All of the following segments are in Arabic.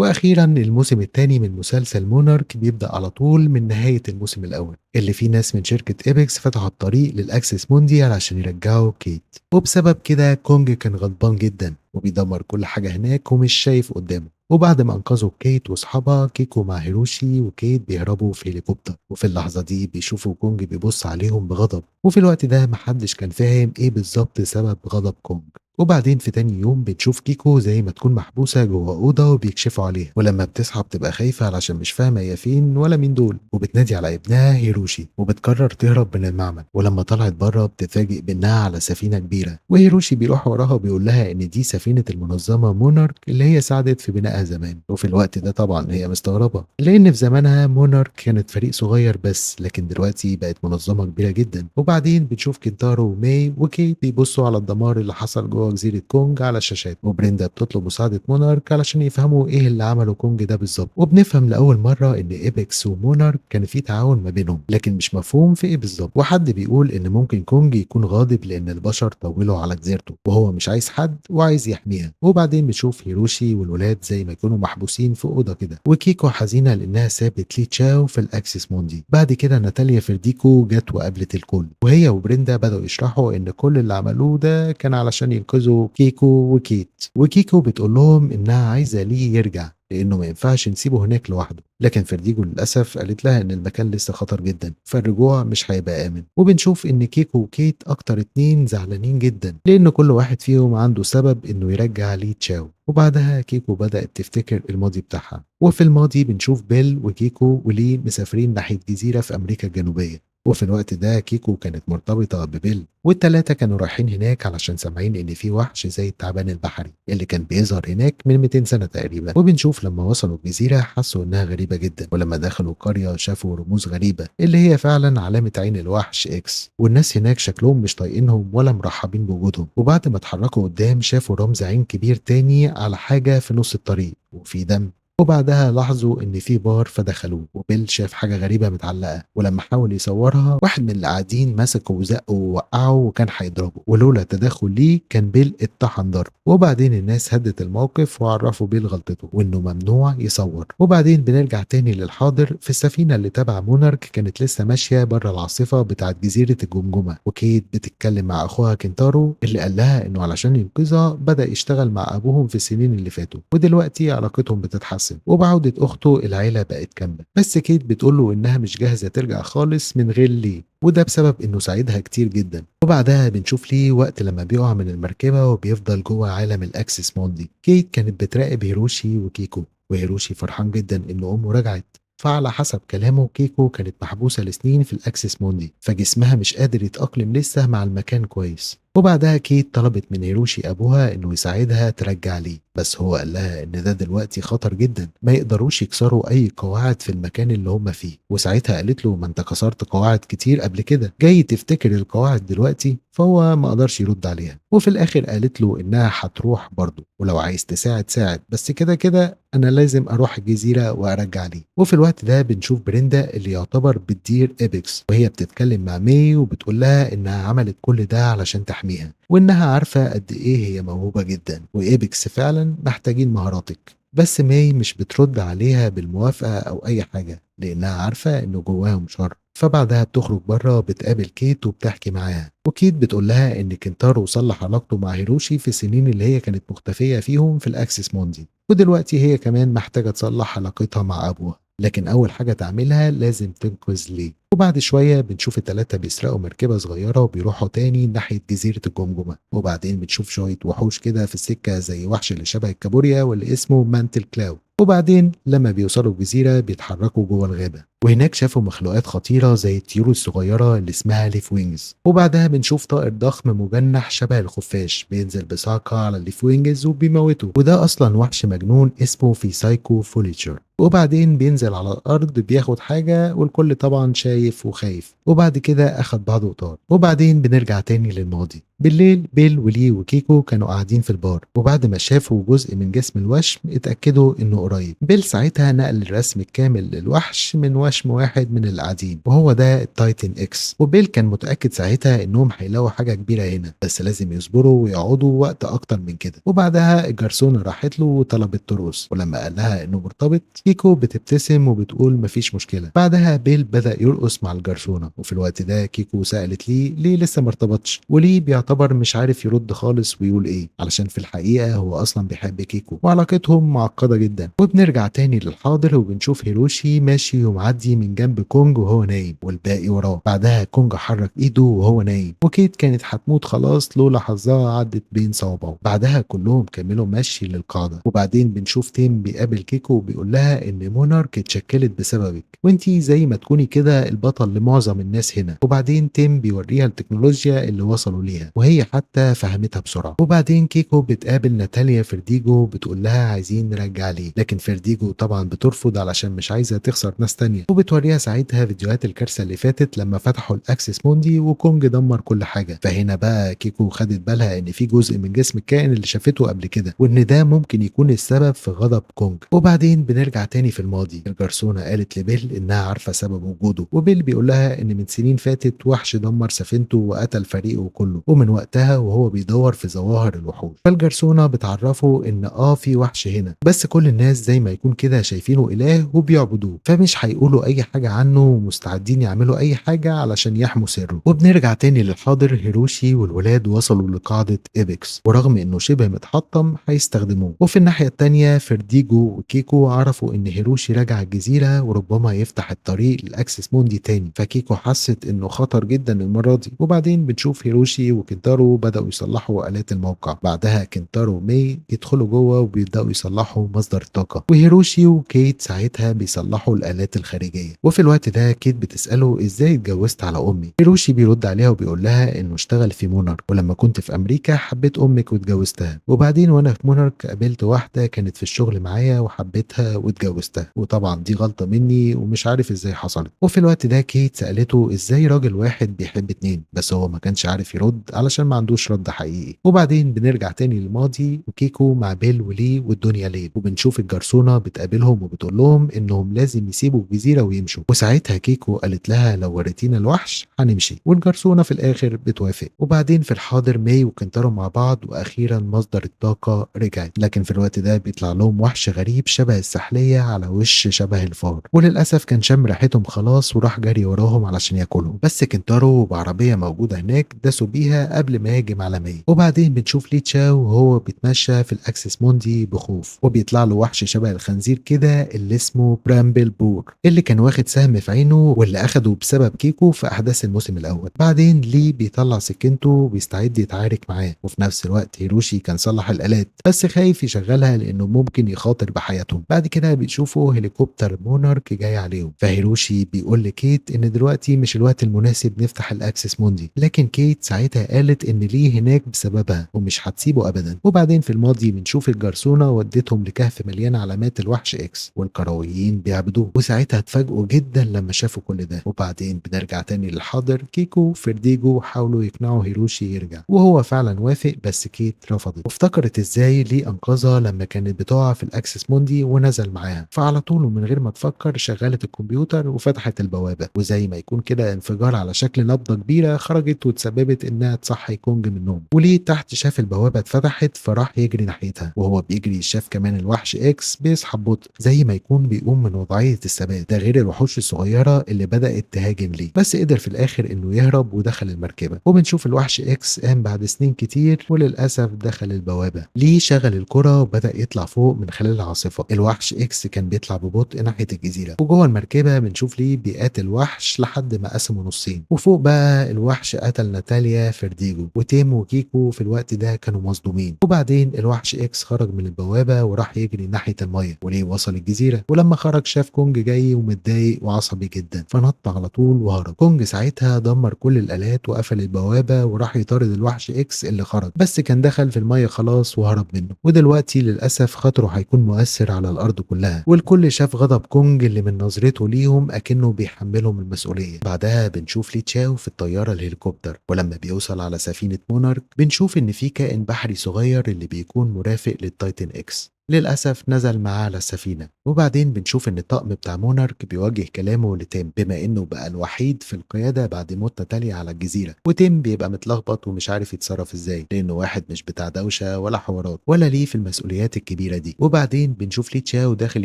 واخيرا الموسم الثاني من مسلسل مونارك بيبدأ على طول من نهاية الموسم الاول اللي فيه ناس من شركة ايبكس فتحوا الطريق للاكسس مونديال عشان يرجعوا كيت. وبسبب كده كونج كان غضبان جدا وبيدمر كل حاجة هناك ومش شايف قدامه. وبعد ما انقذوا كيت واصحابها كيكو مع هيروشي وكيت بيهربوا في هليكوبتر، وفي اللحظة دي بيشوفوا كونج بيبص عليهم بغضب، وفي الوقت ده محدش كان فاهم ايه بالظبط سبب غضب كونج. وبعدين في تاني يوم بتشوف كيكو زي ما تكون محبوسة جوه أوضة وبيكشفوا عليها، ولما بتصحى بتبقى خايفة علشان مش فاهمة هي فين ولا مين دول، وبتنادي على ابنها هيروشي وبتقرر تهرب من المعمل. ولما طلعت بره بتتفاجئ بانها على سفينة كبيرة، وهيروشي بيروح وراها وبيقول لها ان دي سفينة المنظمة مونارك اللي هي ساعدت في بنائها زمان. وفي الوقت ده طبعا هي مستغربة لان في زمانها مونارك كانت فريق صغير بس، لكن دلوقتي بقت منظمة كبيرة جدا. وبعدين بتشوف كينتارو وماي وكيت بيبصوا على الدمار اللي حصل جوه جزيرة كونج على الشاشات، وبريندا بتطلب مساعدة مونارك علشان يفهموا ايه اللي عمله كونج ده بالظبط. وبنفهم لأول مرة ان ايبكس ومونارك كان في تعاون ما بينهم، لكن مش مفهوم في ايه بالظبط. وحد بيقول ان ممكن كونج يكون غاضب لان البشر طولوا على جزيرته وهو مش عايز حد وعايز يحميها. وبعدين بنشوف هيروشي والولاد زي ما يكونوا محبوسين في اوضه كده، وكيكو حزينه لانها سابت لي تشاو في الاكسس موندي. بعد كده ناتاليا فيرديكو جت وقابلت الكل، وهي وبريندا بدأوا يشرحوا ان كل اللي عملوه ده كان علشان ينقذوا كيكو وكيت. وكيكو بتقول لهم انها عايزه ليه يرجع لانه ما ينفعش نسيبه هناك لوحده، لكن فرديجو للاسف قالت لها ان المكان لسه خطر جدا فالرجوع مش هيبقى امن. وبنشوف ان كيكو وكيت اكتر اتنين زعلانين جدا لان كل واحد فيهم عنده سبب انه يرجع ليه تشاو. وبعدها كيكو بدأت تفتكر الماضي بتاعها، وفي الماضي بنشوف بيل وكيكو وليه مسافرين ناحية جزيرة في أمريكا الجنوبية. وفي الوقت ده كيكو كانت مرتبطة ببيل، والتلاتة كانوا رايحين هناك علشان سامعين إن في وحش زي التعبان البحري اللي كان بيظهر هناك من 200 سنة تقريبا. وبنشوف لما وصلوا الجزيرة حسوا إنها غريبة جدا، ولما دخلوا القرية شافوا رموز غريبة اللي هي فعلا علامة عين الوحش إكس، والناس هناك شكلهم مش طايقينهم ولا مرحبين بوجودهم. وبعد ما اتحركوا قدام شافوا رمز عين كبير تاني على حاجة في نص الطريق وفي دم. وبعدها لاحظوا ان في بار فدخلوه، وبيل شاف حاجه غريبه متعلقه، ولما حاول يصورها واحد من اللي قاعدين مسكه وزقه ووقعه وكان هيضربه، ولولا تدخل ليه كان بيل اتطحن ضرب. وبعدين الناس هدت الموقف وعرفوا بيل غلطته وانه ممنوع يصور. وبعدين بنرجع تاني للحاضر في السفينه اللي تبع مونارك كانت لسه ماشيه بره العاصفه بتاعت جزيره الجمجمه، وكيت بتتكلم مع اخوها كنتارو اللي قال لها انه علشان ينقذها بدا يشتغل مع ابوهم في السنين اللي فاتوا، ودلوقتي علاقتهم بتتحسن. وبعودة أخته العيلة بقت كاملة، بس كيت بتقوله إنها مش جاهزة ترجع خالص من غير ليه، وده بسبب إنه ساعدها كتير جدا. وبعدها بنشوف ليه وقت لما بيقع من المركبة وبيفضل جوه عالم الأكسس موندي. كيت كانت بتراقب هيروشي وكيكو، وهيروشي فرحان جدا إن أمه رجعت. فعلى حسب كلامه كيكو كانت محبوسة لسنين في الأكسس موندي فجسمها مش قادر يتأقلم لسه مع المكان كويس. وبعدها كيت طلبت من هيروشي أبوها إنه يساعدها ترجع ليه، بس هو قال لها إن ده دلوقتي خطر جدا ما يقدروش يكسروا أي قواعد في المكان اللي هم فيه. وساعتها قالت له ما أنت كسرت قواعد كتير قبل كده، جاي تفتكر القواعد دلوقتي؟ فهو ما قدرش يرد عليها. وفي الآخر قالت له إنها هتروح برضه ولو عايز تساعد ساعد، بس كده كده أنا لازم أروح الجزيرة وأرجع ليه. وفي الوقت ده بنشوف بريندا اللي يعتبر بتدير إيبكس وهي بتتكلم مع ماي وبتقول لها إنها عملت كل ده علشان تحميها، وإنها عارفة قد إيه هي موهوبة جدا وإيبكس فعلا محتاجين مهاراتك. بس ماي مش بترد عليها بالموافقة أو أي حاجة لأنها عارفة إنه جواهم شر. فبعدها بتخرج بره بتقابل كيت وبتحكي معاها، وكيت بتقول لها إن كنتارو صلح علاقته مع هيروشي في السنين اللي هي كانت مختفية فيهم في الأكسس موندي، ودلوقتي هي كمان محتاجة تصلح علاقتها مع أبوها، لكن أول حاجة تعملها لازم تنقذ ليه. وبعد شوية بنشوف التلاتة بيسرقوا مركبة صغيرة وبيروحوا تاني ناحية جزيرة الجمجمة. وبعدين بنشوف شوية وحوش كده في السكة زي وحش اللي شبه الكابوريا واللي اسمه مانتل كلاو. وبعدين لما بيوصلوا الجزيرة بيتحركوا جوه الغابة، وهناك شافوا مخلوقات خطيرة زي الطيور الصغيرة اللي اسمها ليف وينجز. وبعدها بنشوف طائر ضخم مجنح شبه الخفاش بينزل بصعقة على الليف وينجز وبيموته، وده أصلا وحش مجنون اسمه في سايكو فوليتشر. وبعدين بينزل على الأرض بياخد حاجة والكل طبعا شايف وخايف، وبعد كده أخد بعضه وطار. وبعدين بنرجع تاني للماضي. بالليل بيل ولي وكيكو كانوا قاعدين في البار، وبعد ما شافوا جزء من جسم الوشم اتأكدوا إنه قريب. بيل ساعتها نقل الرسم الكامل للوحش من وشم وشم واحد من اللي قاعدين، وهو ده التايتن اكس. وبيل كان متأكد ساعتها انهم هيلاقوا حاجة كبيرة هنا، بس لازم يصبروا ويقعدوا وقت اكتر من كده. وبعدها الجرسونة راحت له وطلبت ترقص، ولما قال لها انه مرتبط كيكو بتبتسم وبتقول مفيش مشكلة. بعدها بيل بدأ يرقص مع الجرسونة، وفي الوقت ده كيكو سألت ليه لسه مرتبطش، وليه بيعتبر مش عارف يرد خالص ويقول ايه، علشان في الحقيقة هو اصلا بيحب كيكو وعلاقتهم معقدة جدا. وبنرجع تاني للحاضر وبنشوف هيروشي ماشي ومعدي من جنب كونج وهو نايم والباقي وراه. بعدها كونج حرك ايده وهو نايم، وكيت كانت هتموت خلاص لولا حظها عدت بين صوابعه. بعدها كلهم كملوا مشي للقاعدة، وبعدين بنشوف تيم بيقابل كيكو وبيقول لها ان مونارك اتشكلت بسببك، وانتي زي ما تكوني كده البطل لمعظم الناس هنا. وبعدين تيم بيوريها التكنولوجيا اللي وصلوا ليها، وهي حتى فهمتها بسرعة. وبعدين كيكو بتقابل ناتاليا فيرديجو بتقول لها عايزين نرجع ليه، لكن فيرديجو طبعا بترفض علشان مش عايزة تخسر ناس تانية. وبتوريها ساعتها فيديوهات الكارثة اللي فاتت لما فتحوا الاكسس موندي وكونج دمر كل حاجة. فهنا بقى كيكو خدت بالها ان في جزء من جسم الكائن اللي شافته قبل كده، وان ده ممكن يكون السبب في غضب كونج. وبعدين بنرجع تاني في الماضي. الجرسونة قالت لبيل انها عارفة سبب وجوده، وبيل بيقول لها ان من سنين فاتت وحش دمر سفينته وقتل فريقه كله، ومن وقتها وهو بيدور في ظواهر الوحوش. فالجرسونة بتعرفه ان في وحش هنا، بس كل الناس زي ما يكون كده شايفينه اله وبيعبدوه، فمش هيقولوا اي حاجة عنه ومستعدين يعملوا اي حاجة علشان يحموا سره. وبنرجع تاني للحاضر. هيروشي والولاد وصلوا لقاعدة ايبكس، ورغم انه شبه متحطم هيستخدموه. وفي الناحية التانية فيرديجو وكيكو عرفوا ان هيروشي رجع الجزيرة وربما يفتح الطريق للاكسس موندي تاني، فكيكو حست انه خطر جدا المرة دي. وبعدين بنشوف هيروشي وكنتارو بدأوا يصلحوا آلات الموقع. بعدها كنتارو ومي يدخلوا جوه وبيبدأوا يصلحوا مصدر الطاقة، وهيروشي وكيت ساعتها بيصلحوا الآلات الخارجية. وفي الوقت ده كيت بتسأله ازاي اتجوزت على امي. هيروشي بيرد عليها وبيقول لها انه اشتغل في مونارك، ولما كنت في امريكا حبيت امك واتجوزتها، وبعدين وانا في مونارك قابلت واحده كانت في الشغل معايا وحبيتها واتجوزتها، وطبعا دي غلطه مني ومش عارف ازاي حصلت. وفي الوقت ده كيت سالته ازاي راجل واحد بيحب اتنين، بس هو ما كانش عارف يرد علشان ما عندوش رد حقيقي. وبعدين بنرجع تاني للماضي وكيكو مع بيل ولي والدنيا ليل، وبنشوف الجرسونه بتقابلهم وبتقول لهم انهم لازم يسيبوا الجزيره ويمشوا. وساعتها كيكو قالت لها لو وريتينا الوحش هنمشي، والجرسونة في الآخر بتوافق. وبعدين في الحاضر ماي وكنتارو مع بعض، وأخيرا مصدر الطاقة رجعت، لكن في الوقت ده بيطلع لهم وحش غريب شبه السحلية على وش شبه الفار، وللأسف كان شم ريحتهم خلاص وراح جري وراهم علشان ياكلهم. بس كنتارو بعربية موجودة هناك داسوا بيها قبل ما يهجم على ماي. وبعدين بنشوف لي تشاو وهو بيتمشى في الأكسس موندي بخوف، وبيطلع له وحش شبه الخنزير كده اللي اسمه برامبل بور، اللي كان واخد سهم في عينه واللي أخده بسبب كيكو في أحداث الموسم الأول. بعدين لي بيطلع سكينته وبيستعد يتعارك معاه، وفي نفس الوقت هيروشي كان صلح الآلات بس خايف يشغلها لأنه ممكن يخاطر بحياتهم. بعد كده بيشوفوا هليكوبتر مونارك جاي عليهم، فهيروشي بيقول لكيت إن دلوقتي مش الوقت المناسب نفتح الأكسس موندي، لكن كيت ساعتها قالت إن لي هناك بسببها ومش هتسيبه أبدا. وبعدين في الماضي بنشوف الجرسونة ودتهم لكهف مليان علامات الوحش إكس، والكرويين بيعبدوه، وساعتها اتفاجئوا جدا لما شافوا كل ده. وبعدين بنرجع تاني للحاضر. كيكو وفيرديجو حاولوا يقنعوا هيروشي يرجع، وهو فعلا وافق، بس كيت رفضت وافتكرت ازاي ليه انقذها لما كانت بتقع في الاكسس موندي ونزل معاها. فعلى طول ومن غير ما تفكر شغلت الكمبيوتر وفتحت البوابه، وزي ما يكون كده انفجار على شكل نبضه كبيره خرجت وتسببت انها تصحي كونج من النوم. وليه تحت شاف البوابه اتفتحت فراح يجري ناحيتها، وهو بيجري شاف كمان الوحش اكس بيصحى ببطء زي ما يكون بيقوم من وضعيه الثبات، ده غير الوحوش الصغيره اللي بدات تهاجم ليه، بس قدر في الاخر انه يهرب ودخل المركبه. وبنشوف الوحش اكس قام بعد سنين كتير وللاسف دخل البوابه. ليه شغل الكره وبدا يطلع فوق من خلال العاصفه. الوحش اكس كان بيطلع ببطء ناحيه الجزيره، وجوه المركبه بنشوف ليه بيقاتل وحش لحد ما قسمه نصين. وفوق بقى الوحش قتل ناتاليا فيرديجو، وتيم وكيكو في الوقت ده كانوا مصدومين. وبعدين الوحش اكس خرج من البوابه وراح يجري ناحيه الميه، وليه وصل الجزيره، ولما خرج شاف كونج جاي ومتضايق وعصبي جدا فنط على طول وهرب. كونج ساعتها دمر كل الالات وقفل البوابه وراح يطارد الوحش اكس اللي خرج، بس كان دخل في الميه خلاص وهرب منه. ودلوقتي للاسف خطره هيكون مؤثر على الارض كلها، والكل شاف غضب كونج اللي من نظرته ليهم اكنه بيحملهم المسؤوليه. بعدها بنشوف لي تشاو في الطياره الهليكوبتر، ولما بيوصل على سفينه مونارك بنشوف ان في كائن بحري صغير اللي بيكون مرافق للتايتن اكس. للأسف نزل معاه على السفينة. وبعدين بنشوف إن الطقم بتاع مونارك بيوجه كلامه لتيم بما إنه بقى الوحيد في القيادة بعد موت ناتاليا على الجزيرة، وتيم بيبقى متلخبط ومش عارف يتصرف إزاي لأنه واحد مش بتاع دوشة ولا حوارات ولا ليه في المسؤوليات الكبيرة دي. وبعدين بنشوف ليه تشاو داخل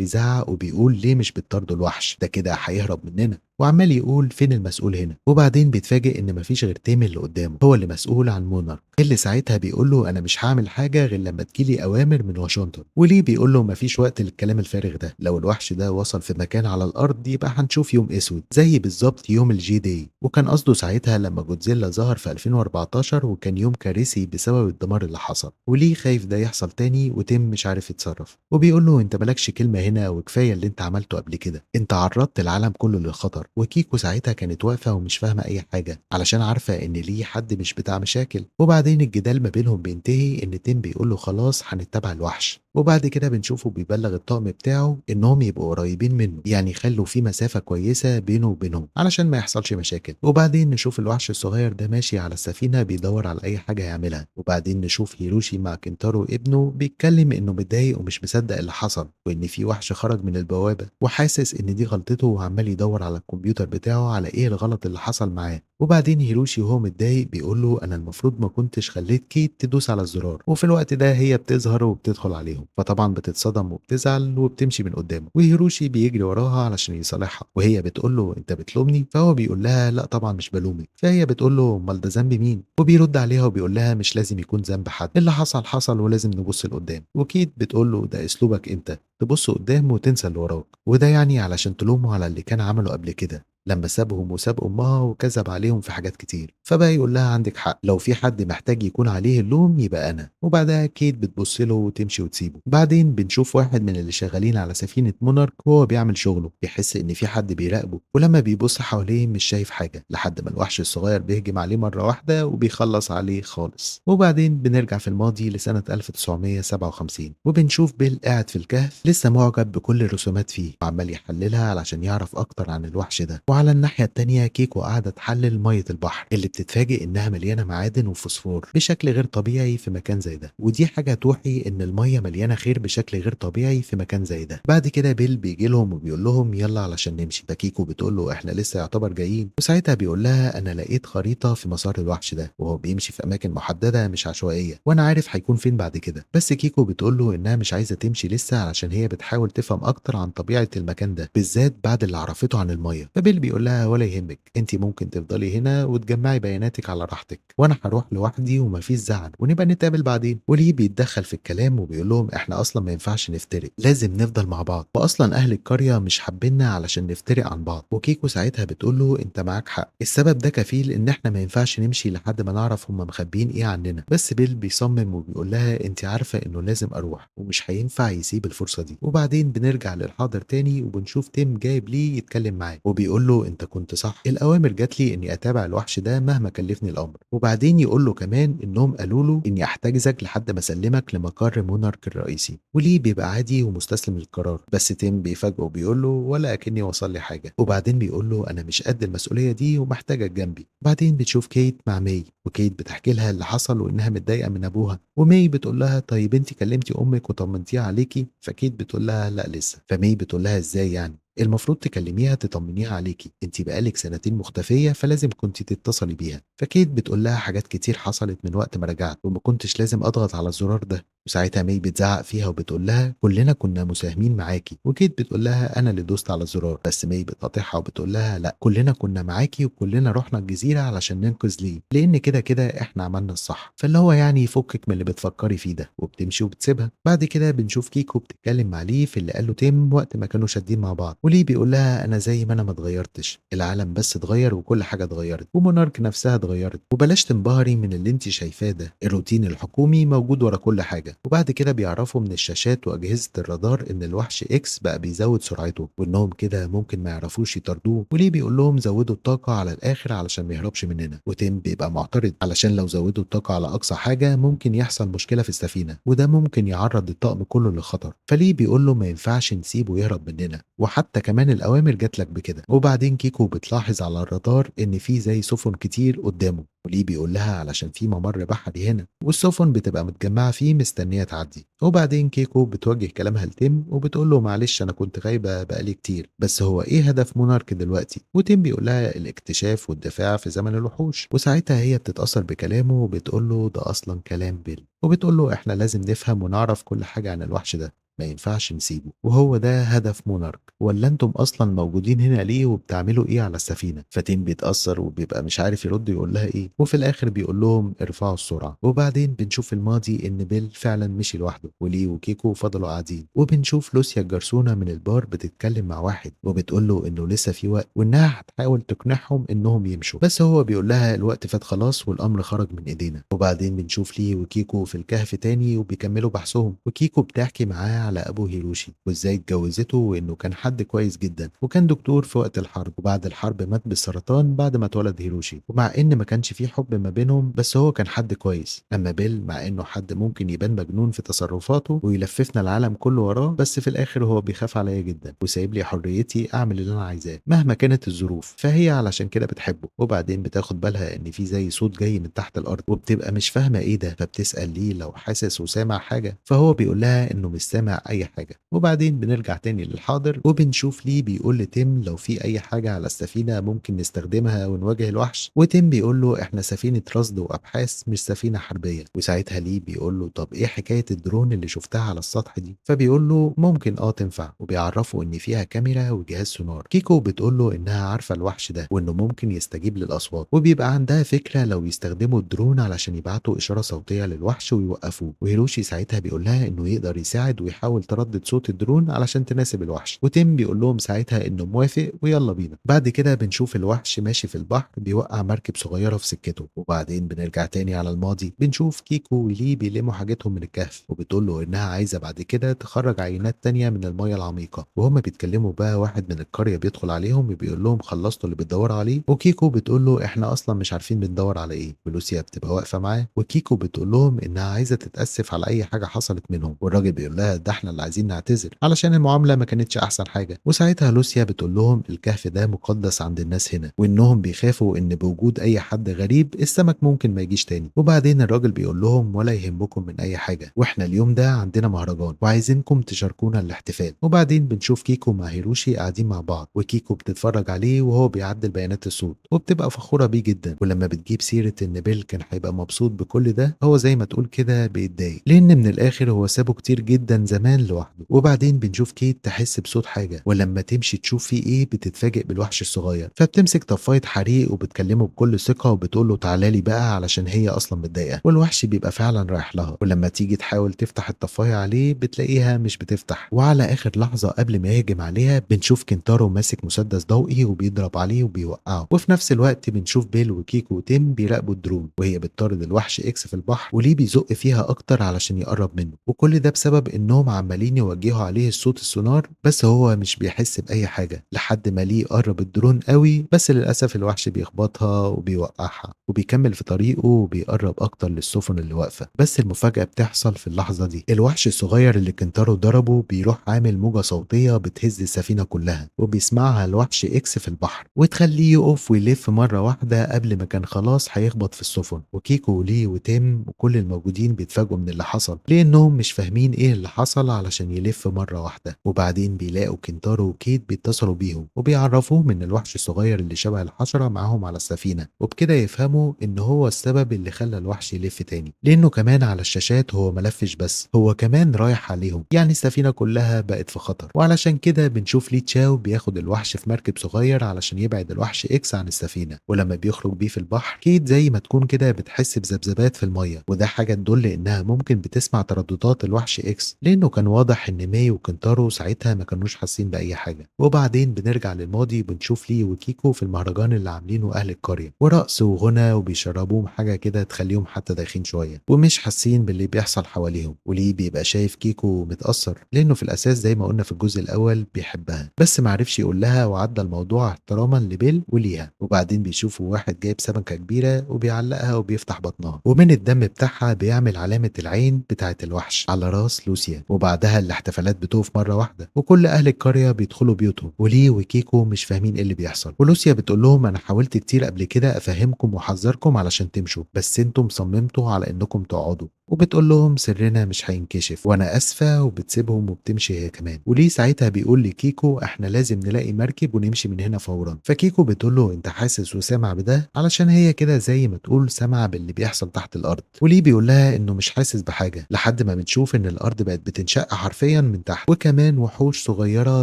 يزعق وبيقول ليه مش بتطاردوا الوحش ده كده هيهرب مننا، وعمال يقول فين المسؤول هنا. وبعدين بيتفاجئ ان مفيش غير تيم اللي قدامه هو اللي مسؤول عن مونارك، اللي ساعتها بيقول له انا مش هعمل حاجه غير لما تجيلي اوامر من واشنطن. وليه بيقول له مفيش وقت للكلام الفارغ ده، لو الوحش ده وصل في مكان على الارض يبقى هنشوف يوم اسود زي بالظبط يوم الجي داي. وكان قصده ساعتها لما جودزيلا ظهر في 2014 وكان يوم كارثي بسبب الدمار اللي حصل. وليه خايف ده يحصل تاني وتيم مش عارف يتصرف، وبيقول له انت مالكش كلمه هنا وكفايه اللي انت عملته قبل كده، انت عرضت العالم كله للخطر. وكيكو ساعتها كانت واقفه ومش فاهمه اي حاجه علشان عارفه ان ليه حد مش بتاع مشاكل. وبعدين الجدال ما بينهم بينتهي ان تيم بيقول له خلاص هنتبع الوحش. وبعد كده بنشوفه بيبلغ الطاقم بتاعه انهم يبقوا قريبين منه، يعني يخلوا في مسافه كويسه بينه وبينهم علشان ما يحصلش مشاكل. وبعدين نشوف الوحش الصغير ده ماشي على السفينه بيدور على اي حاجه يعملها. وبعدين نشوف هيروشي مع كنتارو ابنه بيتكلم انه متضايق ومش مصدق اللي حصل وان في وحش خرج من البوابه وحاسس ان دي غلطته وعمال يدور على الكمبيوتر بتاعه على ايه الغلط اللي حصل معاه. وبعدين هيروشي وهو متضايق بيقول له انا المفروض ما كنتش خليت كيت تدوس على الزرار. وفي الوقت ده هي بتظهر وبتدخل عليهم، فطبعا بتصدم وبتزعل وبتمشي من قدامه، وهيروشي بيجري وراها علشان يصالحها. وهي بتقول له انت بتلومني؟ فهو بيقول لها لا طبعا مش بلومك. فهي بتقول له امال ده ذنب مين؟ وبيرد عليها وبيقول لها مش لازم يكون ذنب حد، اللي حصل حصل ولازم نبص لقدام. وكيت بتقول له ده اسلوبك انت، تبص قدام وتنسى اللي وراك، وده يعني علشان تلومه على اللي كان عمله قبل كده لما سابهم وساب امها وكذب عليهم في حاجات كتير. فبقى يقول لها عندك حق، لو في حد محتاج يكون عليه اللوم يبقى انا. وبعدها كيت بتبص له وتمشي وتسيبه. بعدين بنشوف واحد من اللي شغالين على سفينه مونارك وهو بيعمل شغله بيحس ان في حد بيراقبه، ولما بيبص حواليه مش شايف حاجه لحد ما الوحش الصغير بيهجم عليه مره واحده وبيخلص عليه خالص. وبعدين بنرجع في الماضي لسنه 1957 وبنشوف بيل قاعد في الكهف لسه معجب بكل الرسومات فيه وعمال يحللها علشان يعرف اكتر عن الوحش ده. وعلى الناحيه التانيه كيكو قاعده تحلل ميه البحر اللي بتتفاجئ انها مليانه معادن وفوسفور بشكل غير طبيعي في مكان زي ده، ودي حاجه توحي ان الميه مليانه خير بشكل غير طبيعي في مكان زي ده. بعد كده بيل بيجي لهم وبيقول لهم يلا علشان نمشي، فكيكو بتقول له احنا لسه يعتبر جايين. وساعتها بيقول لها انا لقيت خريطه في مسار الوحش ده وهو بيمشي في اماكن محدده مش عشوائيه وانا عارف هيكون فين بعد كده. بس كيكو بتقول له انها مش عايزه تمشي لسه علشان هي بتحاول تفهم اكتر عن طبيعه المكان ده بالذات بعد اللي عرفته عن الميه. فبيل بيقول لها ولا يهمك، انت ممكن تفضلي هنا وتجمعي بياناتك على راحتك وانا هروح لوحدي ومفيش زعل ونبقى نتقابل بعدين. وليه بيتدخل في الكلام وبيقول لهم احنا اصلا ما ينفعش نفترق، لازم نفضل مع بعض، واصلا اهل القريه مش حابيننا علشان نفترق عن بعض. وكيكو ساعتها بتقول له انت معاك حق، السبب ده كفيل ان احنا ما ينفعش نمشي لحد ما نعرف هم مخبيين ايه عننا. بس بيل بيصمم وبيقول لها انت عارفه انه لازم اروح ومش هينفع يسيب الفرصه دي. وبعدين بنرجع للحاضر تاني وبنشوف تيم جايب ليه يتكلم معاه وبيقول له انت كنت صح، الاوامر جات لي اني اتابع الوحش ده مهما كلفني الامر. وبعدين يقول له كمان انهم قالوا له اني احتجزك لحد ما اسلمك لمقر مونارك الرئيسي. وليه بيبقى عادي ومستسلم للقرار، بس تيم بيفاجئه وبيقول له ولا اكني وصل لي حاجه. وبعدين بيقول له انا مش قد المسؤوليه دي ومحتاجك جنبي. بعدين بتشوف كيت مع ماي وكيت بتحكي لها اللي حصل وانها متضايقه من ابوها. وماي بتقول لها طيب انت كلمتي امك وطمنتيها عليكي؟ فكيت بتقول لها لا لسه. فماي بتقول لها ازاي يعني؟ المفروض تكلميها تطمنيها عليكي، انت بقالك سنتين مختفيه فلازم كنت تتصلي بيها. فكيت بتقول لها حاجات كتير حصلت من وقت ما رجعت وما كنتش لازم اضغط على الزرار ده. وساعتها ماي بتزعق فيها وبتقول لها كلنا كنا مساهمين معاكي. وكيت بتقول لها انا اللي دوست على الزرار. بس ماي بتقاطعها وبتقول لها لا كلنا كنا معاكي وكلنا رحنا الجزيره علشان ننقذ ليه، لان كده كده احنا عملنا الصح. فاللي هو يعني فكك من اللي بتفكري فيه ده، وبتمشي وبتسيبها. بعد كده بنشوف كيكو بتتكلم مع ليه في اللي قاله تيم وقت ما كانوا شادين مع بعض. وليه بيقول لها انا زي ما انا ما اتغيرتش، العالم بس اتغير وكل حاجه اتغيرت ومونارك نفسها اتغيرت، وبلاش تنبهري من اللي انت شايفاه ده، الروتين الحكومي موجود ورا كل حاجه. وبعد كده بيعرفوا من الشاشات واجهزه الرادار ان الوحش اكس بقى بيزود سرعته وانهم كده ممكن ما يعرفوش يطاردوه. وليه بيقول لهم زودوا الطاقه على الاخر علشان ما يهربش مننا. وتيم بيبقى معترض علشان لو زودوا الطاقه على اقصى حاجه ممكن يحصل مشكله في السفينه وده ممكن يعرض الطقم كله للخطر. فليه بيقول له ما ينفعش نسيبه يهرب مننا، وحتى حتى كمان الأوامر جات لك بكده. وبعدين كيكو بتلاحظ على الرادار إن في زي سفن كتير قدامه، وليه بيقول لها علشان في ممر بحري هنا والسفن بتبقى متجمعة فيه مستنية تعدي. وبعدين كيكو بتوجه كلامها لتيم وبتقول له معلش أنا كنت غايبة بقالي كتير، بس هو إيه هدف مونارك دلوقتي؟ وتيم بيقول لها الاكتشاف والدفاع في زمن الوحوش. وساعتها هي بتتأثر بكلامه وبتقول له ده أصلا كلام بيل، وبتقول له إحنا لازم نفهم ونعرف كل حاجة عن الوحش ده، ما ينفعش نسيبه، وهو ده هدف مونارك، ولا انتم اصلا موجودين هنا ليه وبتعملوا ايه على السفينه؟ فتيم بيتاثر وبيبقى مش عارف يرد يقول لها ايه، وفي الاخر بيقول لهم ارفعوا السرعه. وبعدين بنشوف الماضي ان بيل فعلا مشي لوحده، وليه وكيكو فضلوا قاعدين. وبنشوف لوسيا الجرسونه من البار بتتكلم مع واحد وبتقول له انه لسه في وقت وانها هتحاول تقنعهم انهم يمشوا، بس هو بيقول لها الوقت فات خلاص والامر خرج من ايدينا. وبعدين بنشوف ليه وكيكو في الكهف تاني وبيكملوا بحثهم، وكيكو بتحكي معاه على ابو هيروشي وازاي اتجوزته وانه كان حد كويس جدا وكان دكتور في وقت الحرب، وبعد الحرب مات بالسرطان بعد ما اتولد هيروشي. ومع ان ما كانش فيه حب ما بينهم بس هو كان حد كويس. اما بيل مع انه حد ممكن يبان مجنون في تصرفاته ويلففنا العالم كله وراه، بس في الاخر هو بيخاف عليا جدا وسايب لي حريتي اعمل اللي انا عايزاه مهما كانت الظروف، فهي علشان كده بتحبه. وبعدين بتاخد بالها ان في زي صوت جاي من تحت الارض وبتبقى مش فاهمه ايه ده، فبتسال ليه لو حاسس وسامع حاجه، فهو بيقول لها انه مش سامع اي حاجه. وبعدين بنرجع تاني للحاضر وبنشوف ليه بيقول لتيم لو في اي حاجه على السفينه ممكن نستخدمها ونواجه الوحش، وتيم بيقول له احنا سفينه رصد وابحاث مش سفينه حربيه. وساعتها ليه بيقول له طب ايه حكايه الدرون اللي شفتها على السطح دي؟ فبيقول له ممكن تنفع، وبيعرفه ان فيها كاميرا وجهاز سونار. كيكو بتقول له انها عارفه الوحش ده وانه ممكن يستجيب للاصوات، وبيبقى عندها فكره لو يستخدموا الدرون علشان يبعتوا اشاره صوتيه للوحش ويوقفوه. وهيروشي ساعتها بيقول لها انه يقدر يساعد ويحاول تردد صوت الدرون علشان تناسب الوحش، وتيم بيقول لهم ساعتها انه موافق ويلا بينا. بعد كده بنشوف الوحش ماشي في البحر بيوقع مركب صغيره في سكته. وبعدين بنرجع تاني على الماضي، بنشوف كيكو وليه بيلموا حاجتهم من الكهف، وبتقول له انها عايزه بعد كده تخرج عينات تانية من الميه العميقه. وهما بيتكلموا بقى واحد من القريه بيدخل عليهم وبيقول لهم خلصتوا اللي بتدوروا عليه؟ وكيكو بتقول له احنا اصلا مش عارفين بندور على ايه. ولوسيا بتبقى واقفه معاه، وكيكو بتقول لهم انها عايزه تتاسف على اي حاجه حصلت منهم، والراجل بيقول لها ده احنا اللي عايزين نعتذر علشان المعامله ما كانتش احسن حاجه. وساعتها لوسيا بتقول لهم الكهف ده مقدس عند الناس هنا، وانهم بيخافوا ان بوجود اي حد غريب السمك ممكن ما يجيش تاني. وبعدين الراجل بيقول لهم ولا يهمكم من اي حاجه، واحنا اليوم ده عندنا مهرجان وعايزينكم تشاركونا الاحتفال. وبعدين بنشوف كيكو مع هيروشي قاعدين مع بعض، وكيكو بتتفرج عليه وهو بيعدل بيانات الصوت وبتبقى فخوره بيه جدا. ولما بتجيب سيره ان بيل كان هيبقى مبسوط بكل ده، هو زي ما تقول كده بيتضايق لان من الاخر هو سابه كتير جدا زمان لوحده. وبعدين بنشوف كيت تحس بصوت حاجه، ولما تمشي تشوف فيه ايه بتتفاجئ بالوحش الصغير، فبتمسك طفايه حريق وبتكلمه بكل ثقه وبتقول له تعالى لي بقى علشان هي اصلا متضايقه. والوحش بيبقى فعلا رايح لها، ولما تيجي تحاول تفتح الطفايه عليه بتلاقيها مش بتفتح. وعلى اخر لحظه قبل ما يهجم عليها بنشوف كنتارو ماسك مسدس ضوئي وبيضرب عليه وبيوقعه. وفي نفس الوقت بنشوف بيل وكيكو وتيم بيراقبوا الدرون وهي بتطارد الوحش اكس في البحر، وليه بيزق فيها اكتر علشان يقرب منه. وكل ده بسبب انهم عمالين يوجهوا عليه الصوت السونار، بس هو مش بيحس باي حاجه لحد ما ليه قرب الدرون قوي، بس للاسف الوحش بيخبطها وبيوقعها وبيكمل في طريقه وبيقرب اكتر للسفن اللي واقفه. بس المفاجاه بتحصل في اللحظه دي، الوحش الصغير اللي كنتارو ضربه بيروح عامل موجه صوتيه بتهز السفينه كلها، وبيسمعها الوحش اكس في البحر وتخليه يقف ويلف مره واحده قبل ما كان خلاص هيخبط في السفن. وكيكو وليه وتيم وكل الموجودين بيتفاجئوا من اللي حصل لانهم مش فاهمين ايه اللي حصل علشان يلف مره واحده. وبعدين بيلاقوا كنتارو وكيت بيتصلوا بيهم وبيعرفوهم ان الوحش الصغير اللي شبه الحشره معاهم على السفينه، وبكده يفهموا ان هو السبب اللي خلى الوحش يلف تاني، لانه كمان على الشاشات هو ملفش بس هو كمان رايح عليهم، يعني السفينه كلها بقت في خطر. وعلشان كده بنشوف لي تشاو بياخد الوحش في مركب صغير علشان يبعد الوحش اكس عن السفينه. ولما بيخرج بيه في البحر كيت زي ما تكون كده بتحس بذبذبات في الميه، وده حاجه تدل انها ممكن بتسمع ترددات الوحش اكس، لانه كان واضح ان ماي وكنتارو ساعتها ما كانوش حاسين باي حاجه. وبعدين بنرجع للماضي بنشوف لي وكيكو في المهرجان اللي عاملينه اهل القريه، ورقص وغنى وبيشربوهم حاجه كده تخليهم حتى دايخين شويه ومش حاسين باللي بيحصل حواليهم. وليه بيبقى شايف كيكو متاثر لانه في الاساس زي ما قلنا في الجزء الاول بيحبها، بس معرفش يقول لها وعدى الموضوع احتراما لبيل وليها. وبعدين بيشوفوا واحد جايب سمكه كبيره وبيعلقها وبيفتح بطنها، ومن الدم بتاعها بيعمل علامه العين بتاعه الوحش على راس لوسيا. وبعدها الاحتفالات بتقف مرة واحدة وكل أهل القرية بيدخلوا بيوتهم، وليه وكيكو مش فاهمين ايه اللي بيحصل. ولوسيا بتقول لهم أنا حاولت كتير قبل كده أفهمكم وأحذركم علشان تمشوا، بس انتم صممتوا على إنكم تقعدوا. وبتقول لهم سرنا مش هينكشف وانا اسفه، وبتسيبهم وبتمشي هي كمان. وليه ساعتها بيقول لكيكو احنا لازم نلاقي مركب ونمشي من هنا فورا. فكيكو بتقول له انت حاسس وسامع بده، علشان هي كده زي ما تقول سامعه باللي بيحصل تحت الارض. وليه بيقول لها انه مش حاسس بحاجه، لحد ما بنشوف ان الارض بقت بتنشق حرفيا من تحت، وكمان وحوش صغيره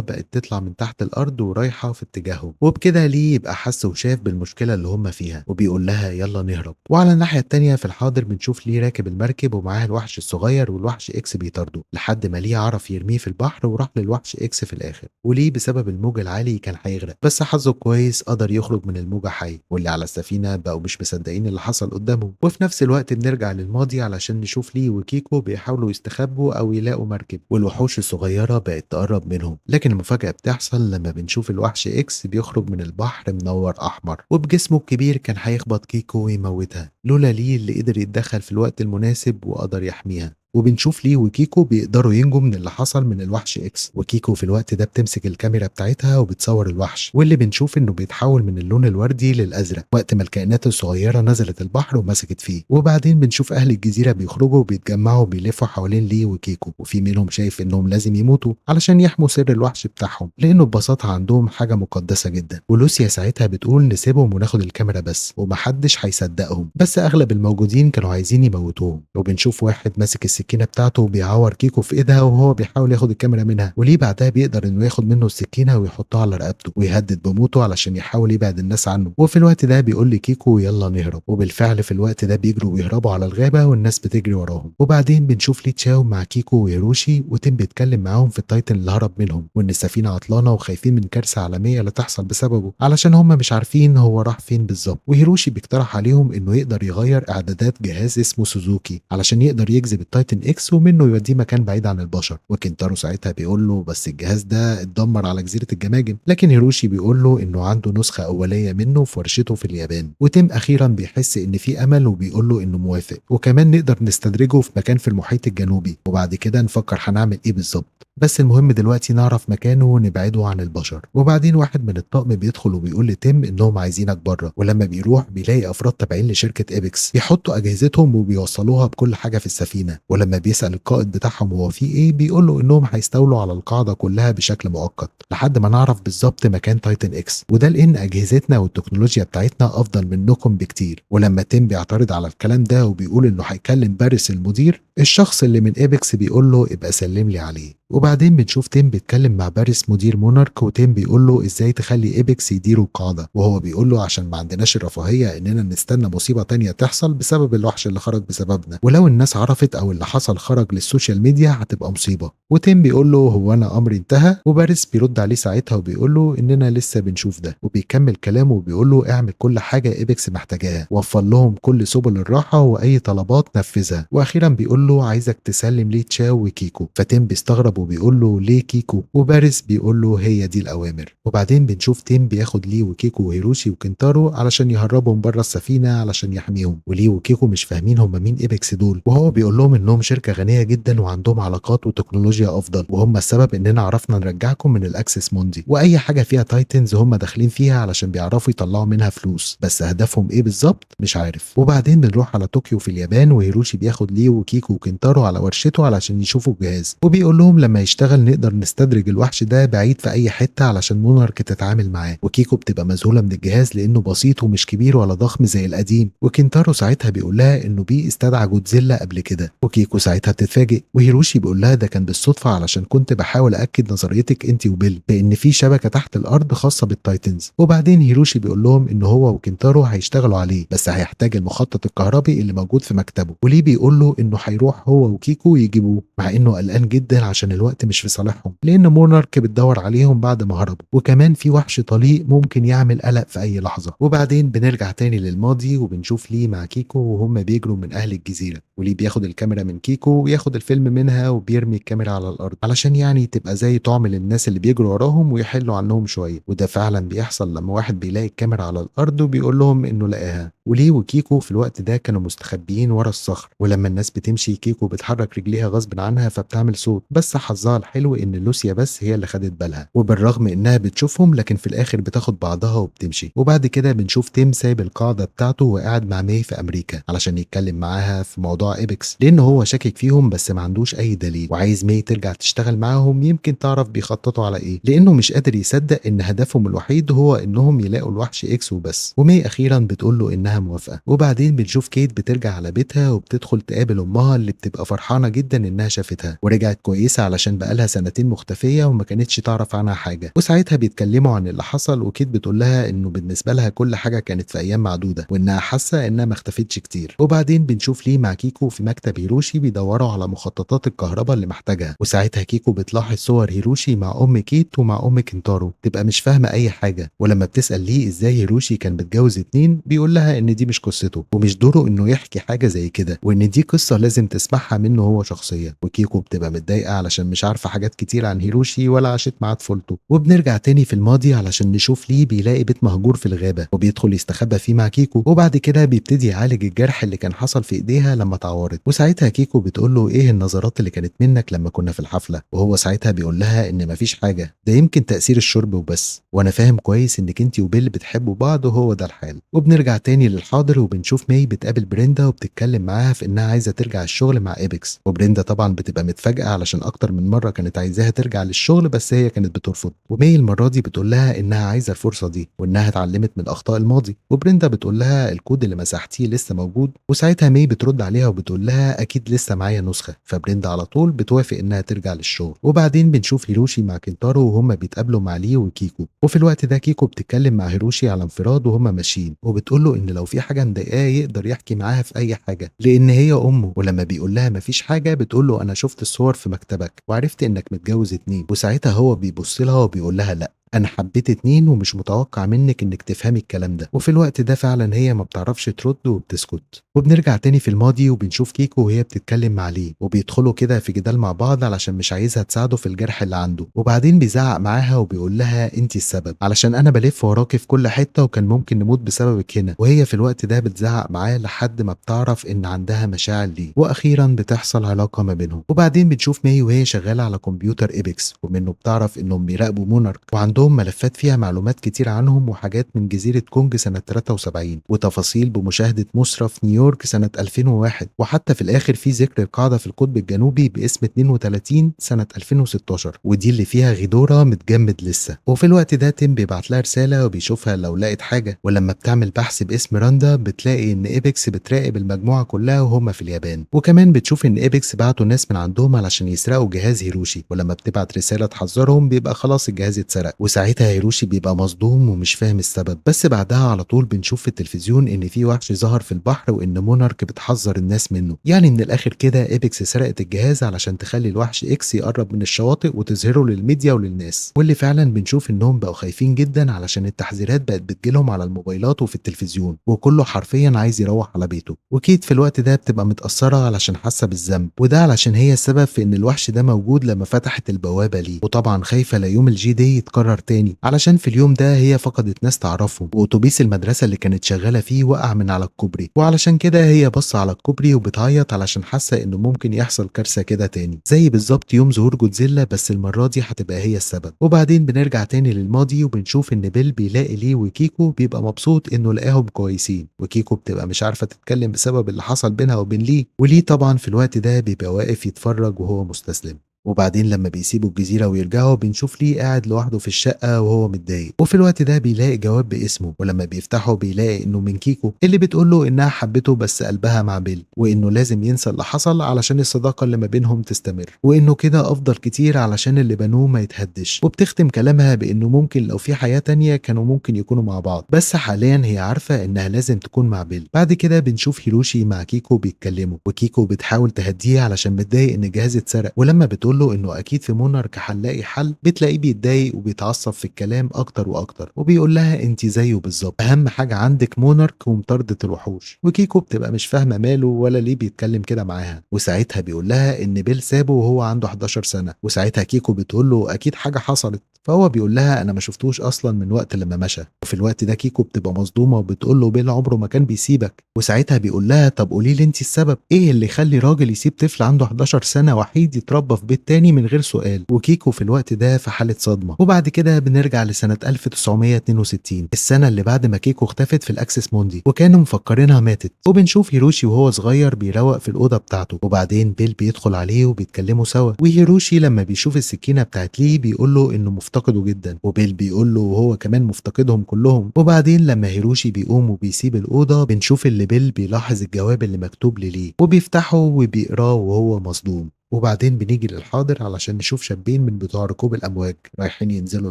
بقت تطلع من تحت الارض ورايحه في اتجاههم. وبكده ليه يبقى حس وشاف بالمشكله اللي هم فيها، وبيقول لها يلا نهرب. وعلى الناحيه التانيه في الحاضر بنشوف ليه راكب المركب ومعاه الوحش الصغير، والوحش اكس بيطارده لحد ما ليه عرف يرميه في البحر وراح للوحش اكس في الاخر. وليه بسبب الموج العالي كان هيغرق، بس حظه كويس قدر يخرج من الموجه حي. واللي على السفينه بقوا مش مصدقين اللي حصل قدامهم. وفي نفس الوقت بنرجع للماضي علشان نشوف ليه وكيكو بيحاولوا يستخبوا او يلاقوا مركب، والوحوش الصغيره بقت تقرب منهم. لكن المفاجاه بتحصل لما بنشوف الوحش اكس بيخرج من البحر منور احمر، وبجسمه الكبير كان هيخبط كيكو ويموتها، لولا ليه اللي قدر يتدخل في الوقت المناسب وقدر يحميها. وبنشوف ليه وكيكو بيقدروا ينجوا من اللي حصل من الوحش اكس. وكيكو في الوقت ده بتمسك الكاميرا بتاعتها وبتصور الوحش، واللي بنشوف انه بيتحول من اللون الوردي للازرق وقت ما الكائنات الصغيره نزلت البحر ومسكت فيه. وبعدين بنشوف اهل الجزيره بيخرجوا وبيتجمعوا وبيلفوا حوالين ليه وكيكو، وفي منهم شايف انهم لازم يموتوا علشان يحموا سر الوحش بتاعهم، لانه ببساطه عندهم حاجه مقدسه جدا. ولوسيا ساعتها بتقول نسيبهم وناخد الكاميرا بس، ومحدش هيصدقهم، بس اغلب الموجودين كانوا عايزين يموتوهم. وبنشوف واحد ماسك السكينه بتاعته وبيعور كيكو في ايدها وهو بيحاول ياخد الكاميرا منها. وليه بعدها بيقدر انه ياخد منه السكينه ويحطها على رقبته ويهدد بموته علشان يحاول يبعد الناس عنه. وفي الوقت ده بيقول لكيكو يلا نهرب، وبالفعل في الوقت ده بيجروا ويهربوا على الغابه والناس بتجري وراهم. وبعدين بنشوف لي تشاو مع كيكو وهيروشي، وتيم بيتكلم معاهم في التايتن اللي هرب منهم، وان السفينه عطلانه وخايفين من كارثه عالميه لا تحصل بسببه، علشان هم مش عارفين هو راح فين بالظبط. وهيروشي بيقترح عليهم انه يقدر يغير اعدادات جهاز اسمه سوزوكي علشان يقدر يجذب التايتن اكس ومنه يوديه مكان بعيد عن البشر. وكنتارو ساعتها بيقول له بس الجهاز ده اتدمر على جزيره الجماجم، لكن هيروشي بيقول له انه عنده نسخه اوليه منه في ورشته في اليابان. وتيم اخيرا بيحس ان في امل وبيقول له انه موافق، وكمان نقدر نستدرجه في مكان في المحيط الجنوبي، وبعد كده نفكر هنعمل ايه بالظبط. بس المهم دلوقتي نعرف مكانه ونبعده عن البشر. وبعدين واحد من الطقم بيدخل وبيقول لتيم انهم عايزينك بره، ولما بيروح بيلاقي افراد تابعين لشركه ايبكس بيحطوا اجهزتهم وبيوصلوها بكل حاجه في السفينه. ولما بيسال القائد بتاعهم هو في ايه، بيقول له انهم هيستولوا على القاعده كلها بشكل مؤقت لحد ما نعرف بالظبط مكان تايتن اكس، وده لان اجهزتنا والتكنولوجيا بتاعتنا افضل منكم بكتير. ولما تيم بيعترض على الكلام ده وبيقول انه هيكلم باريس المدير، الشخص اللي من ايبكس بيقول له ابقى سلم لي عليه. وبعدين بنشوف تيم بيتكلم مع باريس مدير مونارك، وتيم بيقول له ازاي تخلي ايبكس يديروا القاعده، وهو بيقول له عشان ما عندناش الرفاهيه اننا نستنى مصيبه تانية تحصل بسبب الوحش اللي خرج بسببنا، ولو الناس عرفت او اللي حصل خرج للسوشيال ميديا هتبقى مصيبه. وتيم بيقول له هو انا امري انتهى، وباريس بيرد عليه ساعتها وبيقول له اننا لسه بنشوف ده. وبيكمل كلامه وبيقول له اعمل كل حاجه ايبكس محتاجاها، وفر لهم كل سبل الراحه واي طلبات نفذها. واخيرا بيقول له عايزك تسلم لي تشاو وكيكو. فتيم بيستغرب وبيقول له ليه كيكو، وباريس بيقول له هي دي الاوامر. وبعدين بنشوف تيم بياخد ليه وكيكو وهيروشي وكنتارو علشان يهربهم بره السفينه علشان يحميهم. وليه وكيكو مش فاهمين هم مين ايبكس دول، وهو بيقول لهم انهم شركه غنيه جدا وعندهم علاقات وتكنولوجيا افضل، وهم السبب اننا عرفنا نرجعكم من الاكسس موندي، واي حاجه فيها تايتنز هم داخلين فيها علشان بيعرفوا يطلعوا منها فلوس، بس هدفهم ايه بالظبط مش عارف. وبعدين بنروح على طوكيو في اليابان، وهيروشي بياخد ليه وكيكو وكنتارو على ورشته علشان يشوفوا الجهاز، وبيقول لهم لما يشتغل نقدر نستدرج الوحش ده بعيد في اي حته علشان مونارك تتعامل معاه. وكيكو بتبقى مذهوله من الجهاز لانه بسيط ومش كبير ولا ضخم زي القديم. وكنتارو ساعتها بيقول لها انه بيه استدعى جودزيلا قبل كده. وكيكو ساعتها بتتفاجئ، وهيروشي بيقول لها ده كان بالصدفه علشان كنت بحاول اكد نظريتك انت وبيل بان في شبكه تحت الارض خاصه بالتايتنز. وبعدين هيروشي بيقول لهم ان هو وكنتارو هيشتغلوا عليه، بس هيحتاج المخطط الكهربي اللي موجود في مكتبه. وليه بيقول له انه هيروح هو وكيكو يجيبوه، مع انه قلقان جدا عشان الوقت مش في صالحهم لان مونارك بتدور عليهم بعد ما هربوا، وكمان في وحش طليق ممكن يعمل قلق في اي لحظه. وبعدين بنرجع تاني للماضي وبنشوف ليه مع كيكو وهم بيجروا من اهل الجزيره، وليه بياخد الكاميرا من كيكو وياخد الفيلم منها وبيرمي الكاميرا على الارض علشان يعني تبقى زي طعم للناس اللي بيجروا وراهم ويحلوا عنهم شويه. وده فعلا بيحصل لما واحد بيلاقي الكاميرا على الارض وبيقول لهم انه لقاها. وليه وكيكو في الوقت ده كانوا مستخبيين ورا الصخر، ولما الناس بتمشي بتلاقي كيكو بتحرك رجليها غصب عنها فبتعمل صوت، بس حظها الحلو ان لوسيا بس هي اللي خدت بالها، وبالرغم انها بتشوفهم لكن في الاخر بتاخد بعضها وبتمشي. وبعد كده بنشوف تيم سايب القاعده بتاعته وقاعد مع ماي في امريكا علشان يتكلم معاها في موضوع ايبكس، لان هو شاكك فيهم بس ما عندوش اي دليل، وعايز ماي ترجع تشتغل معاهم يمكن تعرف بيخططوا على ايه، لانه مش قادر يصدق ان هدفهم الوحيد هو انهم يلاقوا الوحش اكس وبس. وماي اخيرا بتقول له انها موافقه. وبعدين بنشوف كيت بترجع على بيتها وبتدخل تقابل امها اللي بتبقى فرحانه جدا انها شافتها ورجعت كويسه علشان بقالها سنتين مختفيه وما كانتش تعرف عنها حاجه. وساعتها بيتكلموا عن اللي حصل، وكيت بتقول لها انه بالنسبه لها كل حاجه كانت في ايام معدوده وانها حاسه انها ما اختفتش كتير. وبعدين بنشوف ليه مع كيكو في مكتب هيروشي بيدوروا على مخططات الكهرباء اللي محتاجها، وساعتها كيكو بتلاحظ صور هيروشي مع ام كيت ومع ام كنتارو، تبقى مش فاهمه اي حاجه. ولما بتسال ليه ازاي هيروشي كان متجوز اتنين بيقول لها ان دي مش قصته ومش دوره انه يحكي حاجه زي كده، وان دي قصه لازم تسمعها منه هو شخصيا. وكيكو بتبقى متضايقه علشان مش عارفه حاجات كتير عن هيروشي ولا عاشت معاه طفولته. وبنرجع تاني في الماضي علشان نشوف ليه بيلاقي بيت مهجور في الغابه وبيدخل يستخبى فيه مع كيكو، وبعد كده بيبتدي يعالج الجرح اللي كان حصل في ايديها لما اتعورت. وساعتها كيكو بتقول له ايه النظرات اللي كانت منك لما كنا في الحفله، وهو ساعتها بيقول لها ان مفيش حاجه، ده يمكن تاثير الشرب وبس، وانا فاهم كويس انك انت وبيل بتحبوا بعض وهو ده الحال. وبنرجع تاني للحاضر وبنشوف ماي بتقابل بريندا وبتتكلم معاها في انها عايزه ترجع الشغل مع ايبكس، وبريندا طبعا بتبقى متفاجئه علشان اكتر من مره كانت عايزاها ترجع للشغل بس هي كانت بترفض. وماي المره دي بتقول لها انها عايزه الفرصه دي وانها اتعلمت من اخطاء الماضي. وبريندا بتقول لها الكود اللي مسحتيه لسه موجود. وساعتها ماي بترد عليها وبتقول لها اكيد لسه معايا نسخه، فبريندا على طول بتوافق انها ترجع للشغل. وبعدين بنشوف هيروشي مع كنتارو وهما بيتقابلوا مع لي وكيكو، وفي الوقت ده كيكو بتتكلم مع هيروشي على انفراد وهما ماشيين، وبتقول له ان لو في حاجه مضايقاه يقدر يحكي معاها في اي حاجه لان هي امه. ولما بيقول لها مفيش حاجه بتقول له انا شفت الصور في مكتبك وعرفت انك متجوز اتنين. وساعتها هو بيبص لها وبيقول لها لا، انا حبيت اتنين ومش متوقع منك انك تفهمي الكلام ده. وفي الوقت ده فعلا هي ما بتعرفش ترد وبتسكت. وبنرجع تاني في الماضي وبنشوف كيكو وهي بتتكلم مع لي، وبيدخلوا كده في جدال مع بعض علشان مش عايزها تساعده في الجرح اللي عنده. وبعدين بيزعق معاها وبيقول لها انت السبب علشان انا بلف وراكي في كل حته وكان ممكن نموت بسببك هنا. وهي في الوقت ده بتزعق معاه لحد ما بتعرف ان عندها مشاعر ليه، واخيرا بتحصل علاقه ما بينهم. وبعدين بنشوف ماي وهي شغاله على كمبيوتر ايبكس، ومنه بتعرف انهم بيراقبوا مونارك وعندهم ملفات فيها معلومات كتير عنهم وحاجات من جزيرة كونج سنة 73 وتفاصيل بمشاهدة مصرف نيويورك سنة 2001، وحتى في الآخر في ذكر القاعدة في القطب الجنوبي باسم 32 سنة 2016 ودي اللي فيها غيدورا متجمد لسه. وفي الوقت ده تيم بيبعت لها رسالة وبيشوفها لو لقت حاجة، ولما بتعمل بحث باسم راندا بتلاقي ان ايبكس بتراقب المجموعة كلها وهم في اليابان. وكمان بتشوف ان ايبكس بعتوا ناس من عندهم علشان يسرقوا جهاز هيروشي، ولما بتبعت رسالة تحذرهم بيبقى خلاص الجهاز اتسرق. وساعتها هيروشي بيبقى مصدوم ومش فاهم السبب. بس بعدها على طول بنشوف في التلفزيون ان في وحش ظهر في البحر وان مونارك بتحذر الناس منه. يعني من الاخر كده ايبكس سرقت الجهاز علشان تخلي الوحش اكس يقرب من الشواطئ وتظهره للميديا وللناس، واللي فعلا بنشوف انهم بقوا خايفين جدا علشان التحذيرات بقت بتجيلهم على الموبايلات وفي التلفزيون وكله حرفيا عايز يروح على بيته. وكيت في الوقت ده بتبقى متأثرة علشان حاسة بالذنب، وده علشان هي السبب في ان الوحش ده موجود لما فتحت البوابة ليه، وطبعا خايفة لا يوم الجي دي يتكرر تاني علشان في اليوم ده هي فقدت ناس تعرفهم، واتوبيس المدرسة اللي كانت شغالة فيه وقع من على الكوبري، وعلشان كده هي بص على الكوبري وبتعيط علشان حاسة انه ممكن يحصل كارثة كده تاني زي بالظبط يوم ظهور جودزيلا، بس المرة دي هتبقى هي السبب. وبعدين بنرجع تاني للماضي وبنشوف ان بيل بيلاقي ليه وكيكو بيبقى مبسوط انه لقاهم كويسين، وكيكو بتبقى مش عارفة تتكلم بسبب اللي حصل بينها وبين ليه، وليه طبعا في الوقت ده بيبقى واقف يتفرج وهو مستسلم. وبعدين لما بيسيبوا الجزيرة ويرجعوا بنشوف ليه قاعد لوحده في الشقة وهو متضايق، وفي الوقت ده بيلاقي جواب باسمه، ولما بيفتحه بيلاقي انه من كيكو اللي بتقوله انها حبته بس قلبها مع بيل، وانه لازم ينسى اللي حصل علشان الصداقة اللي ما بينهم تستمر، وانه كده افضل كتير علشان اللي بنوه ما يتهدش. وبتختم كلامها بانه ممكن لو في حياة تانية كانوا ممكن يكونوا مع بعض، بس حاليا هي عارفة انها لازم تكون مع بيل. بعد كده بنشوف هيروشي مع كيكو بيتكلموا، وكيكو بتحاول تهديه علشان متضايق ان الجهاز اتسرق، ولما بتقول بيقول له إنه أكيد في مونارك هنلاقي حل، بتلاقيه بيتضايق وبيتعصب في الكلام أكتر وأكتر، وبيقول لها أنتِ زيه بالضبط، أهم حاجة عندِك مونارك ومطاردة الوحوش. وكيكو بتبقى مش فاهمة ماله ولا ليه بيتكلم كده معاها، وساعتها بيقول لها إن بيل سابه وهو عنده 11 سنة، وساعتها كيكو بتقول له أكيد حاجة حصلت، فهو بيقول لها أنا ما شفتوش أصلًا من وقت لما مشى. وفي الوقت ده كيكو بتبقى مصدومة وبتقول له بيل عمره ما كان بيسيبك، وساعتها بيقول لها طب قولي لي أنتِ السبب، إيه اللي يخلي راجل يسيب طفل عنده 11 سنة وحيد يتربى في بيت تاني من غير سؤال؟ وكيكو في الوقت ده في حالة صدمة. وبعد كده بنرجع لسنة 1962، السنة اللي بعد ما كيكو اختفت في الأكسس موندي وكانوا مفكرينها ماتت، وبنشوف هيروشي وهو صغير بيروق في الأوضة بتاعته، وبعدين بيل بيدخل عليه وبيتكلموا سوا، وهيروشي لما بيشوف السكينة بتاعت ليه بيقول له إنه مفتقده جدا، وبيل بيقول له وهو كمان مفتقدهم كلهم. وبعدين لما هيروشي بيقوم وبيسيب الأوضة بنشوف اللي بيل بيلاحظ الجواب اللي مكتوب ليه وبيفتحه وبيقراه وهو مصدوم. وبعدين بنيجي للحاضر علشان نشوف شابين من بتوع ركوب الأمواج رايحين ينزلوا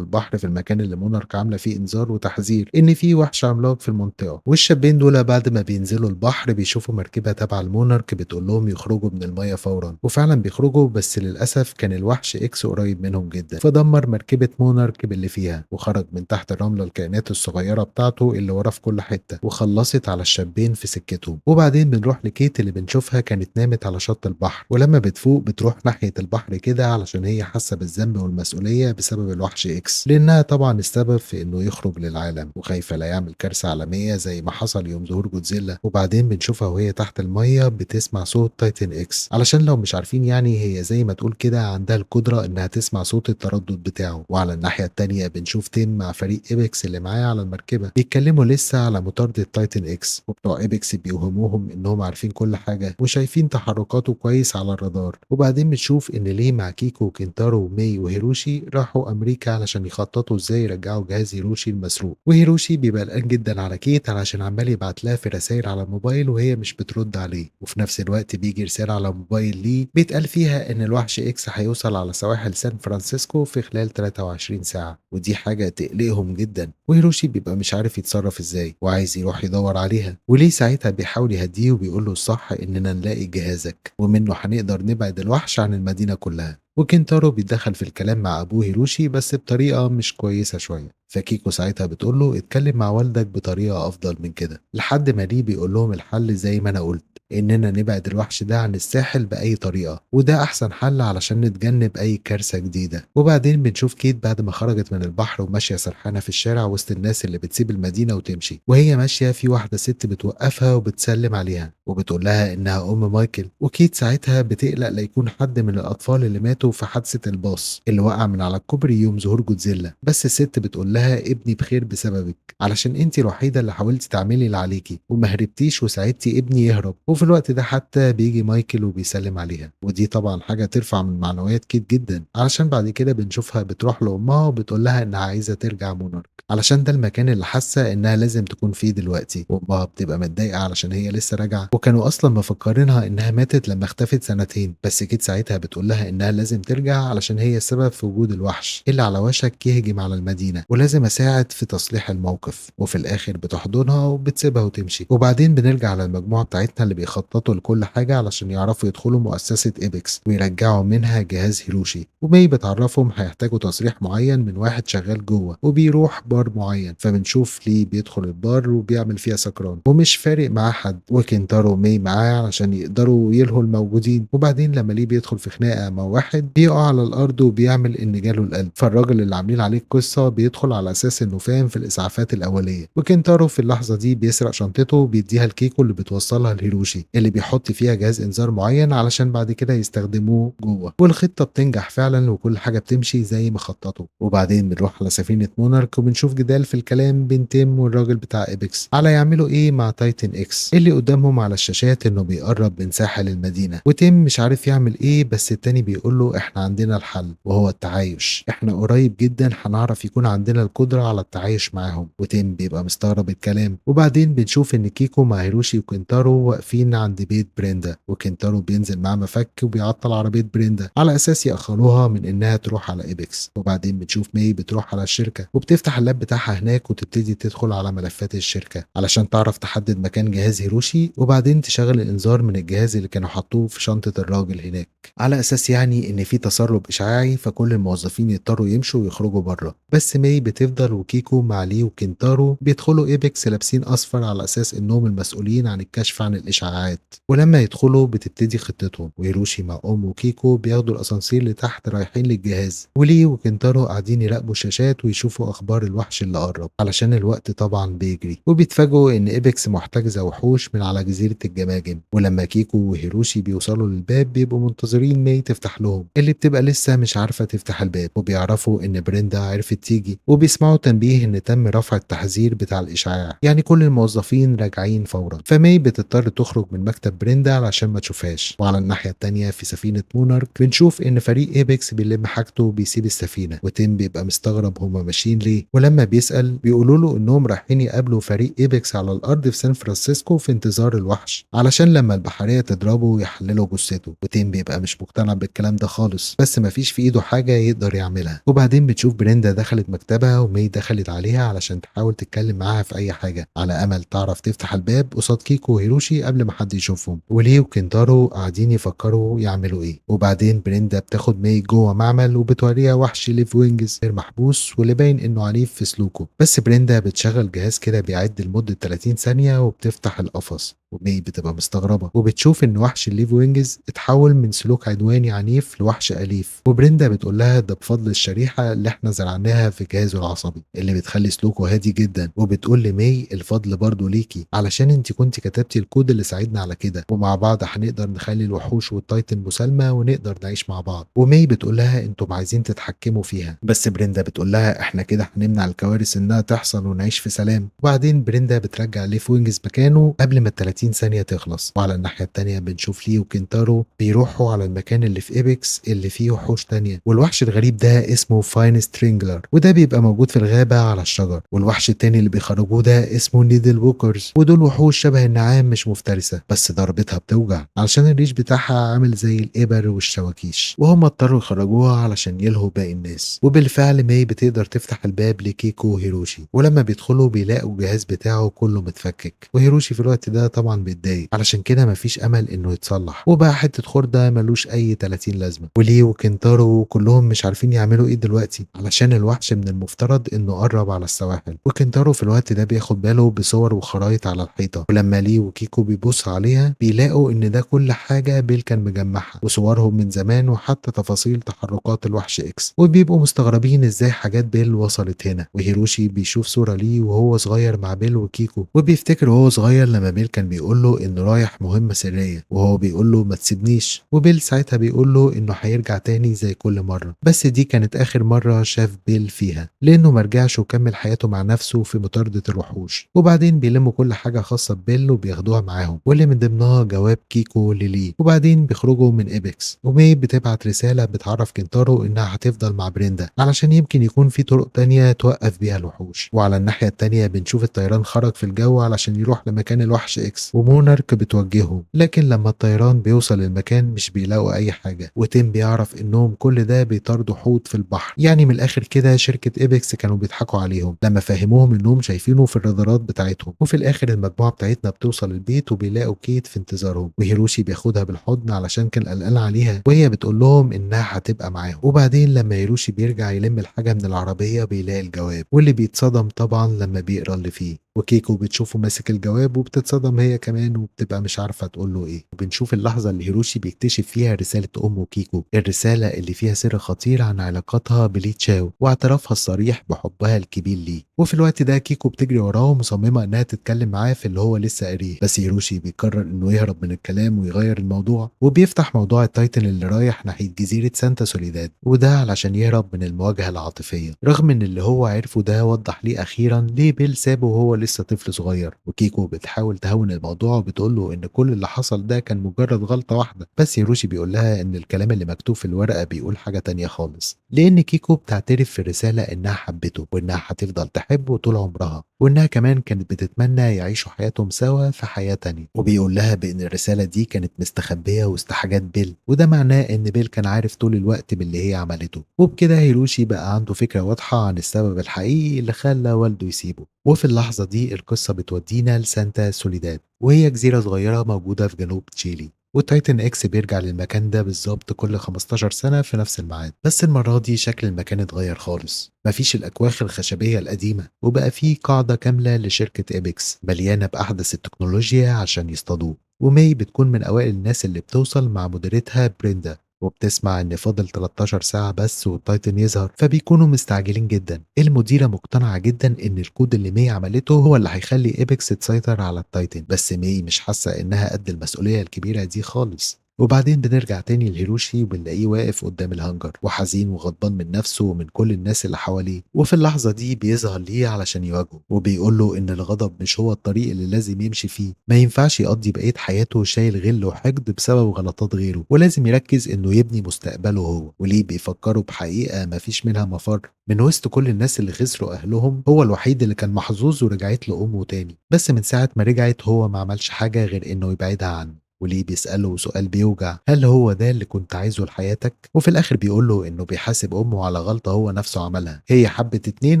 البحر في المكان اللي مونارك عاملة فيه إنذار وتحذير إن في وحش عملاق في المنطقة. والشابين دول بعد ما بينزلوا البحر بيشوفوا مركبة تبع المونارك بتقول لهم يخرجوا من المية فورا، وفعلا بيخرجوا، بس للأسف كان الوحش إكس قريب منهم جدا فدمر مركبة مونارك باللي فيها، وخرج من تحت الرملة الكائنات الصغيرة بتاعته اللي ورا في كل حتة، وخلصت على الشابين في سكتهم. وبعدين بنروح لكيت اللي بنشوفها كانت نامت على شط البحر، ولما بتفوق بتروح ناحية البحر كده علشان هي حاسة بالذنب والمسؤولية بسبب الوحش إكس، لأنها طبعا السبب في إنه يخرج للعالم، وخايفة لا يعمل كارثة عالمية زي ما حصل يوم ظهور جودزيلا. وبعدين بنشوفها وهي تحت المية بتسمع صوت تايتن إكس، علشان لو مش عارفين يعني هي زي ما تقول كده عندها القدرة إنها تسمع صوت التردد بتاعه. وعلى الناحية التانية بنشوف تيم مع فريق إيبكس اللي معاه على المركبة بيتكلموا لسه على مطاردة تايتن إكس، وبتوع إيبكس بيوهموهم إنهم عارفين كل حاجة وشايفين تحركاته كويس على الرادار. وبعدين بنشوف إن ليه مع كيكو وكينتارو ومي وهيروشي راحوا أمريكا علشان يخططوا إزاي يرجعوا جهاز هيروشي المسروق، وهيروشي بيبقى قلقان جدا على كيت علشان عمال يبعت لها في رسائل على الموبايل وهي مش بترد عليه، وفي نفس الوقت بيجي رسالة على موبايل ليه بيتقال فيها إن الوحش إكس هيوصل على سواحل سان فرانسيسكو في خلال 23 ساعة، ودي حاجة تقلقهم جدا. وهيروشي بيبقى مش عارف يتصرف إزاي وعايز يروح يدور عليها، وليه ساعتها بيحاول يهديه وبيقول له الصح إننا نلاقي جهازك ومنه هنقدر نبعد الوحش عن المدينة كلها. وكينتارو بيتدخل في الكلام مع أبوه هيروشي بس بطريقة مش كويسة شوية، فكيكو ساعتها بتقول له اتكلم مع والدك بطريقة أفضل من كده، لحد ما ليه بيقول لهم الحل زي ما أنا قلت، إننا نبعد الوحش ده عن الساحل بأي طريقة، وده أحسن حل علشان نتجنب أي كارثة جديدة. وبعدين بنشوف كيت بعد ما خرجت من البحر وماشية سرحانة في الشارع وسط الناس اللي بتسيب المدينة وتمشي، وهي ماشية في واحدة ست بتوقفها وبتسلم عليها وبتقول لها إنها أم مايكل. وكيت ساعتها بتقلق لا يكون حد من الأطفال اللي ماتوا في حادثة الباص اللي وقع من على الكوبري يوم ظهور جودزيلا، بس الست بتقول لها ابني بخير بسببك علشان انت الوحيدة اللي حاولتي تعملي اللي عليكي وما هربتيش وساعدتي ابني يهرب. وفي الوقت ده حتى بيجي مايكل وبيسلم عليها، ودي طبعا حاجة ترفع من معنويات كيت جدا، علشان بعد كده بنشوفها بتروح لأمها وبتقول لها إنها عايزة ترجع مونارك علشان ده المكان اللي حاسة إنها لازم تكون فيه دلوقتي. وأمها بتبقى متضايقة علشان هي لسه راجعة وكانوا أصلا مفكرينها إنها ماتت لما اختفت سنتين، بس كيت ساعتها بتقول لها إنها لازم ترجع علشان هي السبب في وجود الوحش اللي على وشك يهجم على المدينة، ولازم أساعد في تصليح الموقف. وفي الآخر بتحضنها وبتسيبها وتمشي. وبعدين بنرجع على المجموعة بتاعتنا اللي بيخططوا لكل حاجة علشان يعرفوا يدخلوا مؤسسة إيبكس ويرجعوا منها جهاز هيروشي، ومي بتعرفهم هيحتاجوا تصريح معين من واحد شغال جوه وبيروح بار معين، فبنشوف ليه بيدخل البار وبيعمل فيها سكران ومش فارق معاه حد، وكنتارو ومي معاه علشان يقدروا يلهوا الموجودين. وبعدين لما ليه بيدخل في خناقة مع واحد بيقع على الأرض وبيعمل إن جاله القلب، فالراجل اللي عاملين عليه القصة بيدخل على أساس إنه فاهم في الإسعافات الأولية. وكنتارو في اللحظة دي بيسرق شنطته وبيديها لكيكو اللي بتوصلها لهيروشي اللي بيحط فيها جهاز إنذار معين علشان بعد كده يستخدموه جوه، والخطة بتنجح فعلا وكل حاجة بتمشي زي ما خططوا. وبعدين بنروح على سفينة مونارك وبنشوف جدال في الكلام بين تيم والراجل بتاع إيبكس على يعملوا إيه مع تايتن إكس اللي قدامهم على الشاشات إنه بيقرب من ساحل المدينة، وتيم مش عارف يعمل إيه بس التاني بيقول له إحنا عندنا الحل وهو التعايش، إحنا قريب جدا هنعرف يكون عندنا القدرة على التعايش معاهم. وتيم بيبقى مستغرب الكلام. وبعدين بنشوف إن كيكو مع هيروشي وكنتارو واقفين رايحين عند بيت بريندا، وكنتارو بينزل معاه مفك وبيعطل عربية بريندا على أساس يأخروها من إنها تروح على إيبكس. وبعدين بتشوف ماي بتروح على الشركة وبتفتح اللاب بتاعها هناك وتبتدي تدخل على ملفات الشركة علشان تعرف تحدد مكان جهاز هيروشي، وبعدين تشغل الإنذار من الجهاز اللي كانوا حطوه في شنطة الراجل هناك على أساس يعني إن في تسرب إشعاعي، فكل الموظفين يضطروا يمشوا ويخرجوا بره. بس ماي بتفضل وكيكو مع لي وكنتارو بيدخلوا إيبكس لابسين أصفر على أساس إنهم المسؤولين عن الكشف عن الإشعاعات. ولما يدخلوا بتبتدي خطتهم، وهيروشي مع وكيكو بياخدوا الأسانسير لتحت رايحين للجهاز، ولي وكنتارو قاعدين يراقبوا الشاشات ويشوفوا أخبار الوحش اللي قرب علشان الوقت طبعا بيجري. وبيتفاجئوا إن إيبكس محتجزة وحوش من على جزيرة الجماجم. ولما كيكو وهيروشي بيوصلوا للباب بيبقوا منتظرين ماي تفتح لهم، اللي بتبقى لسه مش عارفة تفتح الباب. وبيعرفوا إن بريندا عرفت تيجي، وبيسمعوا تنبيه إن تم رفع التحذير بتاع الإشعاع، يعني كل الموظفين راجعين فورا. فماي بتضطر تخرج من مكتب بريندا علشان ما تشوفهاش. وعلى الناحية التانية في سفينة مونارك بنشوف إن فريق إيبكس بيلم حاجته وبيسيب السفينة، وتيم بيبقى مستغرب هما ماشيين ليه. ولما بيسأل بيقولوا له إنهم رايحين يقابلوا فريق إيبكس على الأرض في سان فرانسيسكو في انتظار الوحش علشان لما البحرية تضربه يحللوا جثته. وتيم بيبقى مش مقتنع بالكلام ده خالص، بس مفيش في إيده حاجة يقدر يعملها. وبعدين بتشوف بريندا دخلت مكتبها ومي دخلت عليها علشان تحاول تتكلم معاها في أي حاجة على أمل تعرف تفتح الباب قصاد كيكو وهيروشي قبل ما حد يشوفهم. وليه وكنتارو قاعدين يفكروا يعملوا إيه. وبعدين بريندا بتاخد مي جوه معمل وبتوريها وحش ليف وينجز غير محبوس واللي باين إنه عنيف في سلوكه. بس بريندا بتشغل جهاز كده بيعد لمدة 30 ثانية وبتفتح القفص، ومي بتبقى مستغربة وبتشوف إن وحش الليف وينجز اتحول من سلوك عدواني عنيف لوحش أليف. وبريندا بتقول لها ده بفضل الشريحة اللي احنا زرعناها في جهازه العصبي اللي بتخلي سلوكه هادي جدا. وبتقول لمي الفضل برضو ليكي علشان انت كنت كتبتي الكود اللي ساعدنا على كده، ومع بعض هنقدر نخلي الوحوش والتايتن مسالمة ونقدر نعيش مع بعض. ومي بتقول لها انتم عايزين تتحكموا فيها، بس بريندا بتقول لها احنا كده هنمنع الكوارث انها تحصل ونعيش في سلام. وبعدين بريندا بترجع ليف وينجز مكانه قبل ما ال 30 ثانية تخلص. وعلى الناحية التانية بنشوف لي وكنتارو بيروحوا على المكان اللي في إيبكس اللي فيه وحوش تانية. والوحش الغريب ده اسمه فاين سترينجلر، وده بيبقى موجود في الغابة على الشجر. والوحش التاني اللي بيخرجوه ده اسمه نيدل ووكرز، ودول وحوش شبه النعام مش مفترسة بس ضربتها بتوجع علشان الريش بتاعها عامل زي الإبر والشواكيش. وهم اضطروا يخرجوها علشان يلهوا باقي الناس. وبالفعل ماي بتقدر تفتح الباب لكيكو وهيروشي، ولما بيدخلوا بيلاقوا الجهاز بتاعه كله متفكك. وهيروشي في الوقت ده طبعا بيتضايق علشان كده مفيش امل انه يتصلح، وبقى حته خرده ملوش اي 30 لازمه. وليه وكنتارو كلهم مش عارفين يعملوا ايه دلوقتي علشان الوحش من المفترض انه قرب على السواحل. وكنتارو في الوقت ده بياخد باله بصور وخرايط على الحيطه، ولما ليه وكيكو بيبص عليها بيلاقوا ان ده كل حاجه بيل كان مجمعها وصورهم من زمان وحتى تفاصيل تحركات الوحش اكس. وبيبقوا مستغربين ازاي حاجات بيل وصلت هنا. وهيروشي بيشوف صوره ليه وهو صغير مع بيل وكيكو، وبيفتكر وهو صغير لما بيل كان بيقول له انه رايح مهمه سريه وهو بيقول له ما تسيبنيش. وبيل ساعتها بيقول له انه هيرجع تاني زي كل مره، بس دي كانت اخر مره شاف بيل فيها لانه مرجعش وكمل حياته مع نفسه في مطارده الوحوش. وبعدين بيلموا كل حاجه خاصه ببيل وبياخدوها معاهم، واللي من ضمنها جواب كيكو للي. وبعدين بيخرجوا من ايبكس، ومي بتبعت رساله بتعرف كنتارو انها هتفضل مع بريندا علشان يمكن يكون في طرق تانية توقف بيها الوحوش. وعلى الناحيه التانية بنشوف الطيران خرج في الجو علشان يروح لمكان الوحش اكس، ومونارك بتوجهه. لكن لما الطيران بيوصل للمكان مش بيلاقوا اي حاجه. وتيم بيعرف انهم كل ده بيطاردوا حوت في البحر. يعني من الاخر كده شركه ايبكس كانوا بيضحكوا عليهم لما فهموهم انهم شايفينه في الرادارات بتاعتهم. وفي الاخر المجموعه بتاعتنا بتوصل البيت وبيلاقوا كيت في انتظارهم، وهيروشي بياخدها بالحضن علشان كان قلقان عليها، وهي بتقول لهم انها هتبقى معاهم. وبعدين لما هيروشي بيرجع يلم الحاجه من العربيه بيلاقي الجواب، واللي بيتصدم طبعا لما بيقرا اللي فيه. وكيكو بتشوفه ماسك الجواب وبتتصدم هي كمان وبتبقى مش عارفه تقول له ايه. وبنشوف اللحظه اللي هيروشي بيكتشف فيها رساله امه كيكو، الرساله اللي فيها سر خطير عن علاقتها بلي تشاو واعترافها الصريح بحبها الكبير ليه. وفي الوقت ده كيكو بتجري وراه مصممه انها تتكلم معاه في اللي هو لسه قاريه، بس هيروشي بيقرر انه يهرب من الكلام ويغير الموضوع، وبيفتح موضوع التايتن اللي رايح ناحيه جزيره سانتا سوليداد، وده علشان يهرب من المواجهه العاطفيه، رغم ان اللي هو عرفه ده وضح ليه اخيرا ليه بيل سابه وهو لسه طفل صغير. وكيكو بتحاول تهون الموضوع وبتقول له ان كل اللي حصل ده كان مجرد غلطه واحده، بس هيروشي بيقول لها ان الكلام اللي مكتوب في الورقه بيقول حاجه تانية خالص، لان كيكو بتعترف في الرساله انها حبته وانها هتفضل تحبه طول عمرها. وإنها كمان كانت بتتمنى يعيشوا حياتهم سوا في حياة تانية، وبيقول لها بإن الرسالة دي كانت مستخبية وسط حاجات بيل، وده معناه إن بيل كان عارف طول الوقت باللي هي عملته. وبكده هيروشي بقى عنده فكرة واضحة عن السبب الحقيقي اللي خلى والده يسيبه. وفي اللحظة دي القصة بتودينا لسانتا سوليداد، وهي جزيرة صغيرة موجودة في جنوب تشيلي. والتايتن اكس بيرجع للمكان ده بالظبط كل 15 سنة في نفس الميعاد، بس المرة دي شكل المكان اتغير خالص. مفيش الأكواخ الخشبية القديمة، وبقى فيه قاعدة كاملة لشركة إيبكس مليانة بأحدث التكنولوجيا عشان يصطادوه. وماي بتكون من أوائل الناس اللي بتوصل مع مديرتها بريندا، وبتسمع إن فاضل 13 ساعة بس والتايتن يظهر، فبيكونوا مستعجلين جدا. المديرة مقتنعة جدا إن الكود اللي مي عملته هو اللي هيخلي إيبكس تسيطر على التايتن، بس مي مش حاسة إنها قد المسؤولية الكبيرة دي خالص. وبعدين بنرجع تاني لهيروشي وبنلاقيه واقف قدام الهانجر وحزين وغضبان من نفسه ومن كل الناس اللي حواليه. وفي اللحظة دي بيظهر ليه علشان يواجهه، وبيقول له إن الغضب مش هو الطريق اللي لازم يمشي فيه. ما ينفعش يقضي بقية حياته شايل غل وحقد بسبب غلطات غيره، ولازم يركز إنه يبني مستقبله هو. وليه بيفكروا بحقيقة مفيش منها مفر. من وسط كل الناس اللي خسروا أهلهم هو الوحيد اللي كان محظوظ ورجعت له أمه تاني، بس من ساعة ما رجعت هو ما عملش حاجة غير إنه يبعدها عنه. وليه بيسأله سؤال بيوجع: هل هو ده اللي كنت عايزه لحياتك؟ وفي الآخر بيقول له إنه بيحاسب أمه على غلطة هو نفسه عملها. هي حبت اتنين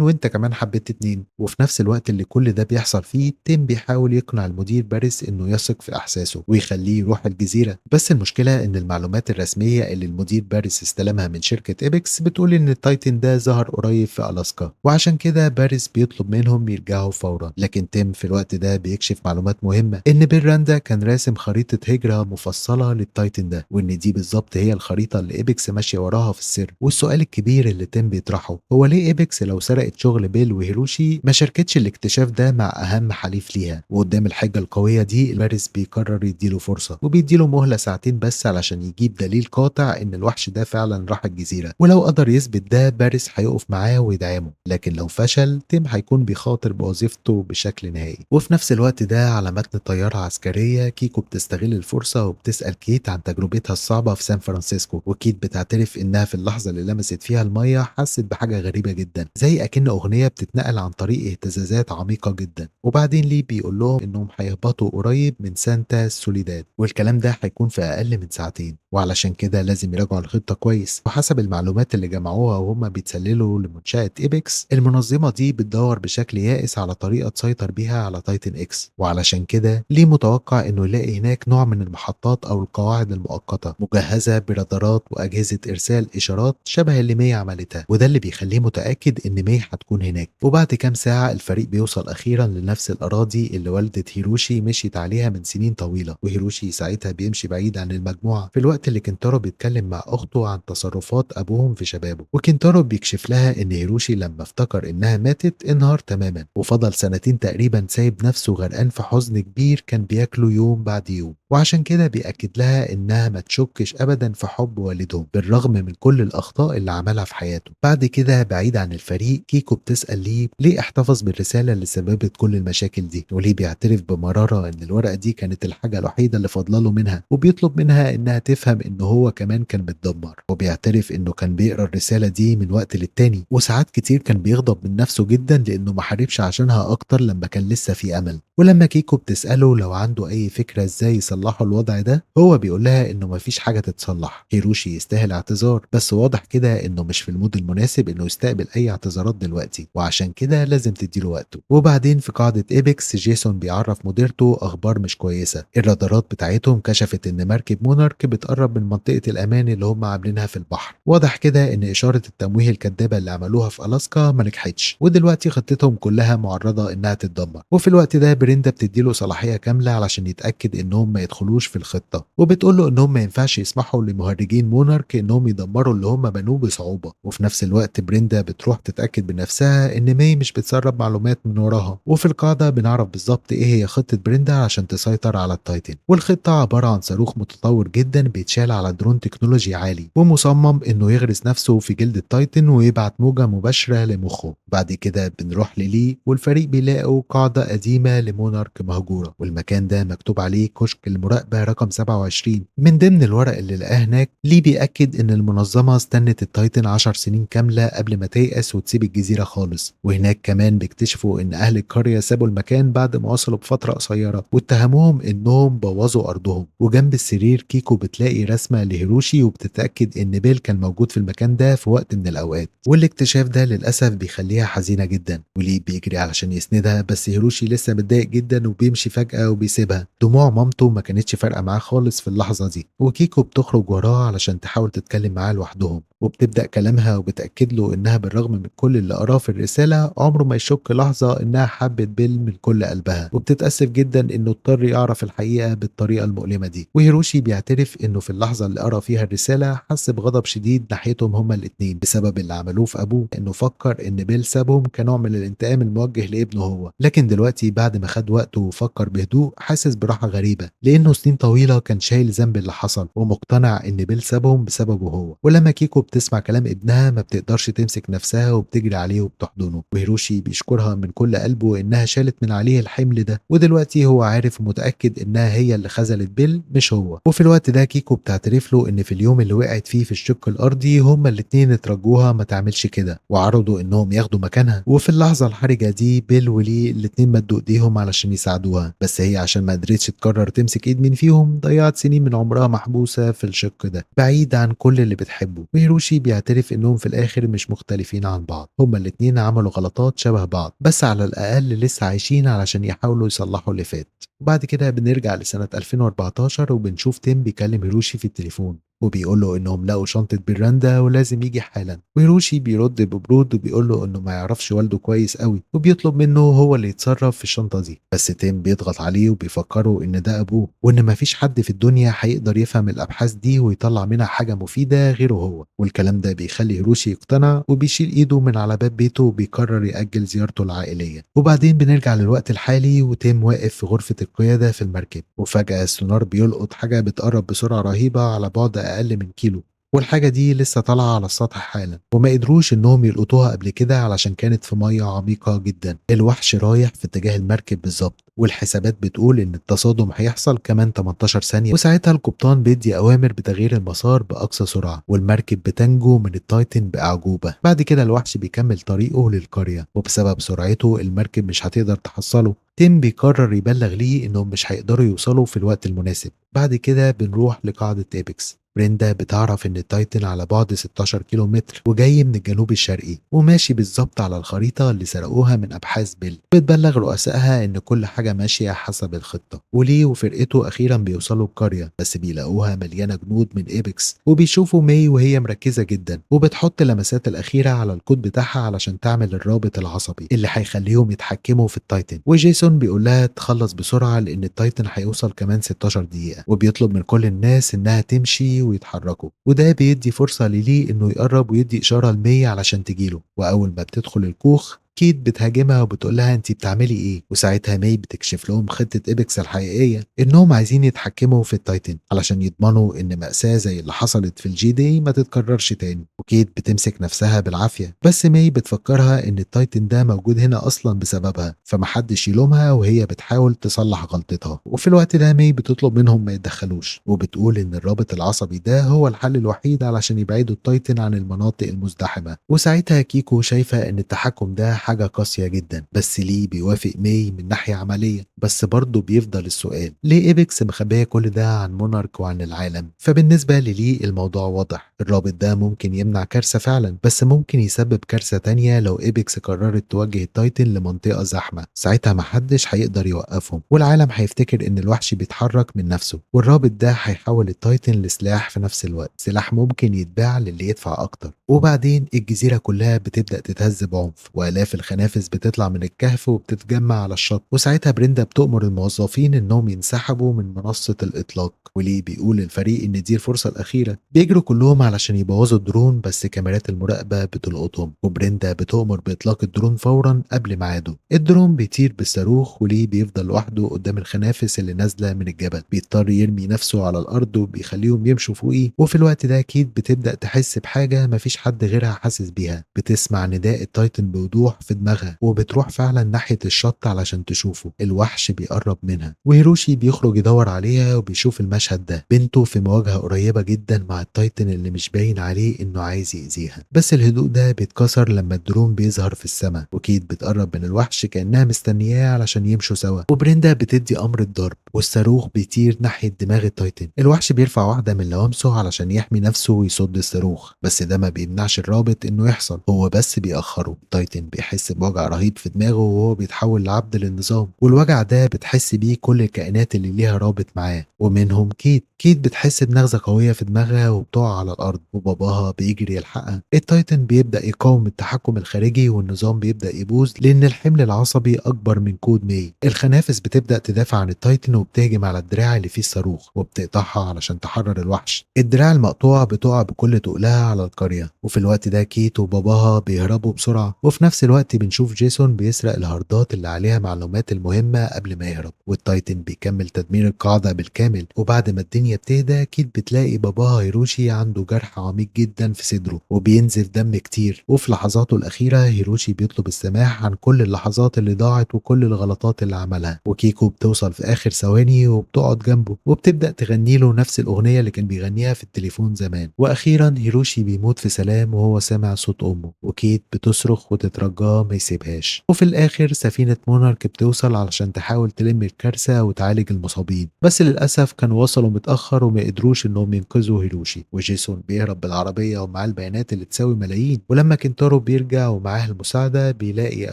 وإنت كمان حبيت اتنين. وفي نفس الوقت اللي كل ده بيحصل فيه تيم بيحاول يقنع المدير باريس إنه يثق في إحساسه ويخليه يروح الجزيرة. بس المشكلة إن المعلومات الرسمية اللي المدير باريس استلمها من شركة إيبكس بتقول إن التايتن ده ظهر قريب في ألاسكا، وعشان كده باريس بيطلب منهم يرجعوا فورا. لكن تيم في الوقت ده بيكشف معلومات مهمة: إن بيراندا كان راسم خريطة هجرة مفصلة للتايتن ده، وإن دي بالظبط هي الخريطة اللي إيبكس ماشية وراها في السر. والسؤال الكبير اللي تيم بيطرحه هو ليه إيبكس لو سرقت شغل بيل وهيروشي ما شاركتش الاكتشاف ده مع أهم حليف ليها؟ وقدام الحجة القوية دي باريس بيقرر يديله فرصة، وبيديله مهلة ساعتين بس علشان يجيب دليل قاطع إن الوحش ده فعلا راح الجزيرة. ولو قدر يثبت ده باريس هيقف معاه ويدعمه، لكن لو فشل تيم هيكون بيخاطر بوظيفته بشكل نهائي. وفي نفس الوقت ده على متن طيارة عسكرية كيكو بتستغل الفرصة وبتسأل كيت عن تجربتها الصعبة في سان فرانسيسكو. وكيت بتعترف إنها في اللحظة اللي لمست فيها المية حست بحاجة غريبة جدا، زي أكن أغنية بتتنقل عن طريق اهتزازات عميقة جدا. وبعدين لي بيقول لهم إنهم هيهبطوا قريب من سانتا سوليداد، والكلام ده هيكون في أقل من ساعتين، وعلشان كده لازم يراجعوا الخطة كويس. وحسب المعلومات اللي جمعوها وهم بيتسللوا لمنشأة إيبكس، المنظمة دي بتدور بشكل يائس على طريقة تسيطر بيها على تايتن إكس. وعلشان كده ليه متوقع إنه يلاقي هناك نوع من المحطات أو القواعد المؤقتة مجهزة برادارات وأجهزة إرسال إشارات شبه اللي مي عملتها، وده اللي بيخليه متأكد إن مي هتكون هناك. وبعد كام ساعة الفريق بيوصل أخيرا لنفس الأراضي اللي والدة هيروشي مشيت عليها من سنين طويلة، وهيروشي ساعتها بيمشي بعيد عن المجموعة في الوقت اللي كنتارو بيتكلم مع أخته عن تصرفات أبوهم في شبابه. وكنتارو بيكشف لها إن هيروشي لما افتكر إنها ماتت انهار تماما، وفضل سنتين تقريبا سايب نفسه غرقان في حزن كبير كان بياكله يوم بعد يوم. وعشان كده بيأكد لها إنها ما تشكش أبدا في حب والدهم بالرغم من كل الأخطاء اللي عملها في حياته. بعد كده بعيد عن الفريق كيكو بتسأل ليه احتفظ بالرسالة اللي سببت كل المشاكل دي، وليه بيعترف بمرارة إن الورقة دي كانت الحاجة الوحيدة اللي فاضلاله منها، وبيطلب منها إنها تفهم إن هو كمان كان متدمر. وبيعترف إنه كان بيقرأ الرسالة دي من وقت للتاني، وساعات كتير كان بيغضب من نفسه جدا لأنه ما حاربش عشانها أكتر لما كان لسه في أمل. ولما كيكو بتسأله لو عنده أي فكرة إزاي يصلحوا الوضع ده، هو بيقول لها إنه مفيش حاجة تتصلح. هيروشي يستاهل اعتذار، بس واضح كده إنه مش في المود المناسب إنه يستقبل أي اعتذارات دلوقتي، وعشان كده لازم تديله وقته. وبعدين في قاعدة إيبكس جيسون بيعرف مديرته أخبار مش كويسة. الرادارات بتاعتهم كشفت إن مركب مونارك بتقرب من منطقة الأمان اللي هم عاملينها في البحر. واضح كده إن إشارة التمويه الكدابة اللي عملوها في ألاسكا ما نجحتش، ودلوقتي خطتهم كلها معرضة إنها تتدمر. وفي الوقت ده بريندا بتديله صلاحية كاملة علشان يتأكد إنهم ما يدخلوش في الخطة، وبتقول له إنهم ما ينفعش يسمحوا لمهرجين مونارك إنهم يدمروا اللي هم بنوه بصعوبة. وفي نفس الوقت بريندا بتروح تتأكد بنفسها إن ماي مش بتسرب معلومات من وراها. وفي القاعدة بنعرف بالظبط إيه هي خطة بريندا عشان تسيطر على التايتن. والخطة عبارة عن صاروخ متطور جدا بيتشال على درون تكنولوجي عالي ومصمم إنه يغرس نفسه في جلد التايتن ويبعت موجة مباشرة لمخه. بعد كده بنروح للي والفريق بيلاقوا قاعدة قديمة لمونارك مهجورة، والمكان ده مكتوب عليه كشك المراقبة رقم 27. من ضمن الورق اللي لقاه هناك ليه بيأكد إن المنظمة استنت التايتن 10 سنين كاملة قبل ما تيأس وتسيب الجزيرة خالص. وهناك كمان بيكتشفوا إن أهل القرية سابوا المكان بعد ما وصلوا بفترة قصيرة واتهموهم إنهم بوظوا أرضهم. وجنب السرير كيكو بتلاقي رسمة لهيروشي وبتتأكد إن بيل كان موجود في المكان ده في وقت من الأوقات. والاكتشاف ده للأسف بيخليها حزينة جدا، وليه بيجري علشان يسندها بس هيروشي لسه متضايق جدا وبيمشي فجأة وبيسيبها. دموع مامته ما كانتش فارقة معاه خالص في اللحظة دي، وكيكو بتخرج وراه علشان تحاول تتكلم معاه لوحدهم. وبتبدأ كلامها وبتأكد له إنها بالرغم من كل اللي قراه في الرسالة عمره ما يشك لحظة إنها حبت بيل من كل قلبها، وبتتأسف جدا إنه اضطر يعرف الحقيقة بالطريقة المؤلمة دي. وهيروشي بيعترف إنه في اللحظة اللي قرا فيها الرسالة حس بغضب شديد ناحيتهم هما الاتنين بسبب اللي عملوه في أبوه، إنه فكر إن بيل سابهم كنوع من الانتقام الموجه لابنه هو. لكن دلوقتي بعد ما خد وقته وفكر بهدوء حاسس براحة غريبة، لأنه سنين طويلة كان شايل ذنب اللي حصل ومقتنع إن بيل سابهم بسببه هو. ولما كيكو بتسمع كلام ابنها ما بتقدرش تمسك نفسها وبتجري عليه وبتحضنه. وهيروشي بيشكرها من كل قلبه إنها شالت من عليه الحمل ده، ودلوقتي هو عارف ومتأكد إنها هي اللي خذلت بيل مش هو. وفي الوقت ده كيكو بتعترف له إن في اليوم اللي وقعت فيه في الشق الأرضي هما الاتنين اترجوها ما تعملش كده وعرضوا إنهم ياخدوا مكانها. وفي اللحظة الحرجة دي بيل ولي الاتنين مدوا إيديهم علشان يساعدوها، بس هي عشان ما قدرتش تقرر تمسك إيد مين فيهم ضيعت سنين من عمرها محبوسة في الشق ده بعيد عن كل اللي بتحبه. وهيروشي بيعترف إنهم في الآخر مش مختلفين عن بعض، هما الاتنين عملوا غلطات شبه بعض بس على الأقل لسه عايشين علشان يحاولوا يصلحوا اللي فات. وبعد كده بنرجع لسنة 2014 وبنشوف تيم بيكلم هيروشي في التليفون وبيقول له انهم لقوا شنطة بيراندا ولازم يجي حالا. وهيروشي بيرد ببرود وبيقول له انه ما يعرفش والده كويس قوي وبيطلب منه هو اللي يتصرف في الشنطة دي. بس تيم بيضغط عليه وبيفكره ان ده ابوه وان ما فيش حد في الدنيا هيقدر يفهم الابحاث دي ويطلع منها حاجة مفيدة غيره هو. والكلام ده بيخلي هيروشي يقتنع وبيشيل ايده من على باب بيته وبيقرر يأجل زيارته العائلية. وبعدين بنرجع للوقت الحالي وتيم واقف في غرفة القيادة في المركب، وفجأة السونار بيلقط حاجة بتقرب بسرعة رهيبة على بعد أقل من كيلو، والحاجة دي لسه طالعة على السطح حالا وما قدروش انهم يلقطوها قبل كده علشان كانت في مية عميقة جدا. الوحش رايح في اتجاه المركب بالظبط، والحسابات بتقول ان التصادم هيحصل كمان 18 ثانية، وساعتها القبطان بيدي اوامر بتغيير المسار باقصى سرعة والمركب بتنجو من التايتن باعجوبة. بعد كده الوحش بيكمل طريقه للقرية وبسبب سرعته المركب مش هتقدر تحصله. تيم بيقرر يبلغ ليه انهم مش هيقدروا يوصلوا في الوقت المناسب. بعد كده بنروح لقاعدة ايبكس. بريندا بتعرف ان التايتن على بعد 16 كيلو متر وجاي من الجنوب الشرقي وماشي بالظبط على الخريطة اللي سرقوها من ابحاث بيل. بتبلغ رؤسائها ان كل حاجة ماشية حسب الخطة، وليه وفرقته اخيرا بيوصلوا القرية بس بيلاقوها مليانة جنود من ايبكس. وبيشوفوا ماي وهي مركزة جدا وبتحط لمسات الاخيرة على الكود بتاعها علشان تعمل الرابط العصبي اللي هيخليهم يتحكموا في التايتن. وجيسون بيقول لها تخلص بسرعة لان التايتن هيوصل كمان 16 دقيقة، وبيطلب من كل الناس انها تمشي ويتحركوا. وده بيدي فرصة للي انه يقرب ويدي اشارة لمي علشان تجيله. واول ما بتدخل الكوخ كيت بتهاجمها وبتقول لها انت بتعملي ايه. وساعتها ماي بتكشف لهم خطة ايبكس الحقيقية انهم عايزين يتحكموا في التايتن علشان يضمنوا ان مأساة زي اللي حصلت في الجي دي ما تتكررش تاني. وكيت بتمسك نفسها بالعافية بس ماي بتفكرها ان التايتن ده موجود هنا اصلا بسببها فمحدش يلومها وهي بتحاول تصلح غلطتها. وفي الوقت ده ماي بتطلب منهم ما يتدخلوش وبتقول ان الرابط العصبي ده هو الحل الوحيد علشان يبعدوا التايتن عن المناطق المزدحمة. وساعتها كيكو شايفة ان التحكم ده حاجة قاسية جدا بس ليه بيوافق ماي من ناحية عملية. بس برضه بيفضل السؤال ليه ايبكس مخبية كل ده عن مونارك وعن العالم. فبالنسبة للي الموضوع واضح، الرابط ده ممكن يمنع كارثة فعلا بس ممكن يسبب كارثة تانية لو ايبكس قررت توجه التايتن لمنطقة زحمة. ساعتها محدش هيقدر يوقفهم والعالم هيفتكر ان الوحش بيتحرك من نفسه، والرابط ده هيحول التايتن لسلاح في نفس الوقت، سلاح ممكن يتباع للي يدفع اكتر. وبعدين الجزيرة كلها بتبدأ تتهز بعنف وآلاف الخنافس بتطلع من الكهف وبتتجمع على الشط. وساعتها بريندا بتؤمر الموظفين انهم ينسحبوا من منصة الإطلاق، وليه بيقول للفريق ان دي الفرصة الأخيرة. بيجروا كلهم علشان يبوظوا الدرون بس كاميرات المراقبة بتلقطهم، وبريندا بتؤمر بإطلاق الدرون فورا قبل ميعاده. الدرون بيطير بالصاروخ وليه بيفضل لوحده قدام الخنافس اللي نازلة من الجبل، بيضطر يرمي نفسه على الأرض وبيخليهم يمشوا فوقيه. وفي الوقت ده كيت بتبدأ تحس بحاجة مفيش حد غيرها حاسس بيها. بتسمع نداء التايتن بوضوح في دماغها وبتروح فعلا ناحية الشط علشان تشوفه. الوحش بيقرب منها وهيروشي بيخرج يدور عليها وبيشوف المشهد ده، بنته في مواجهة قريبة جدا مع التايتن اللي مش باين عليه انه عايز يأذيها. بس الهدوء ده بيتكسر لما الدرون بيظهر في السماء، وكيت بتقرب من الوحش كأنها مستنياه علشان يمشوا سوا، وبريندا بتدي امر الضرب والصاروخ بيطير ناحية دماغ التايتن. الوحش بيرفع واحدة من لوامسه علشان يحمي نفسه ويصد الصاروخ، بس ده ما بيمنعش الرابط انه يحصل، هو بس بيأخره. التايتن بيحس بوجع رهيب في دماغه وهو بيتحول لعبد للنظام، والوجع ده بتحس بيه كل الكائنات اللي ليها رابط معاه ومنهم كيت. كيت بتحس بنغزة قوية في دماغها وبتقع على الأرض وباباها بيجري يلحقها. التايتن بيبدأ يقاوم التحكم الخارجي والنظام بيبدأ يبوظ لأن الحمل العصبي أكبر من كود مي. الخنافس بتبدأ تدافع عن التايتن وبتهجم على الدراع اللي فيه الصاروخ وبتقطعها علشان تحرر الوحش. الدراع المقطوع بتقع بكل تقلها على القرية، وفي الوقت ده كيت وباباها بيهربوا بسرعة، وفي نفس الوقت بنشوف جيسون بيسرق الهاردات اللي عليها معلومات المهمة قبل ما يهرب. والتايتن بيكمل تدمير القاعدة بالكامل، وبعد ما الدنيا بتهدى كيت بتلاقي باباها هيروشي عنده جرح عميق جدا في صدره وبينزف دم كتير، وفي لحظاته الأخيرة هيروشي بيطلب السماح عن كل اللحظات اللي ضاعت وكل الغلطات اللي عملها. وكيكو بتوصل في آخر ثواني وبتقعد جنبه وبتبدأ تغني له نفس الأغنية اللي كان بيغنيها في التليفون زمان. وأخيرا هيروشي بيموت في سلام وهو سامع صوت أمه، وكيت بتصرخ وتترجاه ما يسيبهاش. وفي الآخر سفينة مونارك بتوصل علشان تحاول تلم الكارثة وتعالج المصابين، بس للأسف كانوا وصلوا متأخر وما قدروش إنهم ينقذوا هيروشي. وجيسون بيهرب بالعربية ومعاه البيانات اللي تساوي ملايين، ولما كنتارو بيرجع ومعاه المساعدة بيلاقي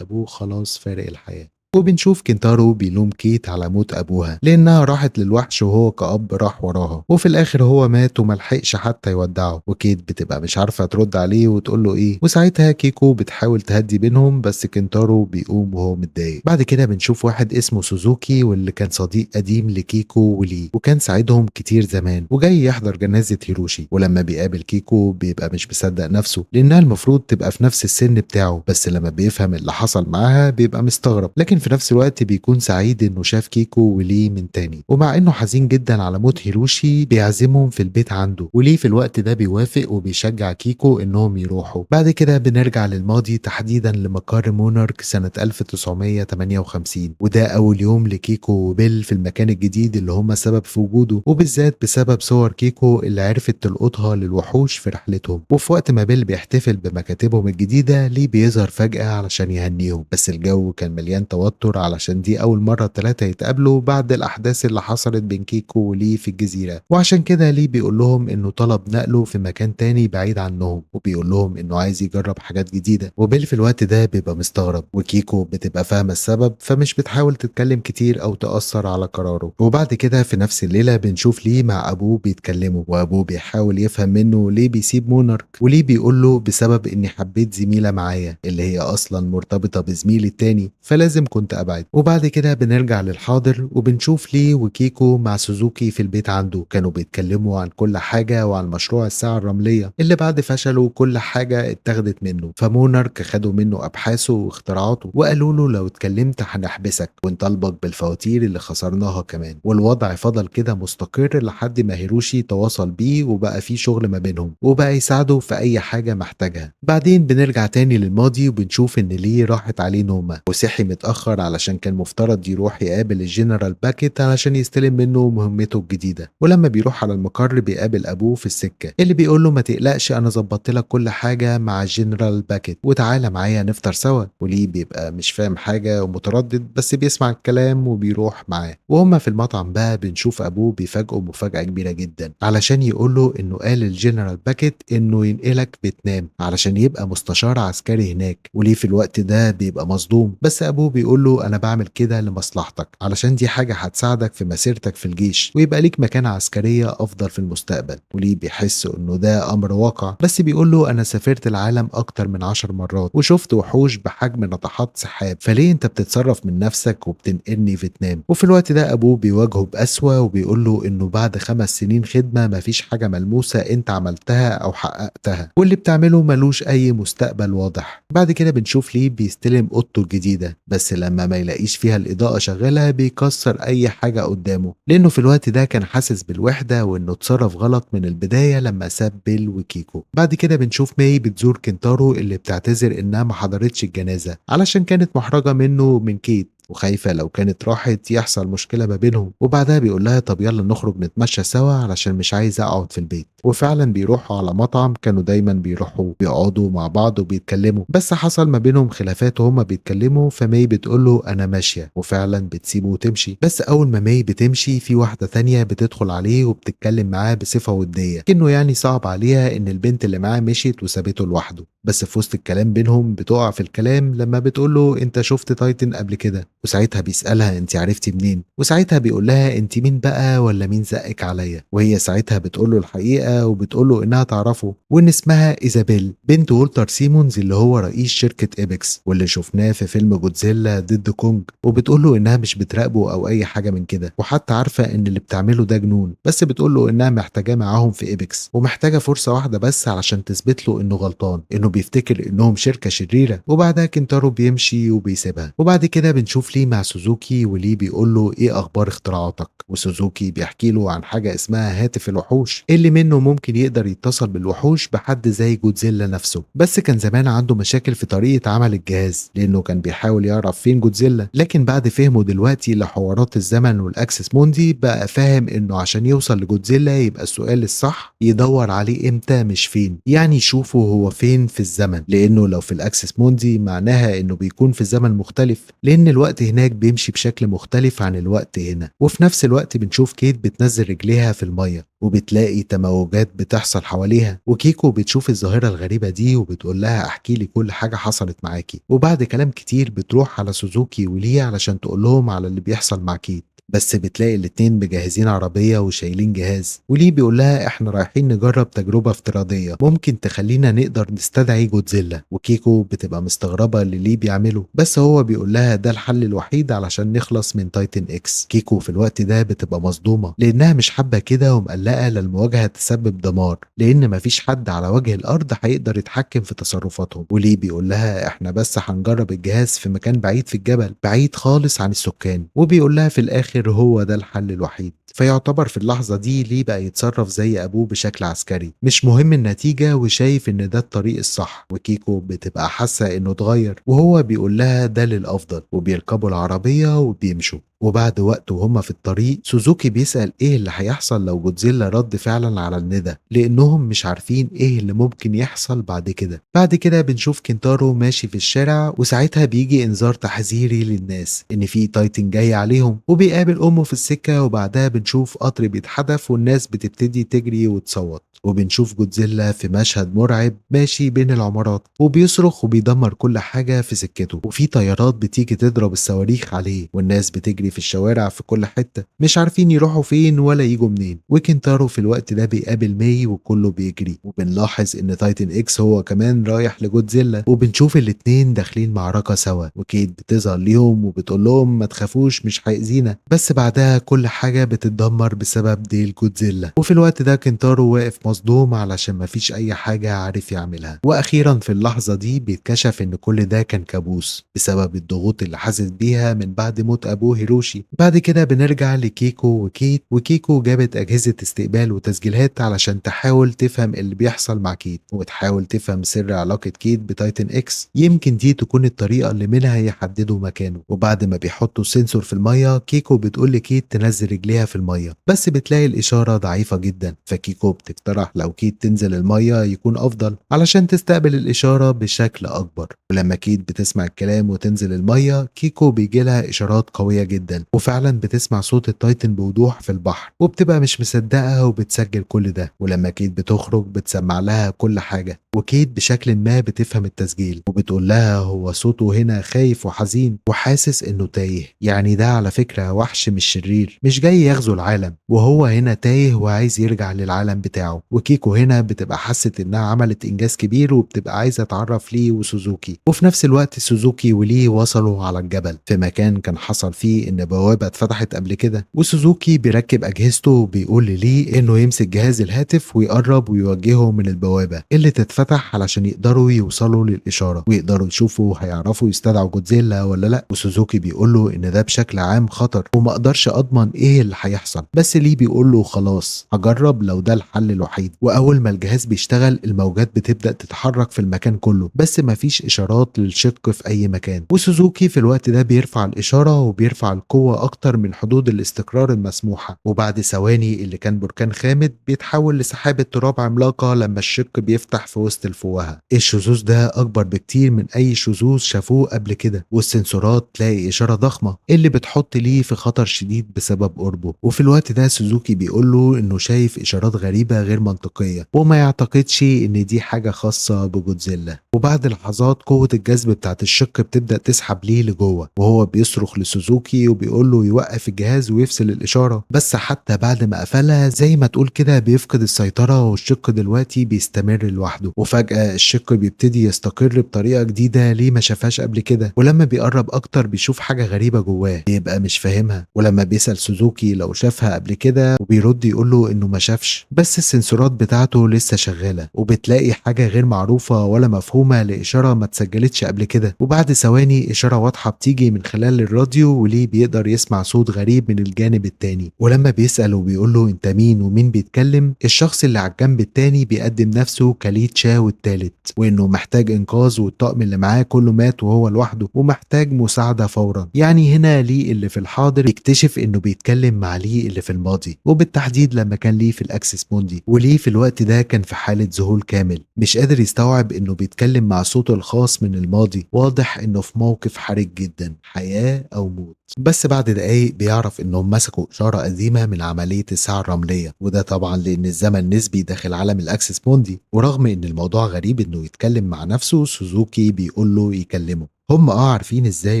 أبوه خلاص فارق الحياة. وبنشوف كنتارو بيلوم كيت على موت ابوها لانها راحت للوحش وهو كأب راح وراها، وفي الاخر هو مات وملحقش حتى يودعه. وكيت بتبقى مش عارفه ترد عليه وتقول له ايه، وساعتها كيكو بتحاول تهدي بينهم بس كنتارو بيقوم وهو متضايق. بعد كده بنشوف واحد اسمه سوزوكي واللي كان صديق قديم لكيكو وليه وكان ساعدهم كتير زمان وجاي يحضر جنازه هيروشي. ولما بيقابل كيكو بيبقى مش مصدق نفسه لانها المفروض تبقى في نفس السن بتاعه، بس لما بيفهم اللي حصل معاها بيبقى مستغرب، لكن في نفس الوقت بيكون سعيد انه شاف كيكو وليه من تاني. ومع انه حزين جدا على موت هيروشي بيعزمهم في البيت عنده، وليه في الوقت ده بيوافق وبيشجع كيكو انهم يروحوا. بعد كده بنرجع للماضي تحديدا لمقر مونارك سنة 1958، وده اول يوم لكيكو وبيل في المكان الجديد اللي هم سبب في وجوده، وبالذات بسبب صور كيكو اللي عرفت تلقطها للوحوش في رحلتهم. وفي وقت ما بيل بيحتفل بمكاتبهم الجديدة ليه بيظهر فجأة علشان يهنيهم، بس الجو كان مليان توتر علشان دي أول مرة التلاتة يتقابلوا بعد الأحداث اللي حصلت بين كيكو وليه في الجزيرة. وعشان كده ليه بيقول لهم إنه طلب نقله في مكان تاني بعيد عنهم، وبيقول لهم إنه عايز يجرب حاجات جديدة. وبيل في الوقت ده بيبقى مستغرب، وكيكو بتبقى فاهمة السبب فمش بتحاول تتكلم كتير أو تأثر على قراره. وبعد كده في نفس الليلة بنشوف ليه مع أبوه بيتكلموا، وأبوه بيحاول يفهم منه ليه بيسيب مونارك، وليه بيقول له بسبب إني حبيت زميلة معايا اللي هي أصلا مرتبطة بزميلي التاني فلازم كنت أبعد. وبعد كده بنرجع للحاضر وبنشوف ليه وكيكو مع سوزوكي في البيت عنده كانوا بيتكلموا عن كل حاجة وعن مشروع الساعة الرملية اللي بعد فشله كل حاجة اتاخدت منه، فمونارك خدوا منه أبحاثه واختراعاته وقالوا له لو اتكلمت هنحبسك ونطالبك بالفواتير اللي خسرناها كمان. والوضع فضل كده مستقر لحد ما هيروشي تواصل بيه وبقى في شغل ما بينهم وبقى يساعده في أي حاجة محتاجها. بعدين بنرجع تاني للماضي وبنشوف إن ليه راحت عليه نومة وصحي متأخر علشان كان مفترض يروح يقابل الجنرال باكيت علشان يستلم منه مهمته الجديدة. ولما بيروح على المقر بيقابل أبوه في السكة اللي بيقول له ما تقلقش أنا ظبطت لك كل حاجة مع الجنرال باكيت وتعالى معايا نفطر سوا. وليه بيبقى مش فاهم حاجة ومتردد بس بيسمع الكلام وبيروح معاه. وهما في المطعم بقى بنشوف أبوه بيفاجئه مفاجأة كبيرة جدا علشان يقول له إنه قال الجنرال باكيت إنه ينقلك فيتنام علشان يبقى مستشار عسكري هناك. وليه في الوقت ده بيبقى مصدوم، بس أبوه بيقول له أنا بعمل كده لمصلحتك علشان دي حاجة هتساعدك في مسيرتك في الجيش ويبقى ليك مكانة عسكرية أفضل في المستقبل. وليه بيحس إنه ده أمر واقع، بس بيقول له أنا سافرت العالم أكتر من 10 مرات وشفت وحوش بحجم ناطحات سحاب، فليه أنت بتتصرف من نفسك وبتنقلني فيتنام؟ وفي الوقت ده أبوه بيواجهه بقسوة وبيقول له إنه بعد 5 سنين خدمة مفيش حاجة ملموسة أنت عملتها أو حققتها واللي بتعمله ملوش أي مستقبل واضح. بعد كده بنشوف ليه بيستلم أوضته الجديدة، بس فلما ما يلاقيش فيها الإضاءة شغالة بيكسر أي حاجة قدامه، لأنه في الوقت ده كان حاسس بالوحدة وإنه اتصرف غلط من البداية لما ساب بيل وكيكو. بعد كده بنشوف ماي بتزور كنتارو اللي بتعتذر إنها ما حضرتش الجنازة علشان كانت محرجة منه من كيت وخايفة لو كانت راحت يحصل مشكلة ما بينهم. وبعدها بيقول لها طب يلا نخرج نتمشى سوا علشان مش عايز اقعد في البيت. وفعلا بيروحوا على مطعم كانوا دايما بيروحوا بيقعدوا مع بعض وبيتكلموا، بس حصل ما بينهم خلافات وهما بيتكلموا، فماي بتقول له انا ماشية وفعلا بتسيبه وتمشي. بس اول ما ماي بتمشي في واحدة تانية بتدخل عليه وبتتكلم معاه بصفة ودية، كأنه يعني صعب عليها ان البنت اللي معاه مشيت وسابته لوحده. بس في وسط الكلام بينهم بتقع في الكلام لما بتقول له انت شفت تايتن قبل كده، وساعتها بيسألها انت عرفتي منين، وساعتها بيقول لها انت مين بقى ولا مين زقك عليا، وهي ساعتها بتقول له الحقيقة وبتقول له انها تعرفه وان اسمها ايزابيل بنت والتر سيمونز اللي هو رئيس شركة ايبكس واللي شفناه في فيلم جودزيلا ضد كونج. وبتقول له انها مش بتراقبه او اي حاجة من كده، وحتى عارفة ان اللي بتعمله ده جنون، بس بتقول له انها محتاجاه معاهم في ايبكس ومحتاجة فرصة واحدة بس علشان تثبت له انه غلطان، انه بيفتكر انهم شركة شريرة. وبعدها كنتارو بيمشي وبيسيبها. وبعد كده بنشوف ليه مع سوزوكي وليه بيقول له ايه اخبار اختراعاتك، وسوزوكي بيحكي له عن حاجة اسمها هاتف الوحوش اللي منه ممكن يقدر يتصل بالوحوش بحد زي جودزيلا نفسه. بس كان زمان عنده مشاكل في طريقة عمل الجهاز لانه كان بيحاول يعرف فين جودزيلا، لكن بعد فهمه دلوقتي لحوارات الزمن والاكسس موندي بقى فاهم انه عشان يوصل لجودزيلا يبقى السؤال الصح يدور عليه امتى مش فين، يعني يشوفه هو فين في الزمن، لانه لو في الاكسس موندي معناها انه بيكون في زمن مختلف لان الوقت هناك بيمشي بشكل مختلف عن الوقت هنا. وفي نفس الوقت بنشوف كيت بتنزل رجليها في المية وبتلاقي تموجات بتحصل حواليها، وكيكو بتشوف الظاهرة الغريبة دي وبتقول لها احكي لي كل حاجة حصلت معاكي. وبعد كلام كتير بتروح على سوزوكي وليه علشان تقول لهم على اللي بيحصل مع كيت، بس بتلاقي الاتنين مجهزين عربية وشايلين جهاز، وليه بيقول لها احنا رايحين نجرب تجربة افتراضية ممكن تخلينا نقدر نستدعي جودزيلا. وكيكو بتبقى مستغربة اللي ليه بيعمله، بس هو بيقول لها ده الحل الوحيد علشان نخلص من تايتن اكس. كيكو في الوقت ده بتبقى مصدومة لانها مش حابة كده ومقلقة للمواجهة تسبب دمار، لان مفيش حد على وجه الارض هيقدر يتحكم في تصرفاتهم. وليه بيقول لها احنا بس هنجرب الجهاز في مكان بعيد في الجبل بعيد خالص عن السكان، وبيقول لها في الاخر هو ده الحل الوحيد. فيعتبر في اللحظة دي ليه بقى يتصرف زي أبوه بشكل عسكري، مش مهم النتيجة وشايف إن ده الطريق الصح. وكيكو بتبقى حاسة إنه اتغير وهو بيقول لها ده للأفضل، وبيركبوا العربية وبيمشوا. وبعد وقت وهم في الطريق سوزوكي بيسأل ايه اللي هيحصل لو جودزيلا رد فعلا على الندى، لانهم مش عارفين ايه اللي ممكن يحصل بعد كده. بعد كده بنشوف كنتارو ماشي في الشارع وساعتها بيجي انذار تحذيري للناس ان في تايتن جاي عليهم، وبيقابل امه في السكة. وبعدها بنشوف قطر بيتحدف والناس بتبتدي تجري وتصوت، وبنشوف جودزيلا في مشهد مرعب ماشي بين العمارات وبيصرخ وبيدمر كل حاجة في سكته، وفي طيارات بتيجي تضرب الصواريخ عليه، والناس بتجري في الشوارع في كل حتة مش عارفين يروحوا فين ولا يجوا منين. وكنتارو في الوقت ده بيقابل ماي وكله بيجري، وبنلاحظ ان تايتن اكس هو كمان رايح لجودزيلا، وبنشوف الاتنين داخلين معركة سوا، وكيت بتظهر ليهم وبتقول لهم ما تخافوش مش هيأذينا. بس بعدها كل حاجة بتتدمر بسبب ديل جودزيلا، وفي الوقت ده كنتارو واقف مصدوم علشان ما فيش اي حاجة عارف يعملها. واخيرا في اللحظة دي بيتكشف ان كل ده كان كابوس بسبب الضغوط اللي حاسس بيها من بعد موت ابوه هيروشي. بعد كده بنرجع لكيكو وكيت، وكيكو جابت اجهزة استقبال وتسجيلات علشان تحاول تفهم اللي بيحصل مع كيت، وتحاول تفهم سر علاقة كيت بتايتن اكس، يمكن دي تكون الطريقة اللي منها يحددوا مكانه. وبعد ما بيحطوا السنسور في المية كيكو بتقول لكيت تنزل رجليها في المية، بس بتلاقي الاشارة ضعيفة جدا، فكيكو بتقترح لو كيت تنزل المية يكون افضل علشان تستقبل الاشارة بشكل اكبر. ولما كيت بتسمع الكلام وتنزل المية كيكو بيجيلها اشارات قوية جدا، وفعلا بتسمع صوت التايتن بوضوح في البحر، وبتبقى مش مصدقة وبتسجل كل ده. ولما كيت بتخرج بتسمع لها كل حاجة، وكيت بشكل ما بتفهم التسجيل وبتقول لها هو صوته هنا خايف وحزين وحاسس انه تايه، يعني ده على فكرة وحش مش شرير، مش جاي يغزو العالم، وهو هنا تايه وعايز يرجع للعالم بتاعه. وكيكو هنا بتبقى حست إنها عملت إنجاز كبير وبتبقى عايزة تعرف ليه وسوزوكي. وفي نفس الوقت سوزوكي وليه وصلوا على الجبل في مكان كان حصل فيه إن بوابة اتفتحت قبل كده، وسوزوكي بيركب أجهزته وبيقول ليه إنه يمسك جهاز الهاتف ويقرب ويوجهه من البوابة اللي تتفتح علشان يقدروا يوصلوا للإشارة ويقدروا يشوفوا هيعرفوا يستدعوا جودزيلا ولا لأ. وسوزوكي بيقول له إن ده بشكل عام خطر وما أقدرش أضمن إيه اللي هيحصل، بس ليه بيقول له خلاص هجرب لو ده الحل الوحيد. وأول ما الجهاز بيشتغل الموجات بتبدأ تتحرك في المكان كله، بس مفيش إشارات للشق في أي مكان. وسوزوكي في الوقت ده بيرفع الإشارة وبيرفع القوة أكتر من حدود الاستقرار المسموحة، وبعد ثواني اللي كان بركان خامد بيتحول لسحابة تراب عملاقة لما الشق بيفتح في وسط الفوهة. الشذوذ ده أكبر بكتير من أي شذوذ شافوه قبل كده، والسنسورات تلاقي إشارة ضخمة اللي بتحط ليه في خطر شديد بسبب قربه. وفي الوقت ده سوزوكي بيقول له إنه شايف إشارات غريبة غير منطقية وما يعتقدش إن دي حاجة خاصة بجودزيلا. وبعد لحظات قوة الجذب بتاعت الشق بتبدأ تسحب ليه لجوه، وهو بيصرخ لسوزوكي وبيقول له يوقف الجهاز ويفصل الإشارة، بس حتى بعد ما قفلها زي ما تقول كده بيفقد السيطرة والشق دلوقتي بيستمر لوحده. وفجأة الشق بيبتدي يستقر بطريقة جديدة ليه ما شافهاش قبل كده، ولما بيقرب أكتر بيشوف حاجة غريبة جواه بيبقى مش فاهمها. ولما بيسأل سوزوكي لو شافها قبل كده وبيرد يقول له إنه ما شافش، بس السنسورات بتاعته لسه شغالة وبتلاقي حاجة غير معروفة ولا مفهومة لإشارة ما اتسجلتش قبل كده. وبعد ثواني إشارة واضحة بتيجي من خلال الراديو وليه بيقدر يسمع صوت غريب من الجانب التاني. ولما بيسأل وبيقول له انت مين ومين بيتكلم، الشخص اللي على الجنب التاني بيقدم نفسه كليد شاو التالت، وانه محتاج انقاذ والطاقم اللي معاه كله مات وهو لوحده ومحتاج مساعدة فورا. يعني هنا ليه اللي في الحاضر يكتشف انه بيتكلم مع ليه اللي في الماضي، وبالتحديد لما كان ليه في الاكسس موندي. وليه في الوقت ده كان في حالة ذهول كامل، مش قادر يستوعب انه بيتكلم مع صوته الخاص من الماضي. واضح انه في موقف حرج جدا، حياة او موت. بس بعد دقايق بيعرف انهم مسكوا اشارة قديمة من عملية الساعة الرملية، وده طبعا لان الزمن نسبي داخل عالم الاكسس موندي. ورغم ان الموضوع غريب انه يتكلم مع نفسه، سوزوكي بيقول له يكلمه. هم عارفين ازاي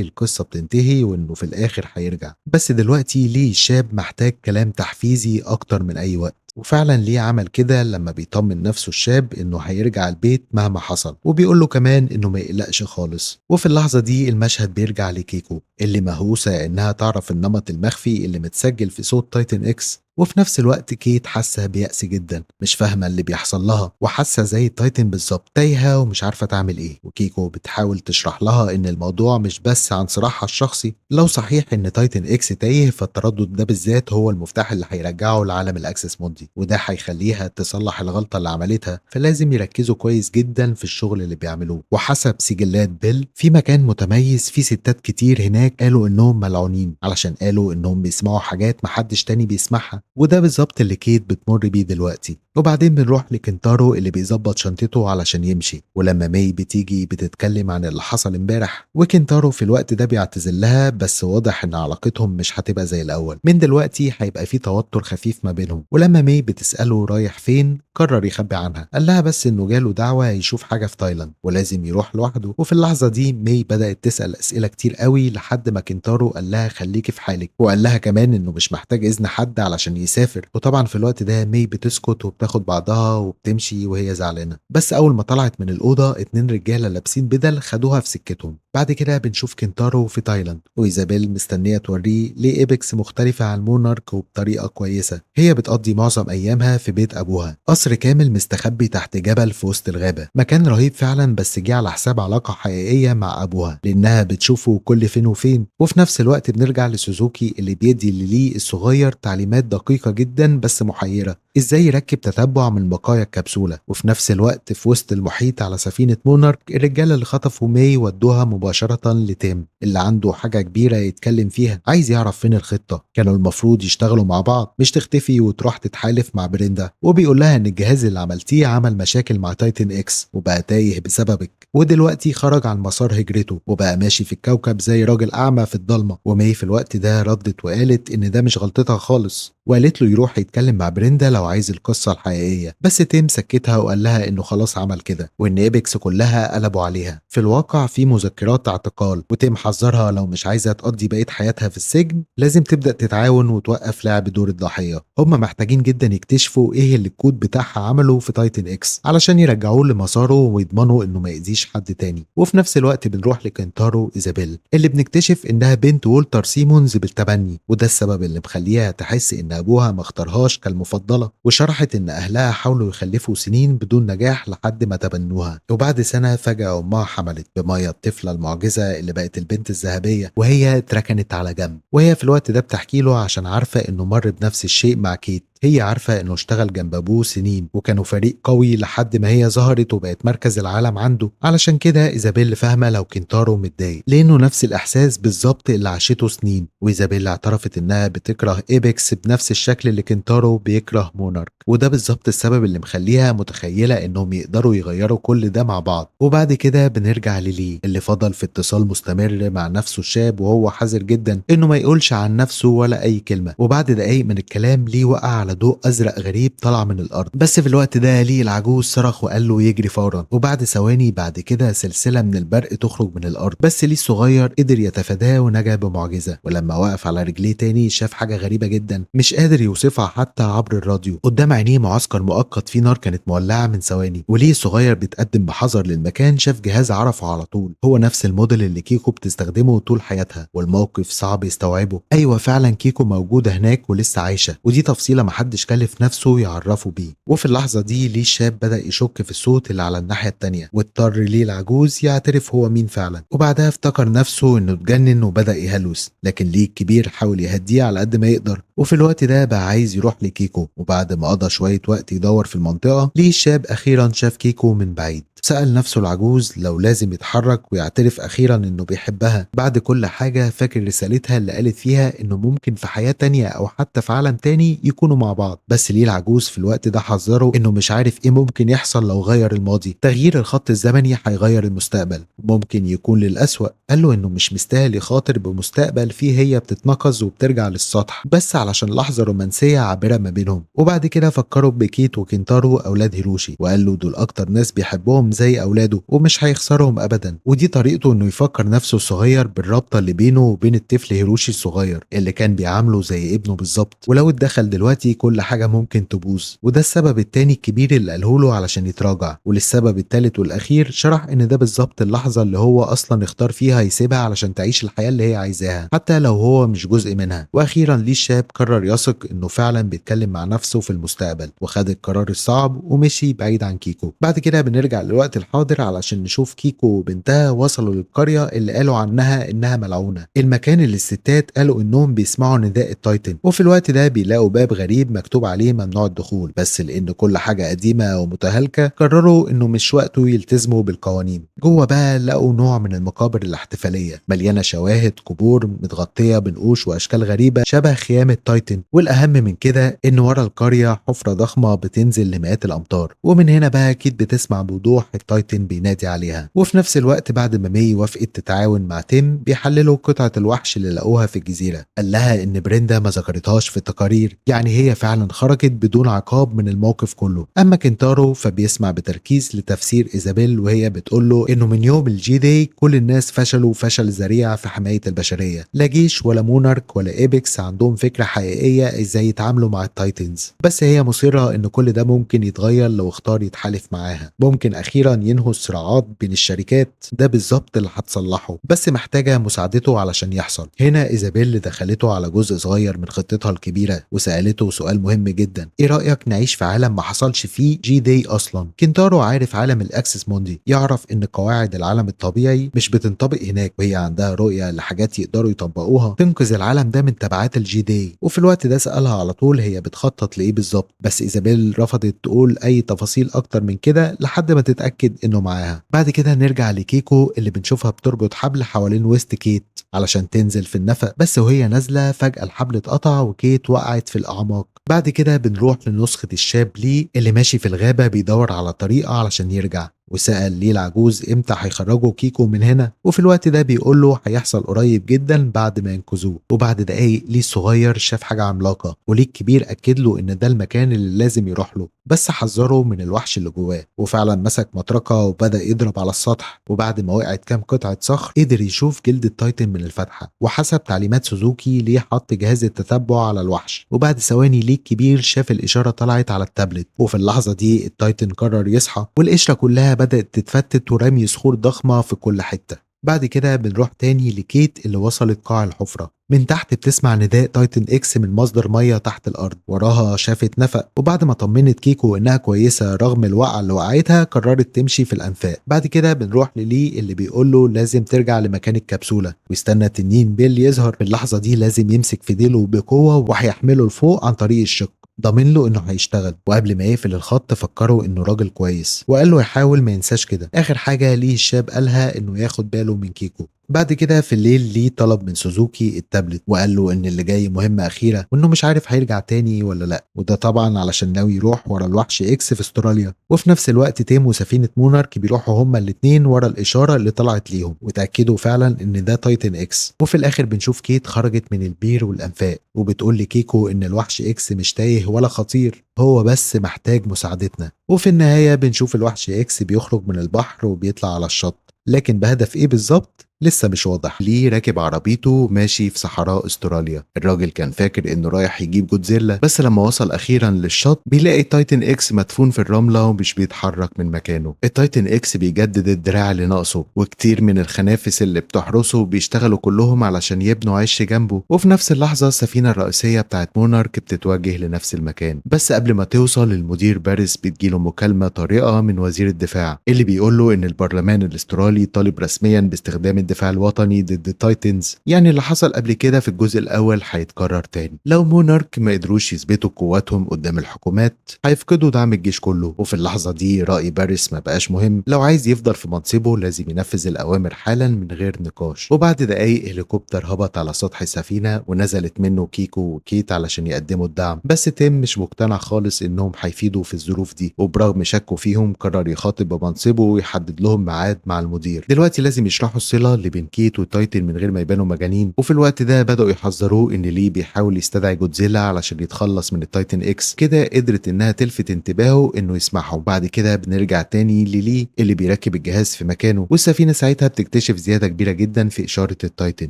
القصة بتنتهي وانه في الاخر هيرجع، بس دلوقتي ليه الشاب محتاج كلام تحفيزي اكتر من اي وقت. وفعلا ليه عمل كده لما بيطمن نفسه الشاب انه هيرجع البيت مهما حصل، وبيقول له كمان انه ما يقلقش خالص. وفي اللحظة دي المشهد بيرجع لكيكو اللي مهووسة انها تعرف النمط المخفي اللي متسجل في صوت تايتن اكس. وفي نفس الوقت كيت حاسة بيأس جدا، مش فاهمة اللي بيحصل لها، وحاسة زي التايتن بالظبط تايهة ومش عارفة تعمل ايه. وكيكو بتحاول تشرح لها ان الموضوع مش بس عن صراعها الشخصي، لو صحيح ان تايتن اكس تايه فالتردد ده بالذات هو المفتاح اللي هيرجعه لعالم الاكسس موندي، وده هيخليها تصلح الغلطة اللي عملتها. فلازم يركزوا كويس جدا في الشغل اللي بيعملوه. وحسب سجلات بيل في مكان متميز فيه ستات كتير هناك قالوا انهم ملعونين علشان قالوا انهم بيسمعوا حاجات محدش تاني بيسمعها، وده بالظبط اللي كيت بتمر بيه دلوقتي. وبعدين بنروح لكنتارو اللي بيظبط شنطته علشان يمشي، ولما ماي بتيجي بتتكلم عن اللي حصل امبارح، وكنتارو في الوقت ده بيعتذر لها، بس واضح ان علاقتهم مش هتبقى زي الاول. من دلوقتي هيبقى في توتر خفيف ما بينهم. ولما ماي بتسأله رايح فين قرر يخبي عنها، قال لها بس انه جاله دعوة يشوف حاجة في تايلاند ولازم يروح لوحده. وفي اللحظة دي ماي بدأت تسأل أسئلة كتير قوي لحد ما كنتارو قال لها خليكي في حالك، وقال لها كمان انه مش محتاج اذن حد علشان يسافر. وطبعا في الوقت ده ماي بتسكت وبتاخد بعضها وبتمشي وهي زعلانة. بس اول ما طلعت من الأوضة اتنين رجالة لابسين بدل خدوها في سكتهم. بعد كده بنشوف كنتارو في تايلاند، وإيزابيل مستنية توريه ليه إيبكس مختلفة عن مونارك وبطريقة كويسة. هي بتقضي معظم أيامها في بيت أبوها، قصر كامل مستخبي تحت جبل في وسط الغابة، مكان رهيب فعلا بس جه على حساب علاقة حقيقية مع أبوها لأنها بتشوفه كل فين وفين. وفي نفس الوقت بنرجع لسوزوكي اللي بيدي للي الصغير تعليمات دقيقة جدا بس محيرة، ازاي يركب تتبع من بقايا الكبسولة. وفي نفس الوقت في وسط المحيط على سفينة مونارك، الرجالة اللي خطفوا ماي ودوها مباشرة لتيم اللي عنده حاجة كبيرة يتكلم فيها، عايز يعرف فين الخطة. كانوا المفروض يشتغلوا مع بعض مش تختفي وتروح تتحالف مع بريندا، وبيقول لها ان الجهاز اللي عملتيه عمل مشاكل مع تايتن اكس وبقى تايه بسببك، ودلوقتي خرج عن مسار هجرته وبقى ماشي في الكوكب زي راجل اعمى في الضلمة. وماي في الوقت ده ردت وقالت ان ده مش غلطتها خالص، وقالت له يروح يتكلم مع بريندا لو وعايز القصة الحقيقية، بس تيم سكتها وقال لها إنه خلاص عمل كده وإن إيبكس كلها قلبوا عليها. في الواقع في مذكرات اعتقال، وتيم حذرها لو مش عايزة تقضي بقية حياتها في السجن لازم تبدأ تتعاون وتوقف لعب دور الضحية. هما محتاجين جدا يكتشفوا إيه اللي الكود بتاعها عمله في تايتن إكس علشان يرجعوه لمساره ويضمنوا إنه ما يأذيش حد تاني. وفي نفس الوقت بنروح لكنتارو إيزابيل اللي بنكتشف إنها بنت وولتر سيمونز بالتبني، وده السبب اللي مخليها تحس إن أبوها ما اختارهاش كالمفضلة، وشرحت إن أهلها حاولوا يخلفوا سنين بدون نجاح لحد ما تبنوها، وبعد سنة فجأة أمها حملت بمية الطفلة المعجزة اللي بقت البنت الذهبية، وهي اتركنت على جنب. وهي في الوقت ده بتحكي له عشان عارفة إنه مر بنفس الشيء مع كيت. هي عارفة إنه اشتغل جنب أبوه سنين وكانوا فريق قوي لحد ما هي ظهرت وبقت مركز العالم عنده. علشان كده إيزابيل فاهمة لو كنتارو متضايق لأنه نفس الإحساس بالظبط اللي عاشته سنين. وإيزابيل اعترفت إنها بتكره إيبكس بنفس الشكل اللي كنتارو بيكره مونارك، وده بالظبط السبب اللي مخليها متخيلة إنهم يقدروا يغيروا كل ده مع بعض. وبعد كده بنرجع للي اللي فضل في اتصال مستمر مع نفسه الشاب، وهو حذر جدا إنه ما يقولش عن نفسه ولا أي كلمة. وبعد دقايق من الكلام ليه وقع على ضوء ازرق غريب طلع من الارض، بس في الوقت ده ليه العجوز صرخ وقال له يجري فورا. وبعد ثواني بعد كده سلسله من البرق تخرج من الارض، بس ليه الصغير قدر يتفاداه ونجا بمعجزه. ولما وقف على رجليه تاني شاف حاجه غريبه جدا مش قادر يوصفها حتى عبر الراديو. قدام عينيه معسكر مؤقت فيه نار كانت مولعه من ثواني، وليه الصغير بيتقدم بحذر للمكان شاف جهاز عرفه على طول هو نفس الموديل اللي كيكو بتستخدمه طول حياتها. والموقف صعب يستوعبه، ايوه فعلا كيكو موجوده هناك ولسه عايشه، ودي تفصيله محدش كلف نفسه يعرفوا بيه. وفي اللحظة دي ليه الشاب بدأ يشك في الصوت اللي على الناحية التانية، واضطر ليه العجوز يعترف هو مين فعلا. وبعدها افتكر نفسه انه اتجنن وبدأ يهلوس، لكن ليه الكبير حاول يهديه على قد ما يقدر. وفي الوقت ده بقى عايز يروح لكيكو، وبعد ما قضى شوية وقت يدور في المنطقة ليه الشاب أخيرا شاف كيكو من بعيد. سأل نفسه العجوز لو لازم يتحرك ويعترف أخيرا إنه بيحبها بعد كل حاجة. فاكر رسالتها اللي قالت فيها إنه ممكن في حياة تانية أو حتى في عالم تاني يكونوا مع بعض. بس ليه العجوز في الوقت ده حذره إنه مش عارف إيه ممكن يحصل لو غير الماضي. تغيير الخط الزمني هيغير المستقبل وممكن يكون للأسوأ. قال له إنه مش مستاهل يخاطر بمستقبل فيه هي بتتنقز وبترجع للسطح بس علشان لحظة رومانسية عابرة ما بينهم. وبعد كده فكروا بكيت وكنتارو أولاد هيروشي، وقال له دول أكتر ناس بيحبهم زي أولاده ومش هيخسرهم أبدا. ودي طريقته إنه يفكر نفسه الصغير بالرابطة اللي بينه وبين الطفل هيروشي الصغير اللي كان بيعامله زي ابنه بالظبط، ولو اتدخل دلوقتي كل حاجة ممكن تبوظ. وده السبب التاني الكبير اللي قاله له علشان يتراجع. وللسبب التالت والأخير شرح إن ده بالظبط اللحظة اللي هو أصلا اختار فيها يسيبها علشان تعيش الحياة اللي هي عايزاها حتى لو هو مش جزء منها. وأخيرا ليه الشاب قرر يثق إنه فعلا بيتكلم مع نفسه في المستقبل، وخد القرار الصعب ومشي بعيد عن كيكو. بعد كده بنرجع للوقت الحاضر علشان نشوف كيكو وبنتها وصلوا للقرية اللي قالوا عنها إنها ملعونة، المكان اللي الستات قالوا إنهم بيسمعوا نداء التايتن. وفي الوقت ده بيلاقوا باب غريب مكتوب عليه ممنوع الدخول، بس لأن كل حاجة قديمة ومتهالكة قرروا إنه مش وقته يلتزموا بالقوانين. جوه بقى لقوا نوع من المقابر الاحتفالية مليانة شواهد قبور متغطية بنقوش وأشكال غريبة شبه خيام التايتن. والأهم من كده إن ورا القرية حفرة ضخمة بتنزل لمئات الأمتار، ومن هنا بقى أكيد بتسمع بوضوح التايتن بينادي عليها. وفي نفس الوقت بعد ما مي وافقت تتعاون مع تيم بيحللوا قطعة الوحش اللي لقوها في الجزيرة. قال لها إن بريندا ما ذكرتهاش في التقارير، يعني هي فعلا خرجت بدون عقاب من الموقف كله. أما كنتارو فبيسمع بتركيز لتفسير إيزابيل وهي بتقول له إنه من يوم الجي داي كل الناس فشلوا فشل ذريع في حماية البشرية، لا جيش ولا مونارك ولا إيبكس عندهم فكرة حقيقية إزاي يتعاملوا مع التايتنز. بس هي مصرة إن كل ده ممكن يتغير لو اختار يتحالف معاها. ممكن أخيرا ينهوا الصراعات بين الشركات، ده بالظبط اللي هتصلحه، بس محتاجة مساعدته علشان يحصل. هنا إيزابيل دخلته على جزء صغير من خطتها الكبيرة وسألته سؤال مهم جدا: إيه رأيك نعيش في عالم ما حصلش فيه جي داي أصلا؟ كنتارو عارف عالم الأكسس موندي، يعرف إن قواعد العالم الطبيعي مش بتنطبق هناك، وهي عندها رؤية لحاجات يقدروا يطبقوها تنقذ العالم ده من تبعات الجي داي. وفي الوقت ده سألها على طول هي بتخطط لإيه بالظبط، بس إيزابيل رفضت تقول أي تفاصيل أكتر من كده لحد ما تتأكد إنه معاها. بعد كده نرجع لكيكو اللي بنشوفها بتربط حبل حوالين وسط كيت علشان تنزل في النفق، بس وهي نازلة فجأة الحبل اتقطع وكيت وقعت في الأعماق. بعد كده بنروح لنسخة الشاب ليه اللي ماشي في الغابة بيدور على طريقة علشان يرجع. وسأل ليه العجوز امتى هيخرجوا كيكو من هنا، وفي الوقت ده بيقول له هيحصل قريب جدا بعد ما ينقذوه. وبعد دقايق ليه الصغير شاف حاجة عملاقة، وليه الكبير أكد له إن ده المكان اللي لازم يروح له، بس حذره من الوحش اللي جواه. وفعلا مسك مطرقة وبدأ يضرب على السطح، وبعد ما وقعت كام قطعة صخر قدر يشوف جلد التايتن من الفتحة. وحسب تعليمات سوزوكي ليه حط جهاز التتبع على الوحش، وبعد ثواني ليه الكبير شاف الإشارة طلعت على التابلت. وفي اللحظة دي التايتن قرر يصحى، والقشرة كلها بدأت تتفتت ورمي صخور ضخمة في كل حتة. بعد كده بنروح تاني لكيت اللي وصلت قاع الحفرة. من تحت بتسمع نداء تايتن اكس من مصدر ميه تحت الارض. وراها شافت نفق، وبعد ما طمنت كيكو انها كويسه رغم الوقعه اللي وقعتها قررت تمشي في الانفاق. بعد كده بنروح للي اللي بيقول له لازم ترجع لمكان الكبسوله، ويستنى تنين بيل يظهر. في اللحظه دي لازم يمسك في ديله بقوه وهيحمله لفوق عن طريق الشق، ضامن له انه هيشتغل. وقبل ما يقفل الخط فكروا انه راجل كويس، وقال له يحاول ما ينساش كده. اخر حاجه ليه الشاب قالها انه ياخد باله من كيكو. بعد كده في الليل ليه طلب من سوزوكي التابلت، وقال له ان اللي جاي مهمه اخيره، وانه مش عارف هيرجع تاني ولا لا. وده طبعا علشان ناوي يروح ورا الوحش اكس في استراليا. وفي نفس الوقت تيم وسفينه مونارك بيروحوا هما الاتنين ورا الاشاره اللي طلعت ليهم، وتاكدوا فعلا ان ده تايتن اكس. وفي الاخر بنشوف كيت خرجت من البير والانفاق، وبتقول لكيكو ان الوحش اكس مش تايه ولا خطير، هو بس محتاج مساعدتنا. وفي النهايه بنشوف الوحش اكس بيخرج من البحر وبيطلع على الشط، لكن بهدف ايه بالظبط لسه مش واضح. ليه راكب عربيته ماشي في صحراء استراليا. الراجل كان فاكر انه رايح يجيب جودزيلا، بس لما وصل اخيرا للشط بيلاقي التايتن اكس مدفون في الرمله ومش بيتحرك من مكانه. التايتن اكس بيجدد الدراع اللي ناقصه، وكتير من الخنافس اللي بتحرسه بيشتغلوا كلهم علشان يبنوا عش جنبه. وفي نفس اللحظه السفينه الرئيسيه بتاعت مونارك بتتوجه لنفس المكان، بس قبل ما توصل المدير باريس بتجيله مكالمه طارئه من وزير الدفاع اللي بيقول له ان البرلمان الاسترالي طالب رسميا باستخدام الدفاع الوطني ضد التايتنز. يعني اللي حصل قبل كده في الجزء الاول هيتكرر تاني. لو مونارك ما قدروش يثبتوا قواتهم قدام الحكومات هيفقدوا دعم الجيش كله. وفي اللحظه دي راي باريس ما بقاش مهم، لو عايز يفضل في منصبه لازم ينفذ الاوامر حالا من غير نقاش. وبعد دقايق هليكوبتر هبط على سطح السفينه ونزلت منه كيكو وكيت علشان يقدموا الدعم، بس تيم مش مقتنع خالص انهم هيفيدوا في الظروف دي، وبرغم شكه فيهم قرر يخاطب بمنصبه ويحدد لهم ميعاد مع المدير. دلوقتي لازم يشرحوا الصله اللي بين كيت وتايتن من غير ما يبانوا مجانين. وفي الوقت ده بدأوا يحذروه ان ليه بيحاول يستدعي جودزيلا علشان يتخلص من التايتن اكس. كده قدرت انها تلفت انتباهه انه يسمعهم. بعد كده بنرجع تاني للي اللي بيركب الجهاز في مكانه، والسفينه ساعتها بتكتشف زياده كبيره جدا في اشاره التايتن.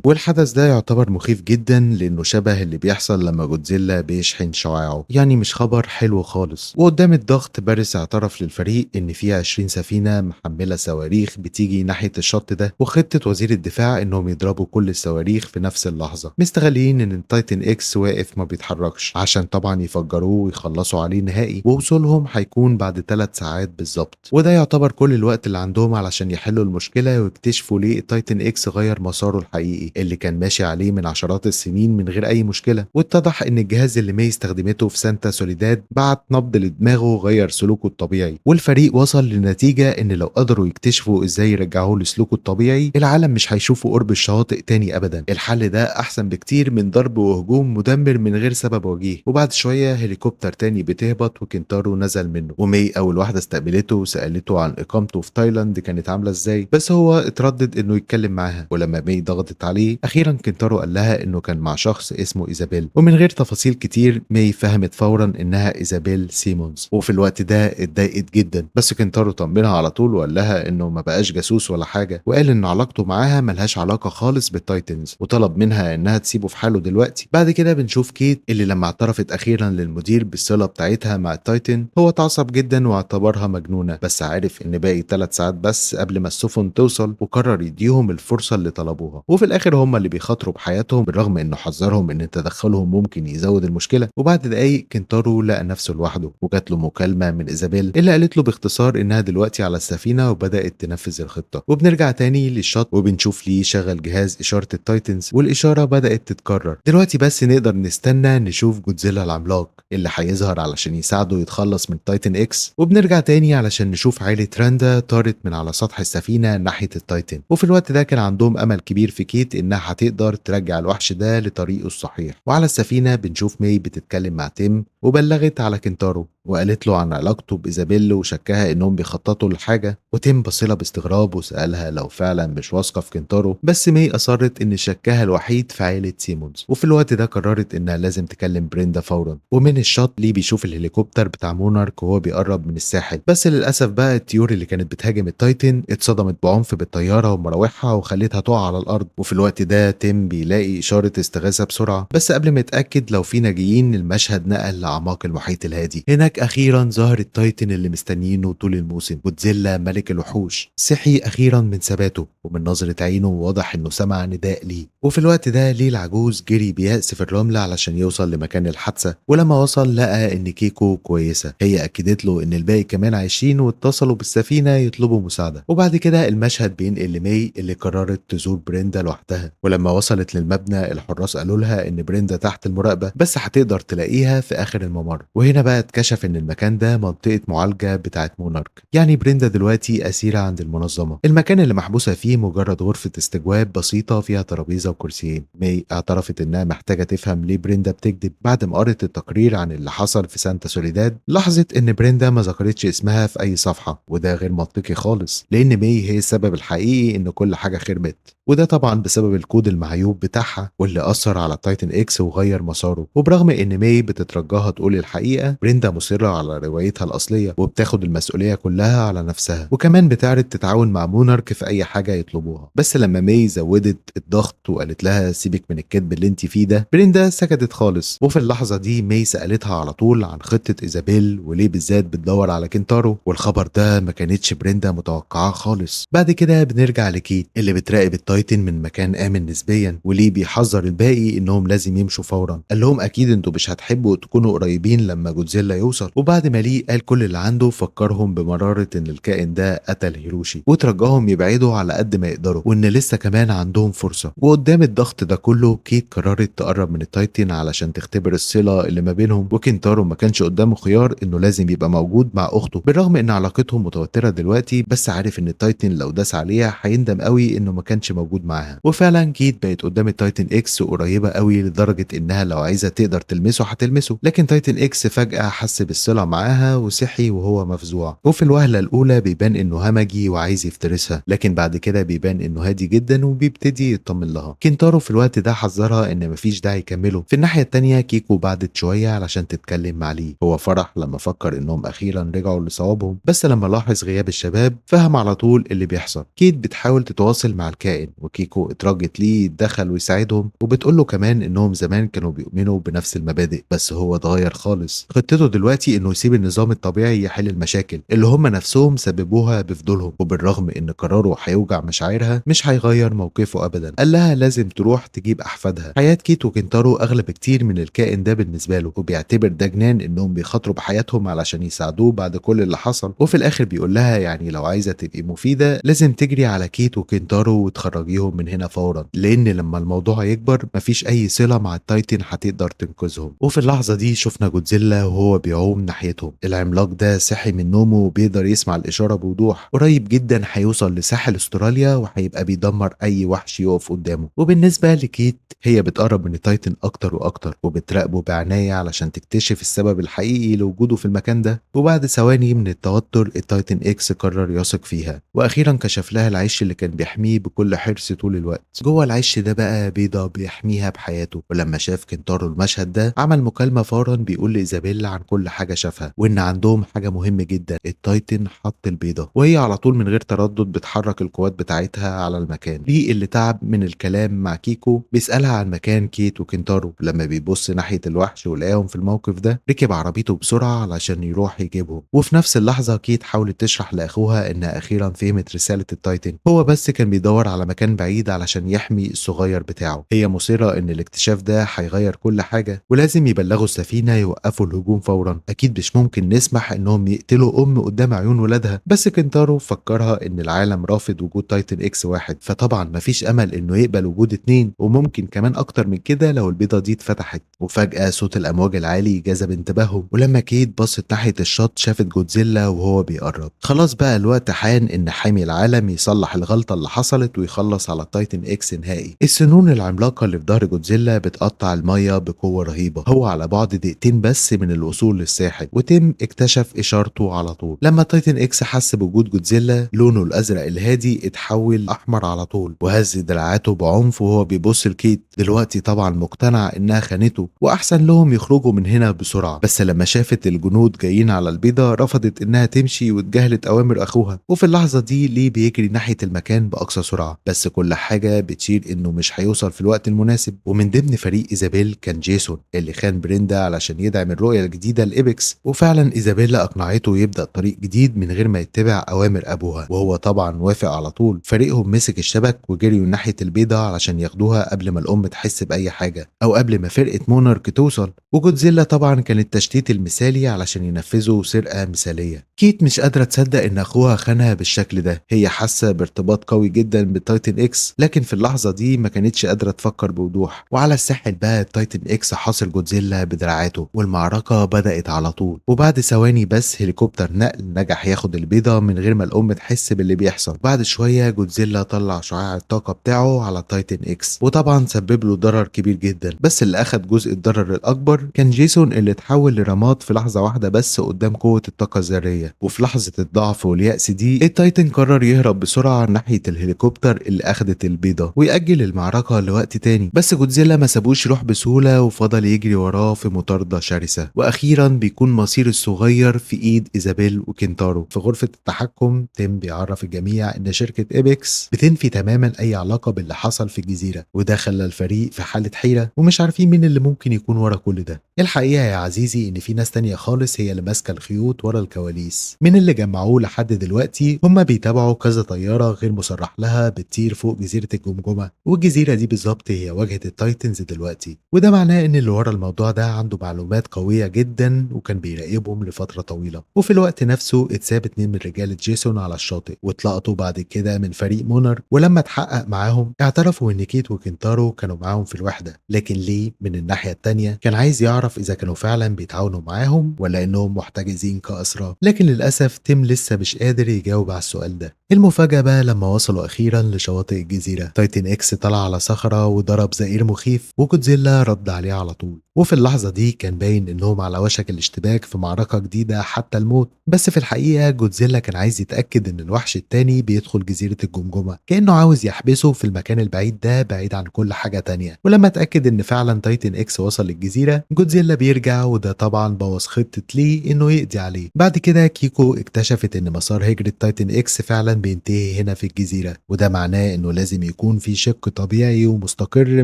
والحدث ده يعتبر مخيف جدا لانه شبه اللي بيحصل لما جودزيلا بيشحن شعاعه، يعني مش خبر حلو خالص. وقدام الضغط باريس اعترف للفريق ان في 20 سفينه محمله صواريخ بتيجي ناحيه الشط ده، وخطه وزير الدفاع انهم يضربوا كل الصواريخ في نفس اللحظه، مستغلين ان التايتن اكس واقف ما بيتحركش عشان طبعا يفجروه ويخلصوا عليه نهائي. ووصولهم هيكون بعد 3 ساعات بالظبط، وده يعتبر كل الوقت اللي عندهم علشان يحلوا المشكله ويكتشفوا ليه التايتن اكس غير مساره الحقيقي اللي كان ماشي عليه من عشرات السنين من غير اي مشكله. واتضح ان الجهاز اللي مي استخدمته في سانتا سوليداد بعت نبض لدماغه غير سلوكه الطبيعي. والفريق وصل لنتيجه ان لو قدروا يكتشفوا ازاي يرجعوه لسلوكه الطبيعي العالم مش هيشوفوا قرب الشواطئ تاني ابدا. الحل ده احسن بكتير من ضرب وهجوم مدمر من غير سبب وجيه. وبعد شويه هليكوبتر تاني بتهبط وكنتارو نزل منه، ومي اول واحده استقبلته وسالته عن اقامته في تايلاند كانت عامله ازاي، بس هو اتردد انه يتكلم معاها. ولما مي ضغطت عليه اخيرا كنتارو قال لها انه كان مع شخص اسمه ايزابيل، ومن غير تفاصيل كتير مي فهمت فورا انها ايزابيل سيمونز. وفي الوقت ده اتضايقت جدا، بس كنتارو طمنها على طول وقال لها انه ما بقاش جاسوس ولا حاجه، وقال ان علاقته معاها ملهاش علاقه خالص بالتايتنز، وطلب منها انها تسيبه في حاله دلوقتي. بعد كده بنشوف كيت اللي لما اعترفت اخيرا للمدير بالصله بتاعتها مع التايتن هو اتعصب جدا واعتبرها مجنونه، بس عارف ان باقي 3 ساعات بس قبل ما السفن توصل، وقرر يديهم الفرصه اللي طلبوها. وفي الاخر هم اللي بيخاطروا بحياتهم بالرغم انه حذرهم ان تدخلهم ممكن يزود المشكله. وبعد دقايق كنتارو لقى نفسه لوحده، وجات له مكالمه من ايزابيل اللي قالت له باختصار انها دلوقتي على السفينه وبدات تنفذ الخطه. وبنرجع تاني للشط وبنشوف ليه شغل جهاز اشاره التايتنز، والاشاره بدات تتكرر. دلوقتي بس نقدر نستنى نشوف جودزيلا العملاق اللي هيظهر علشان يساعده يتخلص من تايتن اكس. وبنرجع تاني علشان نشوف عائله راندا طارت من على سطح السفينه ناحيه التايتن. وفي الوقت ده كان عندهم امل كبير في كيت انها هتقدر ترجع الوحش ده لطريقه الصحيح. وعلى السفينه بنشوف مي بتتكلم مع تيم وبلغت على كنتارو وقالت له عن علاقته بإيزابيل وشكها إنهم بيخططوا لحاجة، وتيم بصلها باستغراب وسألها لو فعلا مش واثقة في كنتارو، بس مي أصرت إن شكها الوحيد في عائلة سيمونز. وفي الوقت ده قررت إنها لازم تكلم بريندا فورا. ومن الشط ليه بيشوف الهليكوبتر بتاع مونارك وهو بيقرب من الساحل، بس للأسف بقى الطيور اللي كانت بتهاجم التايتن اتصدمت بعنف بالطيارة ومراوحها وخلتها تقع على الأرض. وفي الوقت ده تيم بيلاقي إشارة استغاثة بسرعة، بس قبل ما يتأكد لو في ناجيين المشهد نقل لأعماق المحيط الهادي. هناك أخيرا ظهر التايتن اللي مستنيينه طول الموسم، جودزيلا ملك الوحوش صحي أخيرا من ثباته، ومن نظرة عينه واضح إنه سمع نداء ليه. وفي الوقت ده ليه العجوز جري بيأس في الرملة علشان يوصل لمكان الحادثة، ولما وصل لقى إن كيكو كويسة. هي أكدت له إن الباقي كمان عايشين واتصلوا بالسفينة يطلبوا مساعدة. وبعد كده المشهد بينقل لمي اللي قررت تزور بريندا لوحدها. ولما وصلت للمبنى الحراس قالوا لها إن بريندا تحت المراقبة، بس هتقدر تلاقيها في آخر الممر. وهنا بقى اتكشف إن المكان ده منطقة معالجة بتاعت مونارك، يعني بريندا دلوقتي أسيرة عند المنظمة. المكان اللي محبوسة فيه مجرد غرفة استجواب بسيطة فيها ترابيزة وكرسيين. مي اعترفت إنها محتاجة تفهم ليه بريندا بتكذب بعد ما قرت التقرير عن اللي حصل في سانتا سوليداد. لاحظت إن بريندا ما ذكرتش اسمها في أي صفحة، وده غير منطقي خالص لأن مي هي السبب الحقيقي إن كل حاجة خربت. وده طبعا بسبب الكود المعيوب بتاعها واللي أثر على تايتن إكس وغير مساره. وبرغم إن مي بتترجاها تقول الحقيقة، بريندا مصرة على روايتها الأصلية وبتاخد المسؤولية كلها على نفسها، وكمان بتعرض تتعاون مع مونارك في أي حاجة يطلبوها. بس لما مي زودت الضغط وقالت لها سيبك من الكذب اللي انت فيه ده، بريندا سكتت خالص. وفي اللحظة دي مي سألتها على طول عن خطة إيزابيل وليه بالذات بتدور على كنتارو، والخبر ده ما كانتش بريندا متوقعاه خالص. بعد كده بنرجع لكيت اللي بتراقب التايتن من مكان آمن نسبيا، وليه بيحذر الباقي إنهم لازم يمشوا فورا. قال لهم أكيد انتوا مش هتحبوا تكونوا قريبين لما جودزيلا يوصل. وبعد ما ليه قال كل اللي عنده، فكرهم بمرارة إن الكائن ده قتل هيروشي، وترجاهم يبعدوا على قد ما يقدروا، وإن لسه كمان عندهم فرصة. وقدام الضغط ده كله كيت قررت تقرب من التايتن علشان تختبر الصلة اللي ما بينهم. وكنتارو ما كانش قدامه خيار إنه لازم يبقى موجود مع أخته، بالرغم إن علاقتهم متوترة دلوقتي، بس عارف إن التايتن لو داس عليها هيندم قوي إنه ما كانش موجود معاها. وفعلا كيت بقت قدام التايتن إكس قريبة قوي لدرجة إنها لو عايزة تقدر تلمسه هتلمسه. لكن تايتن إكس فجأة حس بالصلة معاها وصحي وهو مفزوع. وفي الوهلة الأولى بيبان إنه همجي وعايز يفترسها، لكن بعد كده بيبان إنه هادي جدا وبيبتدي يطمن لها. كنتارو في الوقت ده حذرها إن مفيش داعي يكملوا. في الناحية التانية كيكو بعدت شوية علشان تتكلم مع ليه. هو فرح لما فكر إنهم أخيرا رجعوا لصوابهم، بس لما لاحظ غياب الشباب فهم على طول اللي بيحصل. كيت بتحاول تتواصل مع الكائن، وكيكو اترجت ليه يتدخل ويساعدهم، وبتقول له كمان إنهم زمان كانوا بيؤمنوا بنفس المبادئ بس هو اتغير خالص. خطته دلوقتي إنه يسيب النظام الطبيعي يحل المشاكل اللي هم نفسهم سببوها بفضولهم، وبالرغم إن قراره هيوجع مشاعرها مش هيغير موقفه أبدا. قال لها لازم تروح تجيب أحفادها. حياة كيت وكنتارو أغلى بكتير من الكائن ده بالنسبة له، وبيعتبر ده جنان إنهم بيخاطروا بحياتهم علشان يساعدوه بعد كل اللي حصل. وفي الآخر بيقول لها يعني لو عايزة تبقي مفيدة لازم تجري على كيت وكنتارو وتخرجيهم من هنا فورا، لأن لما الموضوع يكبر مفيش أي صلة مع التايتن هتقدر تنقذهم. وفي اللحظة دي شفنا جودزيلا وهو بيعوم ناحيتهم. العملاق ده صحي من نومه وبيقدر يسمع الإشارة بوضوح. قريب جدا هيوصل لساحل استراليا وهيبقى بيدمر أي وحش يقف قدامه. وبالنسبة لكيت هي بتقرب من التايتن أكتر وأكتر وبتراقبه بعناية علشان تكتشف السبب الحقيقي لوجوده في المكان ده. وبعد ثواني من التوتر التايتن إكس قرر يثق فيها، وأخيرا كشف لها العش اللي كان بيحميه بكل حرص طول الوقت. جوه العش ده بقى بيضة بيحميها بحياته. ولما شاف كنتارو المشهد ده عمل مكالمة فورا بيقول لإيزابيلا عن كل حاجة شافها، وإن عندهم حاجة مهمة جدا، التايتن حط البيضة. وهي على طول من غير تردد بتحرك القوات بتاعتها على المكان. ليه اللي تعب من الكلام مع كيكو بيسألها عن مكان كيت وكنتارو. لما بيبص ناحية الوحش ولقاهم في الموقف ده ركب عربيته بسرعة علشان يروح يجيبهم. وفي نفس اللحظة كيت حاولت تشرح لأخوها إنها أخيرا فهمت رسالة التايتن، هو بس كان بيدور على مكان بعيد علشان يحمي الصغير بتاعه. هي مصرة إن الاكتشاف ده هيغير كل حاجة ولازم يبلغوا السفينة يوقفوا الهجوم فورا. أكيد مش ممكن نسمح إنهم يقتلوا أم قدام عيون ولادها. بس كنتارو فكرها إن العالم رافض وجود تايتن إكس واحد، فطبعا مفيش أمل إنه يقبل وجود اتنين، وممكن كمان أكتر من كده لو البيضة دي اتفتحت. وفجأة صوت الأمواج العالي جذب انتباههم، ولما كيت بصت ناحية الشط شافت جودزيلا وهو بيقرب. خلاص بقى الوقت حان إن حامي العالم يصلح الغلطة اللي حصلت ويخلص تخلص على التايتن اكس نهائي. السنون العملاقة اللي في ظهر جودزيلا بتقطع المية بقوة رهيبة، هو على بعد دقيقتين بس من الوصول للساحل، وتم اكتشف اشارته على طول. لما التايتن اكس حس بوجود جودزيلا لونه الازرق الهادي اتحول احمر على طول، وهز دراعاته بعنف وهو بيبص لكيت. دلوقتي طبعا مقتنع انها خانته واحسن لهم يخرجوا من هنا بسرعة، بس لما شافت الجنود جايين على البيضة رفضت انها تمشي واتجاهلت اوامر اخوها. وفي اللحظة دي ليه بيجري ناحية المكان باقصى سرعة، بس كل حاجة بتشير انه مش هيوصل في الوقت المناسب. ومن ضمن فريق ايزابيل كان جيسون اللي خان بريندا علشان يدعم الرؤية الجديدة لإيبكس، وفعلا ايزابيلا اقنعته يبدأ طريق جديد من غير ما يتبع اوامر ابوها، وهو طبعا وافق على طول. فريقهم مسك الشبك وجريوا ناحية البيضة علشان ياخدوها قبل ما الام تحس باي حاجة او قبل ما فرقة مونارك توصل. وجودزيلا طبعا كان التشتيت المثالي علشان ينفذوا سرقة مثالية. كيت مش قادرة تصدق ان اخوها خانها بالشكل ده، هي حاسة بارتباط قوي جدا بالتايتن اكس، لكن في اللحظة دي ما كانتش قادرة تفكر بوضوح. وعلى الساحل بقى التايتن اكس حاصر جودزيلا بدراعاته، والمعركة بدأت على طول. وبعد ثواني بس هليكوبتر نقل نجح ياخد البيضة من غير ما الام تحس باللي بيحصل. بعد شوية جودزيلا طلع شعاع الطاقة بتاعه على التايتن اكس، وطبعا سبب له ضرر كبير جدا، بس اللي اخد جزء الضرر الاكبر كان جيسون اللي اتحول لرماد في لحظة واحدة بس قدام قوة الطاقة الذرية. وفي لحظة الضعف واليأس دي التايتن قرر يهرب بسرعة ناحية الهليكوبتر اللي اخدت البيضة ويأجل المعركة لوقت تاني، بس جودزيلا ما سابوش يروح بسهولة وفضل يجري وراه في مطاردة شرسة. واخيرا بيكون مصير الصغير في ايد ايزابيل وكينتارو. في غرفة التحكم تيم بيعرف الجميع ان شركة ايبكس بتنفي تماما اي علاقة باللي حصل في الجزيرة، وده خلى الفريق في حالة حيرة ومش عارفين مين اللي ممكن يكون ورا كل ده. الحقيقة يا عزيزي ان في ناس تانية خالص هي اللي ماسكة الخيوط ورا الكواليس. من اللي جمعوه لحد دلوقتي هم بيتابعوا كذا طيارة غير مصرح لها بتطير فوق جزيرة الجمجمة، والجزيرة دي بالظبط هي واجهة التايتنز دلوقتي. وده معناه ان اللي ورا الموضوع ده عنده معلومات قوية جدا وكان بيراقبهم لفترة طويلة. وفي الوقت نفسه اتساب 2 من رجالة جيسون على الشاطئ واتلقطوا بعد كده من فريق مونر، ولما اتحقق معاهم اعترفوا ان كيت وكينتارو كانوا معاهم في الوحدة. لكن ليه من الناحية التانية كان عايز يعرف اذا كانوا فعلا بيتعاونوا معاهم ولا انهم محتجزين كأسرى، لكن للأسف تيم لسه مش قادر يجاوب على السؤال ده. المفاجأة بقى لما وصلوا أخيرا لشواطئ الجزيرة، تايتن اكس طلع على صخرة وضرب زئير مخيف وجودزيلا رد عليه على طول. وفي اللحظة دي كان باين انهم على وشك الاشتباك في معركة جديدة حتى الموت، بس في الحقيقة جودزيلا كان عايز يتأكد ان الوحش التاني بيدخل جزيرة الجمجمة، كأنه عاوز يحبسه في المكان البعيد ده بعيد عن كل حاجة تانية. ولما اتأكد ان فعلا تايتن اكس وصل للجزيرة جودزيلا بيرجع، وده طبعا بوظ خطة ليه انه يقضي عليه. بعد كده كيكو اكتشفت ان مسار هجرة تايتن اكس فعلا بينتهي هنا في الجزيرة، وده معناه انه لازم يكون في شق طبيعي ومستقر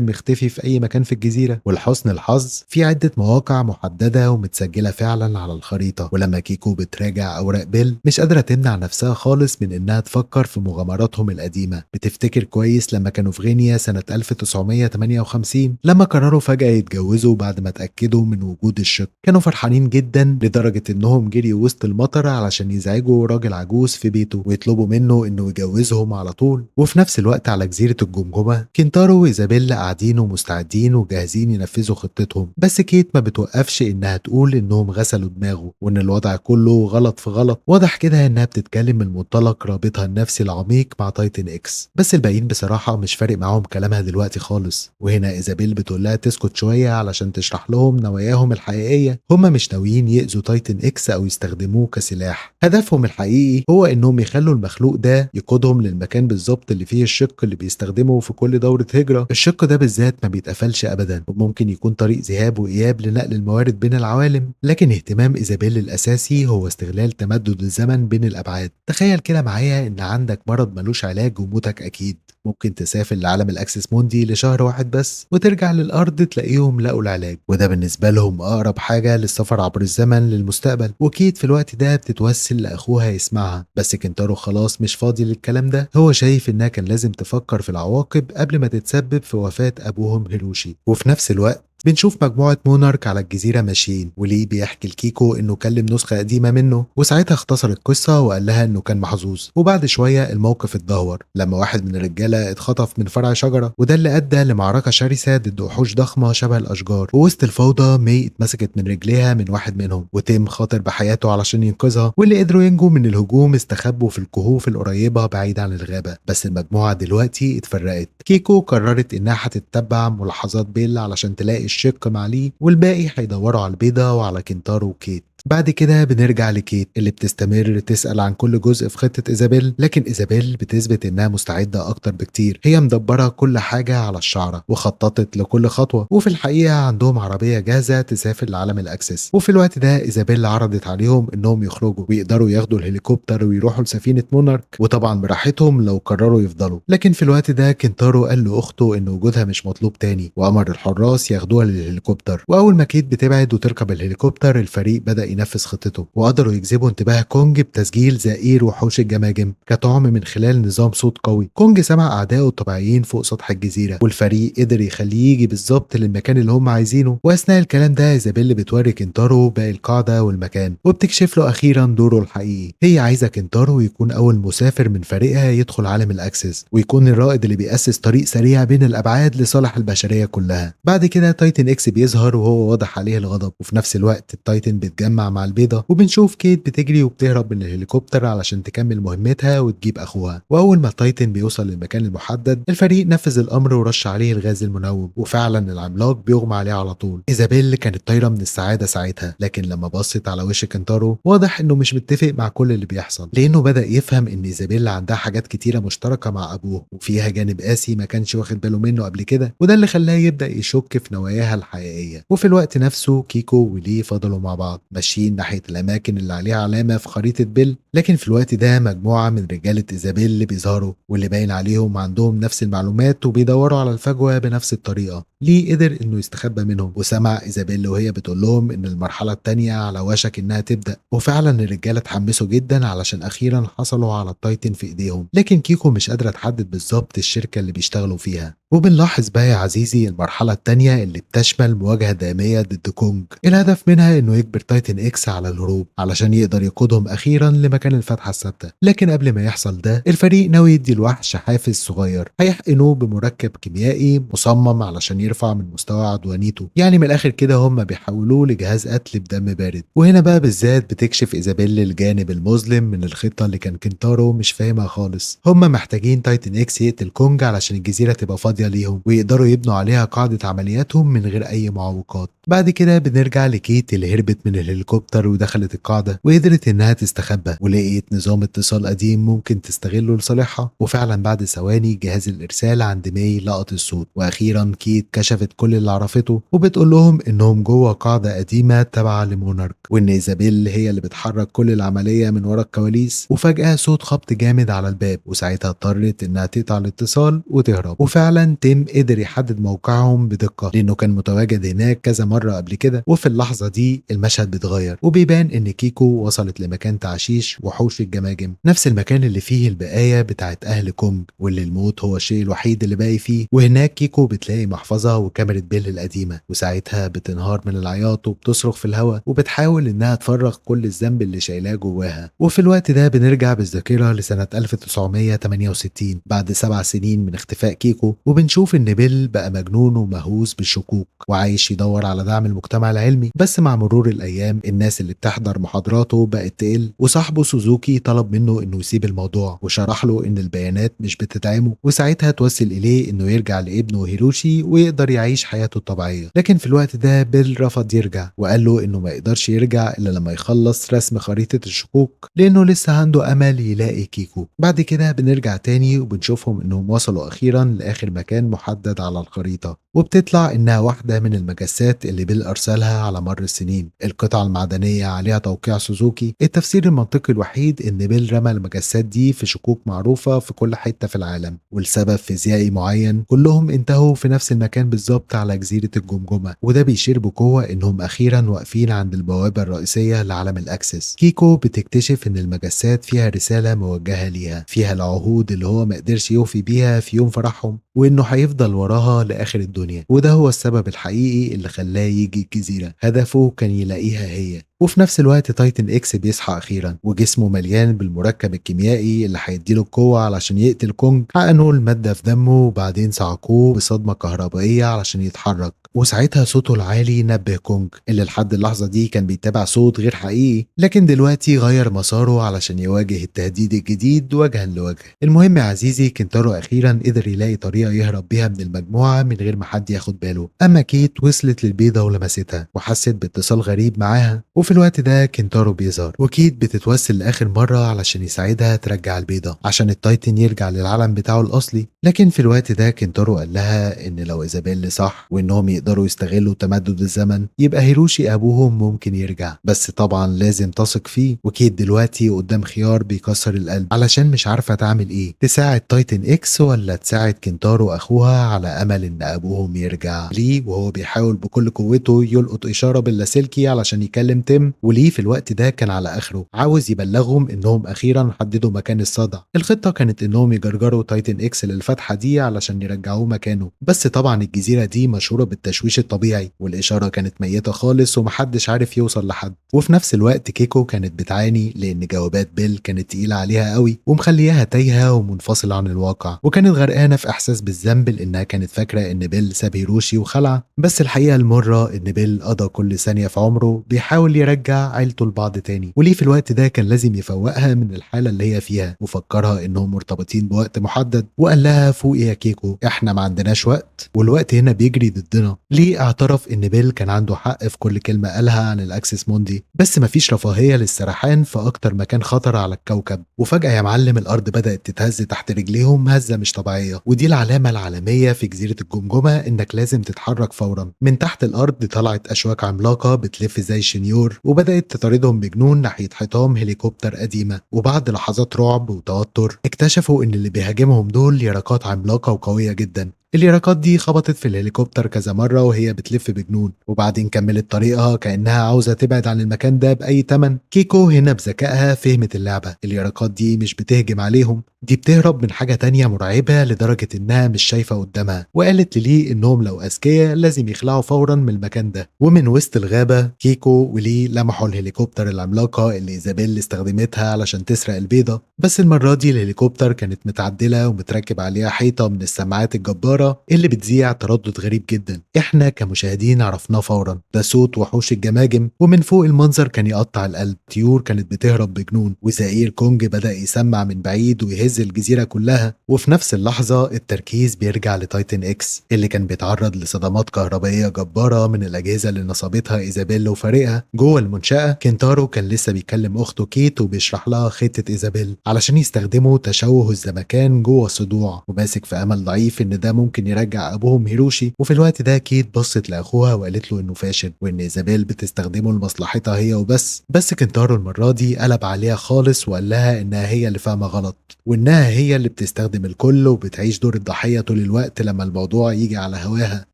مختفي في اي مكان في الجزيرة. ولحسن الحظ في عدة مواقع محددة ومتسجلة فعلا على الخريطة. ولما كيكو بتراجع اوراق بيل مش قادرة تمنع نفسها خالص من انها تفكر في مغامراتهم القديمة. بتفتكر كويس لما كانوا في غينيا سنة 1958 لما قرروا فجأة يتجوزوا بعد ما اتأكدوا من وجود الشق. كانوا فرحانين جدا لدرجة انهم جريوا وسط المطر علشان يزعجوا راجل عجوز في بيته ويطلبوا منه انه يجوزهم على طول. وفي نفس الوقت على جزيرة الجمجمة كينتارو وإيزابيلا قاعدين ومستعدين وجاهزين ينفذوا خطتهم، بس كيت ما بتوقفش انها تقول انهم غسلوا دماغه وان الوضع كله غلط في غلط. واضح كده انها بتتكلم من منطلق رابطها النفسي العميق مع تايتن اكس، بس الباقيين بصراحة مش فارق معاهم كلامها دلوقتي خالص. وهنا إيزابيل بتقول لها تسكت شوية علشان تشرح لهم نواياهم الحقيقية. هم مش ناويين يأذوا تايتن اكس او يستخدموه كسلاح، هدفهم الحقيقي هو انهم يخلوا المخلوق ده يقودهم للمكان بالظبط اللي فيه الشق اللي بيستخدمه في كل دورة هجرة. الشق ده بالذات ما بيتقفلش ابدا، وممكن يكون طريق ذهاب واياب لنقل الموارد بين العوالم، لكن اهتمام إيزابيل الاساسي هو استغلال تمدد الزمن بين الابعاد. تخيل كده معايا ان عندك مرض ملوش علاج وموتك اكيد، ممكن تسافر لعالم الاكسس موندي لشهر واحد بس وترجع للارض تلاقيهم لقوا العلاج، وده بالنسبه لهم اقرب حاجه للسفر عبر الزمن للمستقبل. وكيت في الوقت ده بتتوسل لاخوها يسمعها، بس كنتارو خلاص مش فاضي للكلام ده. هو شايف انها كان لازم تفكر في العواقب قبل ما تتسبب في وفاه ابوهم هيروشي. وفي نفس الوقت بنشوف مجموعة مونارك على الجزيرة ماشيين، وليه بيحكي لكيكو إنه كلم نسخة قديمة منه، وساعتها اختصر القصة وقال لها إنه كان محظوظ. وبعد شوية الموقف اتدهور لما واحد من الرجالة اتخطف من فرع شجرة، وده اللي أدى لمعركة شرسة ضد وحوش ضخمة شبه الأشجار. ووسط الفوضى مي اتمسكت من رجليها من واحد منهم، وتيم خاطر بحياته علشان ينقذها، واللي قدروا ينجوا من الهجوم استخبوا في الكهوف القريبة بعيد عن الغابة. بس المجموعة دلوقتي اتفرقت. كيكو قررت إنها هتتبع ملاحظات بيل علشان تلاقي الشق مع لي، والباقي هيدوروا على البيضة وعلى كنتارو وكيت. بعد كده بنرجع لكيت اللي بتستمر تسأل عن كل جزء في خطة إيزابيل، لكن إيزابيل بتثبت إنها مستعدة أكتر بكتير. هي مدبرة كل حاجة على الشعرة وخططت لكل خطوة، وفي الحقيقة عندهم عربية جاهزة تسافر لعالم الأكسس. وفي الوقت ده إيزابيل عرضت عليهم إنهم يخرجوا ويقدروا ياخدوا الهليكوبتر ويروحوا لسفينة مونارك، وطبعا براحتهم لو قرروا يفضلوا. لكن في الوقت ده كنتارو قال لأخته إن وجودها مش مطلوب تاني، وأمر الحراس ياخدوها للهليكوبتر. وأول ما كيت بتبعد وتركب الهليكوبتر، الفريق بدأ ينفذ خطته، وقدروا يجذبوا انتباه كونج بتسجيل زئير وحوش الجماجم كطعم من خلال نظام صوت قوي. كونج سمع أعدائه الطبيعيين فوق سطح الجزيرة، والفريق قدر يخليه يجي بالظبط للمكان اللي هم عايزينه. وأثناء الكلام ده إيزابيل بتوري كنتارو باقي القاعدة والمكان، وبتكشف له أخيرا دوره الحقيقي. هي عايزة كنتارو يكون أول مسافر من فريقها يدخل عالم الأكسس، ويكون الرائد اللي بيأسس طريق سريع بين الأبعاد لصالح البشرية كلها. بعد كده تايتن إكس بيظهر وهو واضح عليه الغضب، وفي نفس الوقت التايتن بيتجمع مع البيضة، وبنشوف كيت بتجري وبتهرب من الهليكوبتر علشان تكمل مهمتها وتجيب أخوها. وأول ما التايتن بيوصل للمكان المحدد، الفريق نفذ الأمر ورش عليه الغاز المنوم، وفعلا العملاق بيغمى عليه على طول. إيزابيل كانت طايرة من السعادة ساعتها، لكن لما بصت على وش كنتارو واضح إنه مش متفق مع كل اللي بيحصل، لأنه بدأ يفهم إن إيزابيل عندها حاجات كتيرة مشتركة مع أبوه، وفيها جانب قاسي ما كانش واخد باله منه قبل كده، وده اللي خلاه يبدأ يشك في نواياها الحقيقية. وفي الوقت نفسه كيكو ولي فضلوا مع بعض ماشيين ناحية الأماكن اللي عليها علامة في خريطة بيل، لكن في الوقت ده مجموعة من رجالة إيزابيل اللي بيظهروا، واللي باين عليهم عندهم نفس المعلومات وبيدوروا على الفجوة بنفس الطريقة. ليه قدر إنه يستخبى منهم وسمع إيزابيل وهي بتقول لهم إن المرحلة التانية على وشك إنها تبدأ. وفعلا الرجالة اتحمسوا جدا علشان أخيرا حصلوا على التايتن في إيديهم، لكن كيكو مش قادرة تحدد بالظبط الشركة اللي بيشتغلوا فيها. وبنلاحظ بقى يا عزيزي المرحلة التانية اللي بتشمل مواجهة دامية ضد كونج، الهدف منها انه يجبر تايتن اكس على الهروب علشان يقدر يقودهم اخيرا لمكان الفتحة الثابتة. لكن قبل ما يحصل ده الفريق ناوي يدي الوحش حافز صغير هيحقنوه بمركب كيميائي مصمم علشان يرفع من مستوى عدوانيته. يعني من الاخر كده هم بيحولوه لجهاز قتل بدم بارد. وهنا بقى بالذات بتكشف ايزابيل الجانب المظلم من الخطة اللي كان كنتارو مش فاهمها خالص. هم محتاجين تايتن اكس يقتل كونج علشان الجزيرة تبقى فاضية ليهم ويقدروا يبنوا عليها قاعدة عملياتهم من غير أي معوقات. بعد كده بنرجع لكيت اللي هربت من الهليكوبتر ودخلت القاعدة وقدرت إنها تستخبى، ولقيت نظام اتصال قديم ممكن تستغله لصالحها. وفعلا بعد ثواني جهاز الإرسال عند ماي لقط الصوت، وأخيرا كيت كشفت كل اللي عرفته وبتقول لهم إنهم جوه قاعدة قديمة تابعة لمونارك، وإن إيزابيل هي اللي بتحرك كل العملية من ورا الكواليس. وفجأة صوت خبط جامد على الباب، وساعتها اضطرت إنها تقطع الاتصال وتهرب. وفعلا تيم قدر يحدد موقعهم بدقة لأنه كان متواجد هناك كذا مرة قبل كده. وفي اللحظة دي المشهد بيتغير وبيبان إن كيكو وصلت لمكان تعشيش وحوش الجماجم، نفس المكان اللي فيه البقايا بتاعت أهل كونج واللي الموت هو الشيء الوحيد اللي باقي فيه. وهناك كيكو بتلاقي محفظة وكاميرا بيل القديمة، وساعتها بتنهار من العياط وبتصرخ في الهواء وبتحاول إنها تفرغ كل الذنب اللي شايلاه جواها. وفي الوقت ده بنرجع بالذاكرة لسنة 1968 بعد 7 سنين من اختفاء كيكو، وبنشوف إن بيل بقى مجنون ومهووس بالشكوك وعايش يدور على دعم المجتمع العلمي. بس مع مرور الأيام الناس اللي بتحضر محاضراته بقت تقل، وصاحبه سوزوكي طلب منه إنه يسيب الموضوع وشرح له إن البيانات مش بتدعمه، وساعتها توسل إليه إنه يرجع لابنه هيروشي ويقدر يعيش حياته الطبيعية. لكن في الوقت ده بيل رفض يرجع وقال له إنه ما يقدرش يرجع إلا لما يخلص رسم خريطة الشكوك لأنه لسه عنده أمل يلاقي كيكو. بعد كده بنرجع تاني وبنشوفهم إنهم وصلوا أخيرا لآخر مكان محدد على الخريطة، وبتطلع إنها واحدة من المجسات اللي بيل أرسلها على مر السنين. القطعة المعدنية عليها توقيع سوزوكي. التفسير المنطقي الوحيد إن بيل رمى المجسات دي في شكوك معروفة في كل حتة في العالم، والسبب فيزيائي معين كلهم انتهوا في نفس المكان المكان بالظبط على جزيرة الجمجمة، وده بيشير بقوة إنهم أخيرا واقفين عند البوابة الرئيسية لعالم الأكسس. كيكو بتكتشف إن المجسات فيها رسالة موجهة ليها، فيها العهود اللي هو مقدرش يوفي بيها في يوم فرحهم، وإنه هيفضل وراها لآخر الدنيا، وده هو السبب الحقيقي اللي خلاه يجي الجزيرة. هدفه كان يلاقيها هي. وفي نفس الوقت تايتن اكس بيصحى اخيرا وجسمه مليان بالمركب الكيميائي اللي هيديله القوه علشان يقتل كونج. حقنوا الماده في دمه وبعدين صعقوه بصدمه كهربائيه علشان يتحرك، وساعتها صوته العالي نبه كونج اللي لحد اللحظه دي كان بيتابع صوت غير حقيقي، لكن دلوقتي غير مساره علشان يواجه التهديد الجديد وجها لوجه. المهم يا عزيزي، كنتارو اخيرا قدر يلاقي طريقه يهرب بيها من المجموعه من غير ما حد ياخد باله. اما كيت وصلت للبيضه ولمستها وحست باتصال غريب معاها، وفي الوقت ده كنتارو بيظهر، وكيت بتتوسل لاخر مره علشان يساعدها ترجع البيضه عشان التايتن يرجع للعالم بتاعه الاصلي. لكن في الوقت ده كنتارو قال لها ان لو ايزابيل صح وانهم يقدروا يستغلوا تمدد الزمن، يبقى هيروشي ابوهم ممكن يرجع، بس طبعا لازم تثق فيه. وكيت دلوقتي قدام خيار بيكسر القلب علشان مش عارفه تعمل ايه، تساعد تايتن اكس ولا تساعد كنتارو اخوها على امل ان ابوهم يرجع ليه، وهو بيحاول بكل قوته يلقط اشاره باللاسلكي علشان يكلم تيم. وليه في الوقت ده كان على اخره عاوز يبلغهم انهم اخيرا حددوا مكان الصدع. الخطه كانت انهم يجرجروا تايتن اكس للفتحه دي علشان يرجعوه مكانه، بس طبعا الجزيره دي مشهوره بالتشويش الطبيعي والاشاره كانت ميته خالص ومحدش عارف يوصل لحد. وفي نفس الوقت كيكو كانت بتعاني لان جوابات بيل كانت تقيله عليها قوي ومخلياها تايهه ومنفصله عن الواقع، وكانت غرقانه في احساس بالذنب لانها كانت فاكره ان بيل ساب هيروشي وخلع، بس الحقيقه المره ان بيل قضى كل ثانيه في عمره بيحاول يرجع عيلته لبعض تاني. وليه في الوقت ده كان لازم يفوقها من الحاله اللي هي فيها وفكرها انهم مرتبطين بوقت محدد، وقال لها فوقي يا كيكو، احنا ما عندناش وقت والوقت هنا بيجري ضدنا. ليه اعترف ان بيل كان عنده حق في كل كلمه قالها عن الاكسس موندي، بس مفيش رفاهيه للسرحان في اكتر مكان خطر على الكوكب. وفجاه يا معلم الارض بدات تتهز تحت رجليهم هزه مش طبيعيه، ودي العلامه العالميه في جزيره الجمجمه انك لازم تتحرك فورا. من تحت الارض طلعت اشواك عملاقه بتلف زي الشنيور وبدات تطاردهم بجنون ناحيه حيطان هليكوبتر قديمه، وبعد لحظات رعب وتوتر اكتشفوا ان اللي بيهاجمهم دول يرقات عملاقه وقويه جدا. اليرقات دي خبطت في الهليكوبتر كذا مرة وهي بتلف بجنون، وبعدين كملت طريقها كأنها عاوزة تبعد عن المكان ده بأي تمن. كيكو هنا بذكائها فهمت اللعبة، اليرقات دي مش بتهجم عليهم، دي بتهرب من حاجة تانية مرعبة لدرجة إنها مش شايفة قدامها. وقالت للي إنهم لو أذكياء لازم يخلعوا فورا من المكان ده. ومن وسط الغابة كيكو ولي لمحوا الهليكوبتر العملاقة اللي إيزابيل استخدمتها علشان تسرق البيضة، بس المرة دي الهليكوبتر كانت متعدلة ومتركب عليها حيطة من السماعات الجبارة اللي بتذيع تردد غريب جدا. احنا كمشاهدين عرفناه فورا، ده صوت وحوش الجماجم، ومن فوق المنظر كان يقطع القلب. طيور كانت بتهرب بجنون، وزئير كونج بدأ يسمع من بعيد ويهز الجزيرة كلها. وفي نفس اللحظة التركيز بيرجع لتايتن اكس اللي كان بيتعرض لصدمات كهربائية جبارة من الأجهزة اللي نصبتها إيزابيل وفريقها جوه المنشأة. كنتارو كان لسه بيكلم أخته كيت وبيشرح لها خطة إيزابيل علشان يستخدموا تشوه الزمكان جوه الصدوع، وماسك في أمل ضعيف إن ده ممكن يرجع ابوهم هيروشي. وفي الوقت ده كيت بصت لاخوها وقالت له انه فاشل وان ايزابيل بتستخدمه لمصلحتها هي وبس. بس كنتارو المره دي قلب عليها خالص وقال لها انها هي اللي فاهمه غلط، وانها هي اللي بتستخدم الكل وبتعيش دور الضحيه طول الوقت لما الموضوع يجي على هواها.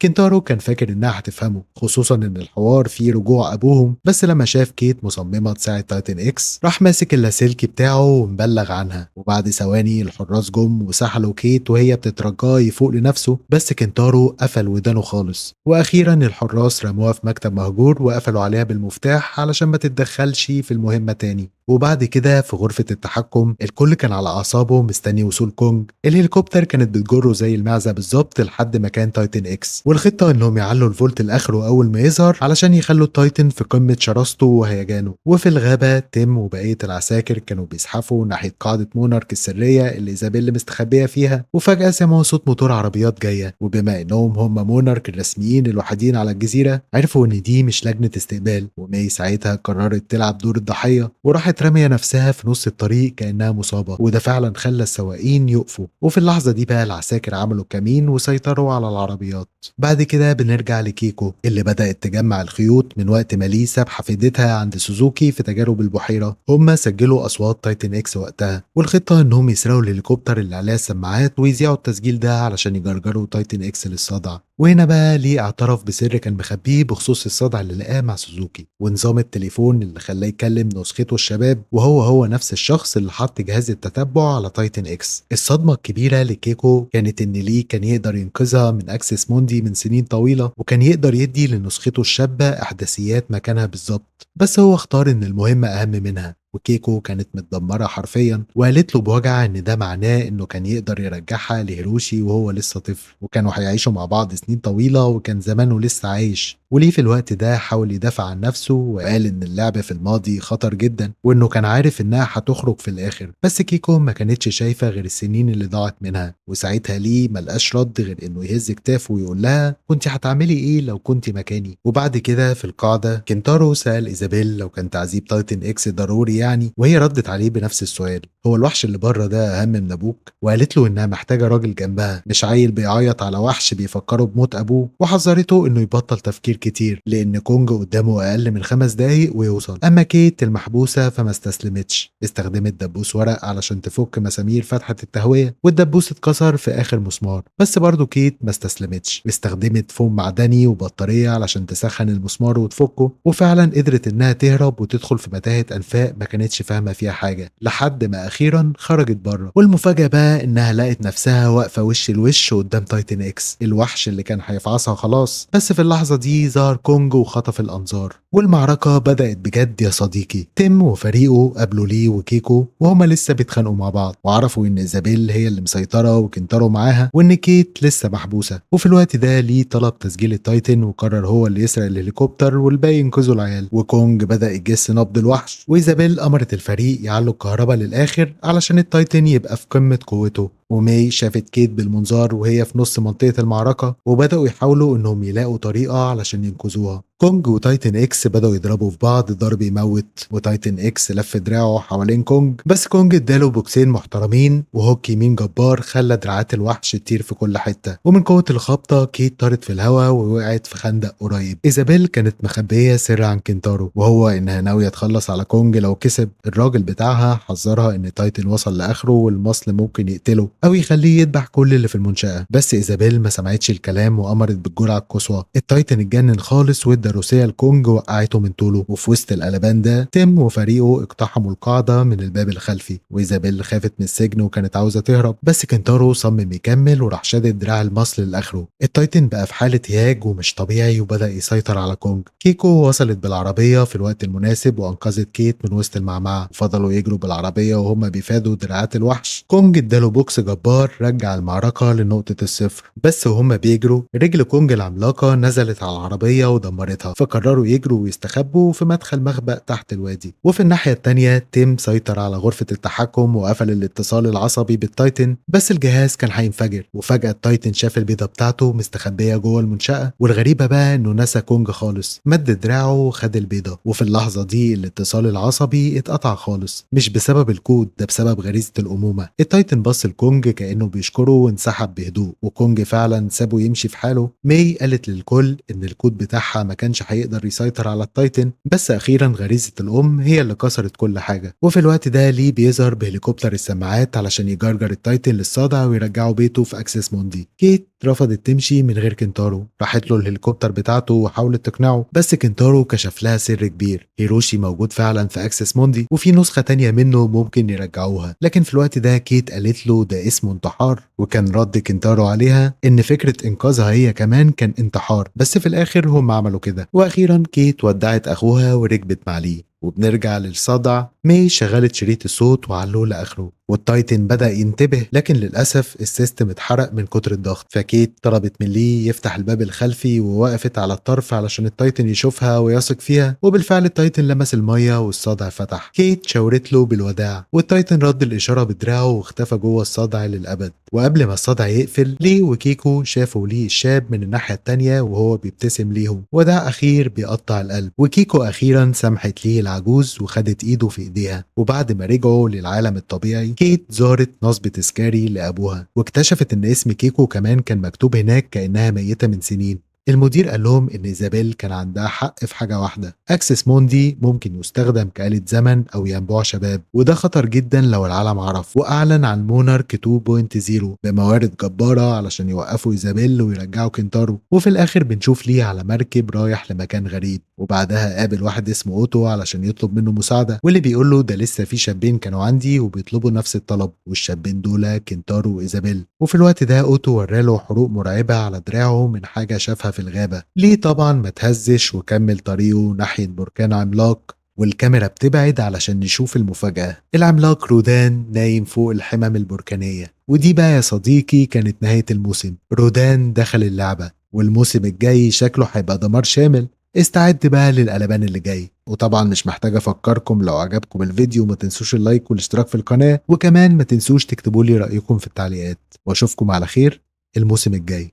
كنتارو كان فاكر انها هتفهمه، خصوصا ان الحوار فيه رجوع ابوهم، بس لما شاف كيت مصممه تساعد تايتن اكس راح ماسك اللاسلكي بتاعه ومبلغ عنها. وبعد ثواني الحراس جم وسحلوا كيت وهي بتترجاه يفوق لنفسه، بس كنتارو قفل ودانه خالص. واخيرا الحراس رموها في مكتب مهجور وقفلوا عليها بالمفتاح علشان ما تتدخلش في المهمه تاني. وبعد كده في غرفة التحكم الكل كان على أعصابه مستني وصول كونج. الهليكوبتر كانت بتجره زي المعزة بالظبط لحد مكان تايتن اكس، والخطة انهم يعلوا الفولت لاخره اول ما يظهر علشان يخلوا التايتن في قمة شراسته وهيجانه. وفي الغابة تيم وبقية العساكر كانوا بيزحفوا ناحية قاعدة مونارك السرية اللي إيزابيل مستخبية فيها، وفجأة سمعوا صوت موتور عربيات جاية. وبما انهم هم مونارك الرسميين الوحيدين على الجزيرة عرفوا ان دي مش لجنة استقبال، ومي ساعتها قررت تلعب دور الضحية وراحت رامية نفسها في نص الطريق كأنها مصابة، وده فعلا خلى السواقين يقفوا. وفي اللحظة دي بقى العساكر عملوا كمين وسيطروا على العربيات. بعد كده بنرجع لكيكو اللي بدأت تجمع الخيوط من وقت ما ليه ساب حفيدتها عند سوزوكي في تجارب البحيرة. هم سجلوا أصوات تايتن اكس وقتها، والخطة انهم يسرقوا الهليكوبتر اللي عليها السماعات ويذيعوا التسجيل ده علشان يجرجروا تايتن اكس للصدع. وهنا بقى ليه اعترف بسر كان مخبيه بخصوص الصدع اللي لقاه مع سوزوكي ونظام التليفون اللي خلاه يكلم نسخته الشباب، وهو نفس الشخص اللي حط جهاز التتبع على تايتن اكس. الصدمة الكبيرة لكيكو كانت ان ليه كان يقدر ينقذها من اكسس موندي من سنين طويلة، وكان يقدر يدي لنسخته الشابة احداثيات مكانها بالظبط، بس هو اختار ان المهمة اهم منها. وكيكو كانت متدمرة حرفيا، وقالت له بوجع ان ده معناه انه كان يقدر يرجعها لهيروشي وهو لسه طفل، وكانوا هيعيشوا مع بعض سنين طويلة، وكان زمانه لسه عايش. وليه في الوقت ده حاول يدافع عن نفسه وقال ان اللعب في الماضي خطر جدا، وانه كان عارف انها هتخرج في الاخر، بس كيكو ما كانتش شايفة غير السنين اللي ضاعت منها. وساعتها ليه ملقاش رد غير انه يهز كتافه ويقول لها كنت هتعملي ايه لو كنت مكاني. وبعد كده في القاعدة كنتارو سأل ايزابيل لو كان تعذيب تايتن اكس ضروري يعني، وهي ردت عليه بنفس السؤال، هو الوحش اللي بره ده اهم من ابوك؟ وقالت له انها محتاجة راجل جنبها، مش عيل بيعيط على وحش بيفكره بموت ابوه. وحذرته انه يبطل تفكير كتير لان كونج قدامه اقل من 5 دقايق ويوصل. اما كيت المحبوسة فما استسلمتش، استخدمت دبوس ورق علشان تفك مسامير فتحة التهوية، والدبوس اتكسر في اخر مسمار. بس برضه كيت ما استسلمتش، استخدمت فوم معدني وبطارية علشان تسخن المسمار وتفكه، وفعلا قدرت انها تهرب وتدخل في متاهة انفاق ما كانتش فاهمة فيها حاجة، لحد ما اخيرا خرجت بره. والمفاجأة بقى انها لقت نفسها واقفة وش لوش قدام تايتن اكس، الوحش اللي كان هيفعصها خلاص. بس في اللحظة دي ظهر كونج وخطف الانظار، والمعركة بدأت بجد يا صديقي. تيم وفريقه قابلوا ليه وكيكو وهما لسه بيتخانقوا مع بعض، وعرفوا ان ايزابيل هي اللي مسيطرة وكنتارو معاها، وان كيت لسه محبوسة. وفي الوقت ده ليه طلب تسجيل التايتن وقرر هو اللي يسرق الهليكوبتر والباقي ينقذوا العيال. وكونج بدأ يجس نبض الوحش، وايزابيل امرت الفريق يعلوا الكهرباء للاخر علشان التايتن يبقى في قمة قوته. وماي شافت كيت بالمنظار وهي في نص منطقة المعركة، وبدأوا يحاولوا انهم يلاقوا طريقة علشان ينقذوها. كونج وتايتن اكس بدأوا يضربوا في بعض ضرب يموت، وتايتن اكس لف دراعه حوالين كونج، بس كونج اداله بوكسين محترمين وهوك يمين جبار خلى دراعات الوحش تطير في كل حتة. ومن قوة الخبطة كيت طارت في الهواء ووقعت في خندق قريب. ايزابيل كانت مخبية سر عن كنتارو، وهو انها ناوية تخلص على كونج لو كسب. الراجل بتاعها حذرها ان تايتن وصل لاخره والمصل ممكن يقتله او يخليه يذبح كل اللي في المنشأة، بس ايزابيل ما سمعتش الكلام وامرت بالجرعة القصوى. التايتن اتجنن خالص وادى روسيا لكونج وقعته من طوله. وفي وسط القلبان ده تيم وفريقه اقتحموا القاعدة من الباب الخلفي، وايزابيل خافت من السجن وكانت عاوزة تهرب، بس كنتارو صمم يكمل وراح شادد دراع المصل لاخره. التايتن بقى في حالة هياج ومش طبيعي وبدأ يسيطر على كونج. كيكو وصلت بالعربية في الوقت المناسب وانقذت كيت من وسط المعمعة، وفضلوا يجروا بالعربية وهم بيفادوا دراعات الوحش. كونج اداله بوكس جبار رجع المعركة لنقطة الصفر، بس وهم بيجروا رجل كونج العملاقة نزلت على العربية ودمرتها، فقرروا يجروا ويستخبوا في مدخل مخبأ تحت الوادي. وفي الناحية التانية تيم سيطر على غرفة التحكم وقفل الاتصال العصبي بالتايتن، بس الجهاز كان هينفجر. وفجأة التايتن شاف البيضة بتاعته مستخبية جوه المنشأة، والغريبة بقى انه نسى كونج خالص، مد دراعه وخد البيضة. وفي اللحظة دي الاتصال العصبي اتقطع خالص، مش بسبب الكود ده، بسبب غريزة الأمومة. التايتن بص لكونج كأنه بيشكره وانسحب بهدوء، وكونج فعلا سابه يمشي في حاله. ماي قالت للكل ان الكود بتاعها ما كانش هيقدر يسيطر على التايتن، بس اخيرا غريزة الام هي اللي كسرت كل حاجة. وفي الوقت ده لي بيظهر بهليكوبتر السماعات علشان يجرجر التايتن للصدع ويرجعه بيته في اكسس موندي. كيت رفضت تمشي من غير كنتارو، راحت له الهليكوبتر بتاعته وحاولت تقنعه، بس كنتارو كشف لها سر كبير، هيروشي موجود فعلا في اكسس موندي وفي نسخة تانية منه ممكن يرجعوها. لكن في الوقت ده كيت قالت له ده اسمه انتحار، وكان رد كنتارو عليها ان فكرة انقاذها هي كمان كان انتحار، بس في الاخر هم عملوا كده. واخيرا كيت ودعت اخوها وركبت مع لي. وبنرجع للصدع، ماي شغلت شريط الصوت وعلوه لاخره، والتايتن بدأ ينتبه، لكن للأسف السيستم اتحرق من كتر الضغط. فكيت طلبت من لي يفتح الباب الخلفي ووقفت على الطرف علشان التايتن يشوفها ويثق فيها، وبالفعل التايتن لمس المية والصدع فتح. كيت شاورت له بالوداع، والتايتن رد الإشارة بدراعه واختفى جوه الصدع للأبد. وقبل ما الصدع يقفل، لي وكيكو شافوا لي الشاب من الناحية التانية وهو بيبتسم ليهم، وداع أخير بيقطع القلب. وكيكو أخيرا سمحت لي العجوز وخدت إيده في إيديها. وبعد ما رجعوا للعالم الطبيعي، كيت زارت نصب تذكاري لأبوها، واكتشفت إن اسم كيكو كمان كان مكتوب هناك كأنها ميتة من سنين. المدير قال لهم إن إيزابيل كان عندها حق في حاجة واحدة، أكسس موندي ممكن يستخدم كآلة زمن أو ينبوع شباب، وده خطر جدا لو العالم عرف. وأعلن عن مونارك 2.0 بموارد جبارة علشان يوقفوا إيزابيل ويرجعوا كنتارو. وفي الآخر بنشوف ليه على مركب رايح لمكان غريب، وبعدها قابل واحد اسمه أوتو علشان يطلب منه مساعدة، واللي بيقول له ده لسه في شابين كانوا عندي وبيطلبوا نفس الطلب، والشابين دول كنتارو وإيزابيل. وفي الوقت ده أوتو وراله حروق مرعبة على دراعه من حاجة شافها في الغابة. ليه طبعا ما تهزش وكمل طريقه ناحية بركان عملاق، والكاميرا بتبعد علشان نشوف المفاجأة. العملاق رودان نايم فوق الحمم البركانية. ودي بقى يا صديقي كانت نهاية الموسم. رودان دخل اللعبة، والموسم الجاي شكله هيبقى دمار شامل. استعد بقى للقلبان اللي جاي. وطبعا مش محتاج افكركم، لو عجبكم الفيديو ما تنسوش اللايك والاشتراك في القناة، وكمان ما تنسوش تكتبوا لي رأيكم في التعليقات. واشوفكم على خير الموسم الجاي.